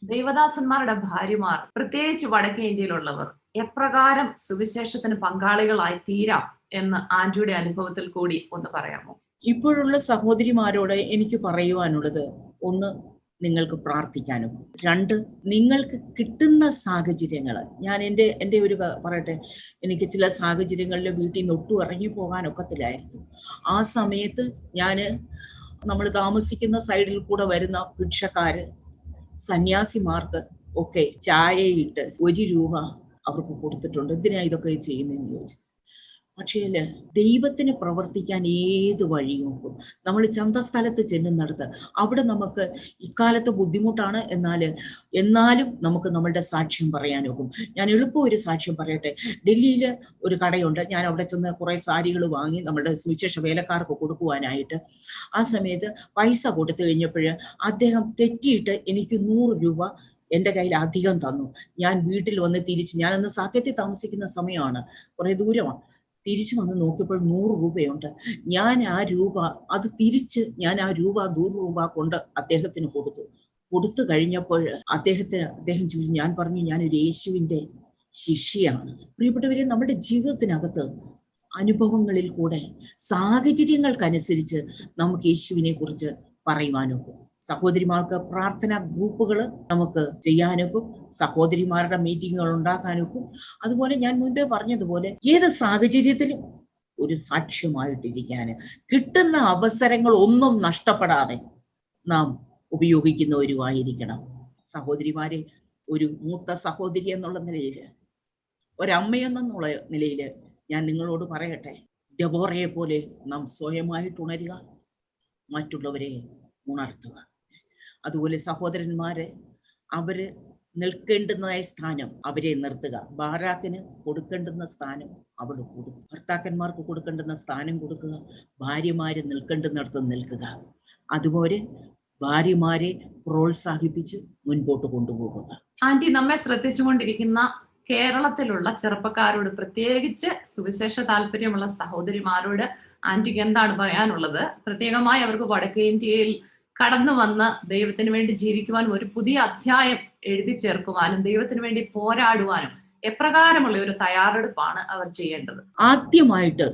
ദൈവദാസന്മാരുടെ ഭാര്യമാർ, പ്രത്യേകിച്ച് വടക്കേ ഇന്ത്യയിലുള്ളവർ, എപ്രകാരം സുവിശേഷത്തിന് പങ്കാളികളായി തീരാം എന്ന് ആന്റിയുടെ അനുഭവത്തിൽ കൂടി ഒന്ന് പറയാമോ? ഇപ്പോഴുള്ള സഹോദരിമാരോട് എനിക്ക് പറയുവാനുള്ളത്, ഒന്ന്, നിങ്ങൾക്ക് പ്രാർത്ഥിക്കാനും. 2, നിങ്ങൾക്ക് കിട്ടുന്ന സാഹചര്യങ്ങൾ, ഞാൻ എൻ്റെ ഒരു പറയട്ടെ, എനിക്ക് ചില സാഹചര്യങ്ങളിൽ വീട്ടിൽ നിന്ന് ഒട്ടും ഇറങ്ങി പോകാനൊക്കത്തില്ലായിരുന്നു. ആ സമയത്ത് നമ്മൾ താമസിക്കുന്ന സൈഡിൽ കൂടെ വരുന്ന ഭിക്ഷക്കാര്, സന്യാസിമാർക്ക് ഒക്കെ ചായയിട്ട് 1 രൂപ അവർക്ക് കൊടുത്തിട്ടുണ്ട്. എന്തിനാ ഇതൊക്കെ ചെയ്യുന്നതെന്ന് ചോദിച്ചു. പക്ഷേ ദൈവത്തിന് പ്രവർത്തിക്കാൻ ഏത് വഴി നോക്കും. നമ്മൾ ചന്തസ്ഥലത്ത് ചെല്ലുന്നിടത്ത് അവിടെ നമുക്ക് ഇക്കാലത്ത് ബുദ്ധിമുട്ടാണ്, എന്നാലും നമുക്ക് നമ്മളുടെ സാക്ഷ്യം പറയാനൊക്കും. ഞാൻ എളുപ്പം ഒരു സാക്ഷ്യം പറയട്ടെ. ഡൽഹിയിൽ ഒരു കടയുണ്ട്. ഞാൻ അവിടെ ചെന്ന് കുറേ സാരികൾ വാങ്ങി നമ്മളുടെ സുവിശേഷ വേലക്കാർക്ക് കൊടുക്കുവാനായിട്ട്. ആ സമയത്ത് പൈസ കൊടുത്തു കഴിഞ്ഞപ്പോൾ അദ്ദേഹം തെറ്റിയിട്ട് എനിക്ക് 100 രൂപ എൻ്റെ കയ്യിൽ അധികം തന്നു. ഞാൻ വീട്ടിൽ വന്ന് ഞാനന്ന് സാക്കത്തിൽ താമസിക്കുന്ന സമയമാണ്, കുറേ ദൂരമാണ്. തിരിച്ചു വന്ന് നോക്കിയപ്പോൾ 100 രൂപയുണ്ട്. ഞാൻ ആ രൂപ 100 രൂപ കൊണ്ട് അദ്ദേഹത്തിന് കൊടുത്തു കഴിഞ്ഞപ്പോൾ അദ്ദേഹം ചോദിച്ചു, ഞാൻ പറഞ്ഞു, ഞാനൊരു യേശുവിൻ്റെ ശിഷ്യയാണ്. പ്രിയപ്പെട്ടവരെ, നമ്മുടെ ജീവിതത്തിനകത്ത് അനുഭവങ്ങളിൽ കൂടെ സാഹചര്യങ്ങൾക്കനുസരിച്ച് നമുക്ക് യേശുവിനെ കുറിച്ച് പറയുവാനൊക്കും. സഹോദരിമാർക്ക് പ്രാർത്ഥനാ ഗ്രൂപ്പുകൾ നമുക്ക് ചെയ്യാനൊക്കും, സഹോദരിമാരുടെ മീറ്റിങ്ങുകൾ ഉണ്ടാക്കാനൊക്കും. അതുപോലെ ഞാൻ മുൻപേ പറഞ്ഞതുപോലെ ഏത് സാഹചര്യത്തിലും ഒരു സാക്ഷ്യമായിട്ടിരിക്കാൻ കിട്ടുന്ന അവസരങ്ങൾ ഒന്നും നഷ്ടപ്പെടാതെ നാം ഉപയോഗിക്കുന്നവരുമായിരിക്കണം. സഹോദരിമാരെ, ഒരു മൂത്ത സഹോദരി എന്നുള്ള നിലയിൽ, ഒരമ്മയെന്നുള്ള നിലയിൽ ഞാൻ നിങ്ങളോട് പറയട്ടെ, ദെബോറയെ പോലെ നാം സ്വയമായിട്ട് ഉണരുക, മറ്റുള്ളവരെ ഉണർത്തുക. അതുപോലെ സഹോദരന്മാരെ, അവര് നിൽക്കേണ്ടുന്ന സ്ഥാനം അവരെ നിർത്തുക. ബാരാക്കിന് കൊടുക്കേണ്ടുന്ന സ്ഥാനം അവൾ കൊടുത്തു. ഭർത്താക്കന്മാർക്ക് കൊടുക്കേണ്ടുന്ന സ്ഥാനം കൊടുക്കുക. ഭാര്യമാര് നിൽക്കേണ്ടുന്നിടത്ത് നിൽക്കുക. അതുപോലെ ഭാര്യമാരെ പ്രോത്സാഹിപ്പിച്ച് മുൻപോട്ട് കൊണ്ടുപോകുക. ആന്റി, നമ്മെ ശ്രദ്ധിച്ചുകൊണ്ടിരിക്കുന്ന കേരളത്തിലുള്ള ചെറുപ്പക്കാരോട്, പ്രത്യേകിച്ച് സുവിശേഷ താല്പര്യമുള്ള സഹോദരിമാരോട് ആന്റിക്ക് എന്താണ് പറയാനുള്ളത്? പ്രത്യേകമായി അവർക്ക് വടക്കേ ഇന്ത്യയിൽ കടന്നു വന്ന് ദൈവത്തിന് വേണ്ടി ജീവിക്കുവാനും ഒരു പുതിയ അധ്യായം എഴുതി ചേർക്കുവാനും ദൈവത്തിന് വേണ്ടി പോരാടുവാനും എപ്രകാരമുള്ള ഒരു തയ്യാറെടുപ്പാണ് അവർ ചെയ്യേണ്ടത്? ആദ്യമായിട്ട്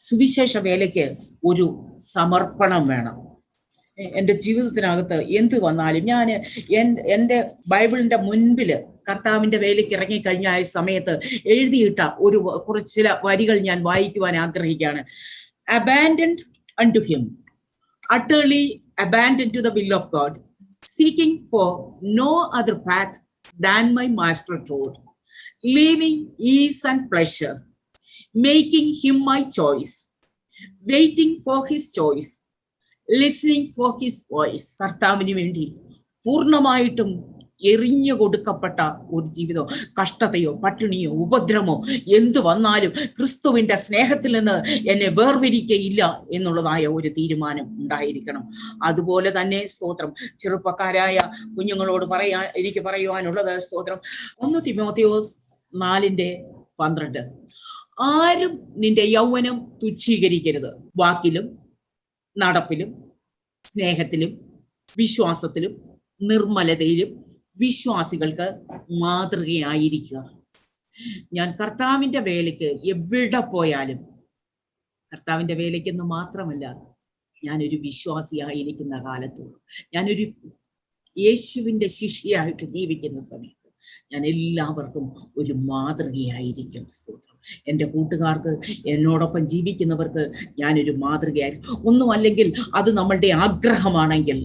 സുവിശേഷ വേലയ്ക്ക് ഒരു സമർപ്പണം വേണം. എൻ്റെ ജീവിതത്തിനകത്ത് എന്ത് വന്നാലും ഞാൻ എൻ്റെ ബൈബിളിൻ്റെ മുൻപിൽ കർത്താവിൻ്റെ വേലയ്ക്ക് ഇറങ്ങിക്കഴിഞ്ഞ സമയത്ത് എഴുതിയിട്ട ചില വരികൾ ഞാൻ വായിക്കുവാൻ ആഗ്രഹിക്കുകയാണ്. Abandoned unto him, utterly abandoned to the will of God, seeking for no other path than my master trod, leaving ease and pleasure, making him my choice, waiting for his choice, listening for his voice. കർത്താവിന് വേണ്ടി പൂർണ്ണമായിട്ടും എറിഞ്ഞു കൊടുക്കപ്പെട്ട ഒരു ജീവിതം, കഷ്ടതയോ പട്ടിണിയോ ഉപദ്രവമോ എന്തു വന്നാലും ക്രിസ്തുവിന്റെ സ്നേഹത്തിൽ നിന്ന് എന്നെ വേർപിരിക്കയില്ല എന്നുള്ളതായ ഒരു തീരുമാനം ഉണ്ടായിരിക്കണം. അതുപോലെ തന്നെ സ്തോത്രം, ചെറുപ്പക്കാരായ കുഞ്ഞുങ്ങളോട് എനിക്ക് പറയുവാനുള്ളത്, സ്തോത്രം, 1 തിമോഥെയോസ് 4:12, ആരും നിന്റെ യൗവനം തുച്ഛീകരിക്കരുത്. വാക്കിലും നടപ്പിലും സ്നേഹത്തിലും വിശ്വാസത്തിലും നിർമ്മലതയിലും വിശ്വാസികൾക്ക് മാതൃകയായിരിക്കുക. ഞാൻ കർത്താവിൻ്റെ വേലയ്ക്ക് എവിടെ പോയാലും, കർത്താവിൻ്റെ വേലയ്ക്കെന്ന് മാത്രമല്ല, ഞാനൊരു വിശ്വാസിയായിരിക്കുന്ന കാലത്തോളം, ഞാനൊരു യേശുവിൻ്റെ ശിഷ്യയായിട്ട് ജീവിക്കുന്ന സമയത്ത് ഞാൻ എല്ലാവർക്കും ഒരു മാതൃകയായിരിക്കും. സ്തോത്രം. എൻ്റെ കൂട്ടുകാർക്ക്, എന്നോടൊപ്പം ജീവിക്കുന്നവർക്ക് ഞാനൊരു മാതൃകയായിരിക്കും. ഒന്നുമല്ലെങ്കിൽ അത് നമ്മളുടെ ആഗ്രഹമാണെങ്കിൽ,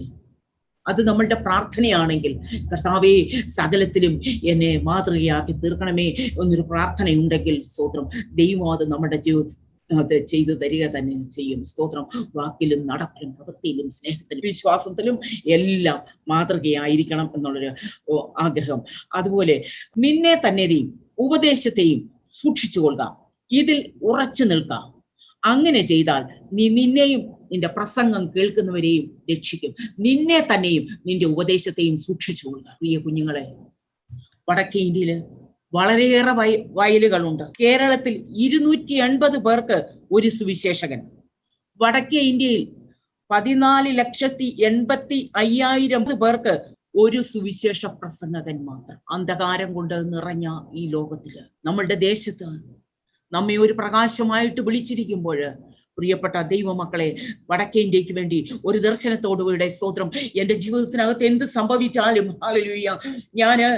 അത് നമ്മളുടെ പ്രാർത്ഥനയാണെങ്കിൽ, കർത്താവേ സകലത്തിലും എന്നെ മാതൃകയാക്കി തീർക്കണമേ എന്നൊരു പ്രാർത്ഥനയുണ്ടെങ്കിൽ സ്തോത്രം, ദൈവം അത് നമ്മുടെ ജീവിതത്തിൽ അത് ചെയ്തു തരിക തന്നെ ചെയ്യും. സ്തോത്രം. വാക്കിലും നടപ്പിലും പ്രവൃത്തിയിലും സ്നേഹത്തിലും വിശ്വാസത്തിലും എല്ലാം മാതൃകയായിരിക്കണം എന്നുള്ളൊരു ആഗ്രഹം. അതുപോലെ നിന്നെ തന്നെയും ഉപദേശത്തെയും സൂക്ഷിച്ചുകൊള്ളുക, ഇതിൽ ഉറച്ചു നിൽക്കാം. അങ്ങനെ ചെയ്താൽ നീ നിന്നെയും നിന്റെ പ്രസംഗം കേൾക്കുന്നവരെയും രക്ഷിക്കും. നിന്നെ തന്നെയും നിന്റെ ഉപദേശത്തെയും സൂക്ഷിച്ചുകൊള്ളുക. പ്രിയ കുഞ്ഞുങ്ങളെ, വടക്കേ ഇന്ത്യയില് വളരെയേറെ വയലുകളുണ്ട്. കേരളത്തിൽ 280 പേർക്ക് ഒരു സുവിശേഷകൻ. വടക്കേ ഇന്ത്യയിൽ 14,80,500 പേർക്ക് ഒരു സുവിശേഷ പ്രസംഗകൻ മാത്രം. അന്ധകാരം കൊണ്ട് നിറഞ്ഞ ഈ ലോകത്തില്, നമ്മളുടെ ദേശത്ത് നമ്മെ ഒരു പ്രകാശമായിട്ട് വിളിച്ചിരിക്കുമ്പോൾ, പ്രിയപ്പെട്ട ദൈവമക്കളെ, വടക്കേ ഇന്ത്യക്ക് വേണ്ടി ഒരു ദർശനത്തോടുകൂടെ സ്തോത്രം, എൻ്റെ ജീവിതത്തിനകത്ത് എന്ത് സംഭവിച്ചാലും ഹല്ലേലൂയ, ഞാന്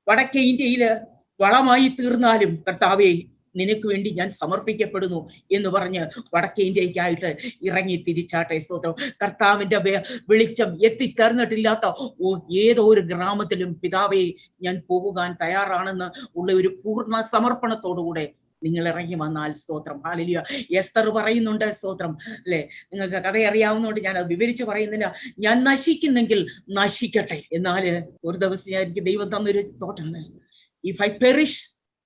വടക്കേ ഇന്ത്യയില് വളമായി തീർന്നാലും കർത്താവേ നിനക്ക് വേണ്ടി ഞാൻ സമർപ്പിക്കപ്പെടുന്നു എന്ന് പറഞ്ഞ് വടക്കേ ഇന്ത്യക്കായിട്ട് ഇറങ്ങി തിരിച്ചാട്ടെ. സ്തോത്രം. കർത്താവിന്റെ വെളിച്ചം എത്തിച്ചേർന്നിട്ടില്ലാത്ത ഏതോ ഒരു ഗ്രാമത്തിലും പിതാവേ ഞാൻ പോകുവാൻ തയ്യാറാണെന്ന് ഉള്ള ഒരു പൂർണ്ണ സമർപ്പണത്തോടുകൂടെ നിങ്ങൾ ഇറങ്ങി വന്നാൽ സ്തോത്രം. ഹല്ലേലൂയ. എസ്തർ പറയുന്നുണ്ട് സ്തോത്രം, അല്ലെ? നിങ്ങൾക്ക് കഥ അറിയാവുന്നതുകൊണ്ട് ഞാൻ അത് വിവരിച്ച് പറയുന്നില്ല. ഞാൻ നശിക്കുന്നെങ്കിൽ നശിക്കട്ടെ. എന്നാല് ഒരു ദിവസം എനിക്ക് ദൈവം തന്നൊരു തോട്ടാണ്, if I perish,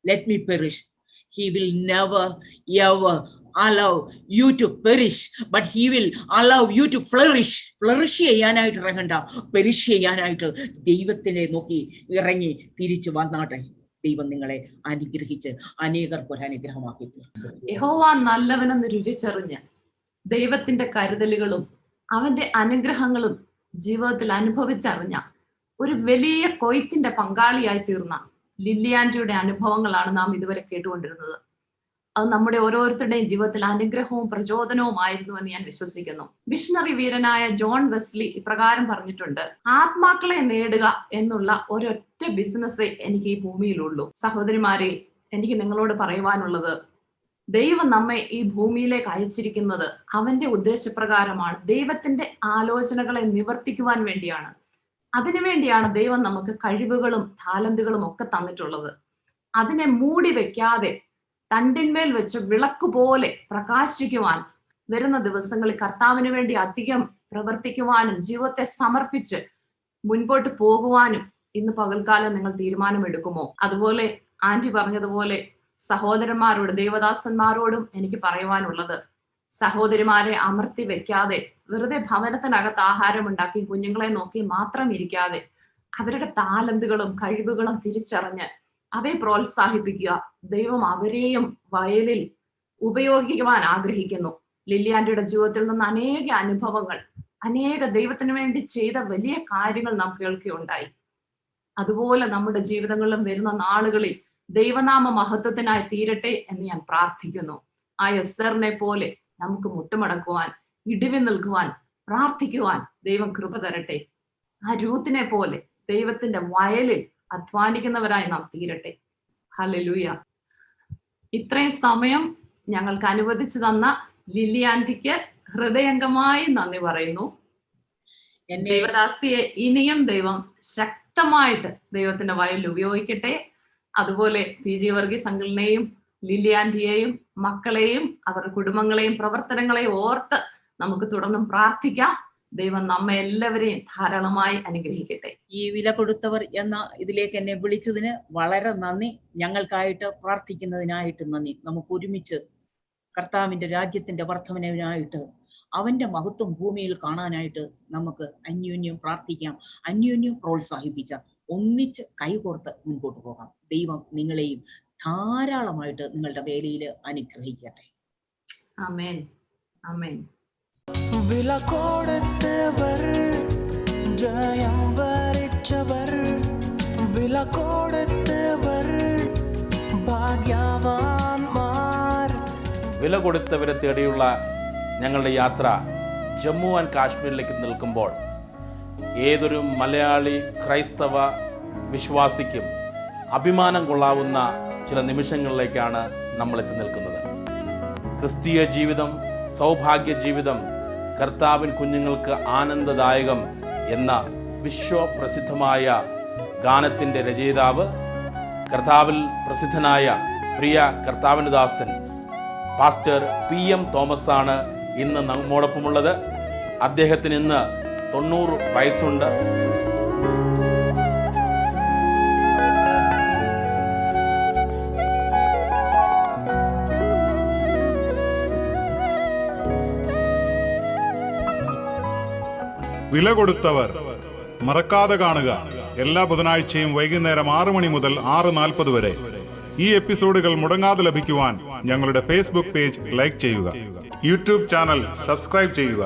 let me perish. He will never ever allow you to perish, but he will allow you to flourish. Flourish ചെയ്യാനായിട്ട് ഇറങ്ങണ്ട, പെരിഷ് ചെയ്യാനായിട്ട് ദൈവത്തിനെ നോക്കി ഇറങ്ങി തിരിച്ചു വന്നാട്ടെ. ദൈവം നിങ്ങളെ അനുഗ്രഹിച്ച് അനേകർക്ക് ഒരു അനുഗ്രഹമാക്കി തീർക്കും. യഹോവ നല്ലവനെന്ന് രുചിച്ചറിഞ്ഞ് ദൈവത്തിന്റെ കരുതലുകളും അവന്റെ അനുഗ്രഹങ്ങളും ജീവിതത്തിൽ അനുഭവിച്ചറിഞ്ഞ ഒരു വലിയ കൊയ്ത്തിന്റെ പങ്കാളിയായി തീർന്ന ലില്ലി ആന്റിയുടെ അനുഭവങ്ങളാണ് നാം ഇതുവരെ കേട്ടുകൊണ്ടിരുന്നത്. അത് നമ്മുടെ ഓരോരുത്തരുടെയും ജീവിതത്തിൽ അനുഗ്രഹവും പ്രചോദനവുമായിരുന്നു എന്ന് ഞാൻ വിശ്വസിക്കുന്നു. മിഷണറി വീരനായ ജോൺ വെസ്ലി ഇപ്രകാരം പറഞ്ഞിട്ടുണ്ട്, ആത്മാക്കളെ നേടുക എന്നുള്ള ഒരൊറ്റ ബിസിനസ്സേ എനിക്ക് ഈ ഭൂമിയിലുള്ളൂ. സഹോദരിമാരെ, എനിക്ക് നിങ്ങളോട് പറയുവാനുള്ളത്, ദൈവം നമ്മെ ഈ ഭൂമിയിലേക്ക് അയച്ചിരിക്കുന്നത് അവന്റെ ഉദ്ദേശപ്രകാരമാണ്. ദൈവത്തിന്റെ ആലോചനകളെ നിവർത്തിക്കുവാൻ വേണ്ടിയാണ്. അതിനുവേണ്ടിയാണ് ദൈവം നമുക്ക് കഴിവുകളും ടാലന്റുകളും ഒക്കെ തന്നിട്ടുള്ളത്. അതിനെ മൂടി വെക്കാതെ തണ്ടിന്മേൽ വെച്ച് വിളക്ക് പോലെ പ്രകാശിക്കുവാൻ വരുന്ന ദിവസങ്ങളിൽ കർത്താവിന് വേണ്ടി അധികം പ്രവർത്തിക്കുവാനും ജീവിതത്തെ സമർപ്പിച്ച് മുൻപോട്ട് പോകുവാനും ഇന്ന് പകൽക്കാലം നിങ്ങൾ തീരുമാനമെടുക്കുമോ? അതുപോലെ ആന്റി പറഞ്ഞതുപോലെ സഹോദരന്മാരോട്, ദേവദാസന്മാരോടും എനിക്ക് പറയുവാനുള്ളത്, സഹോദരിമാരെ അമർത്തി വെക്കാതെ വെറുതെ ഭവനത്തിനകത്ത് ആഹാരം ഉണ്ടാക്കി കുഞ്ഞുങ്ങളെ നോക്കി മാത്രം ഇരിക്കാതെ അവരുടെ ടാലന്റുകളും കഴിവുകളും തിരിച്ചറിഞ്ഞ് അവയെ പ്രോത്സാഹിപ്പിക്കുക. ദൈവം അവരെയും വയലിൽ ഉപയോഗിക്കുവാൻ ആഗ്രഹിക്കുന്നു. ലില്ലി ആന്റിയുടെ ജീവിതത്തിൽ നിന്ന് അനേക അനുഭവങ്ങൾ, അനേക ദൈവത്തിന് വേണ്ടി ചെയ്ത വലിയ കാര്യങ്ങൾ നാം കേൾക്കുകയുണ്ടായി. അതുപോലെ നമ്മുടെ ജീവിതങ്ങളിലും വരുന്ന നാളുകളിൽ ദൈവനാമ മഹത്വത്തിനായി തീരട്ടെ എന്ന് ഞാൻ പ്രാർത്ഥിക്കുന്നു. ആ എസ്തറിനെ പോലെ നമുക്ക് മുട്ടുമടക്കുവാൻ, ഇടിവി നിൽക്കുവാൻ, പ്രാർത്ഥിക്കുവാൻ ദൈവം കൃപ തരട്ടെ. ആ രൂത്തിനെ പോലെ ദൈവത്തിന്റെ വയലിൽ അധ്വാനിക്കുന്നവരായി നാം തീരട്ടെ. ഹല്ലേലൂയ. ഇത്രയും സമയം ഞങ്ങൾക്ക് അനുവദിച്ചു തന്ന ലില്ലി ആന്റിക്ക് ഹൃദയംഗമായി നന്ദി പറയുന്നു. ദേവദാസിയെ ഇനിയും ദൈവം ശക്തമായിട്ട് ദൈവത്തിന്റെ വയലിൽ ഉപയോഗിക്കട്ടെ. അതുപോലെ PG വർഗീസ് അങ്കിളിനെയും ലില്ലി ആന്റിയെയും മക്കളെയും അവരുടെ കുടുംബങ്ങളെയും പ്രവർത്തനങ്ങളെയും ഓർത്ത് നമുക്ക് തുടർന്നും പ്രാർത്ഥിക്കാം. ദൈവം നമ്മെ എല്ലാവരെയും ധാരാളമായി അനുഗ്രഹിക്കട്ടെ. ഈ വില കൊടുത്തവർ എന്ന ഇതിലേക്ക് എന്നെ വിളിച്ചതിന് വളരെ നന്ദി. ഞങ്ങൾക്കായിട്ട് പ്രാർത്ഥിക്കുന്നതിനായിട്ട് നന്ദി. നമുക്ക് ഒരുമിച്ച് കർത്താവിന്റെ രാജ്യത്തിന്റെ വർദ്ധനവിനായിട്ട്, അവന്റെ മഹത്വം ഭൂമിയിൽ കാണാനായിട്ട് നമുക്ക് അന്യോന്യം പ്രാർത്ഥിക്കാം, അന്യോന്യം പ്രോത്സാഹിപ്പിച്ച ഒന്നിച്ച് കൈകോർത്ത് മുൻപോട്ട് പോകാം. ദൈവം നിങ്ങളെയും ധാരാളമായിട്ട് നിങ്ങളുടെ വേലയിൽ അനുഗ്രഹിക്കട്ടെ. ആമേൻ, ആമേൻ. വില കൊടുത്തവർ, ജയം വരിച്ചവർ, വില കൊടുത്തവർ ഭാഗ്യവാന്മാർ. വില കൊടുത്തവരെ തേടിയുള്ള ഞങ്ങളുടെ യാത്ര ജമ്മു ആൻഡ് കാശ്മീരിലേക്ക് നിൽക്കുമ്പോൾ ഏതൊരു മലയാളി ക്രൈസ്തവ വിശ്വാസിക്കും അഭിമാനം കൊള്ളാവുന്ന ചില നിമിഷങ്ങളിലേക്കാണ് നമ്മൾ എത്തി നിൽക്കുന്നത്. ക്രിസ്തീയ ജീവിതം, സൗഭാഗ്യ ജീവിതം, കർത്താവിൻ കുഞ്ഞുങ്ങൾക്ക് ആനന്ദദായകം എന്ന വിശ്വപ്രസിദ്ധമായ ഗാനത്തിൻ്റെ രചയിതാവ്, കർത്താവിൽ പ്രസിദ്ധനായ പ്രിയ കർത്താവിൻ്റെ ദാസൻ പാസ്റ്റർ PM തോമസ് ആണ് ഇന്ന് നമ്മോടൊപ്പമുള്ളത്. അദ്ദേഹത്തിന് ഇന്ന് 90 വയസ്സുണ്ട്. വില കൊടുത്തവർ മറക്കാതെ കാണുക. എല്ലാ ബുധനാഴ്ചയും വൈകുന്നേരം 6 മണി മുതൽ 6:40 വരെ. ഈ എപ്പിസോഡുകൾ മുടങ്ങാതെ ലഭിക്കുവാൻ ഞങ്ങളുടെ ഫേസ്ബുക്ക് പേജ് ലൈക്ക് ചെയ്യുക, യൂട്യൂബ് ചാനൽ സബ്സ്ക്രൈബ് ചെയ്യുക.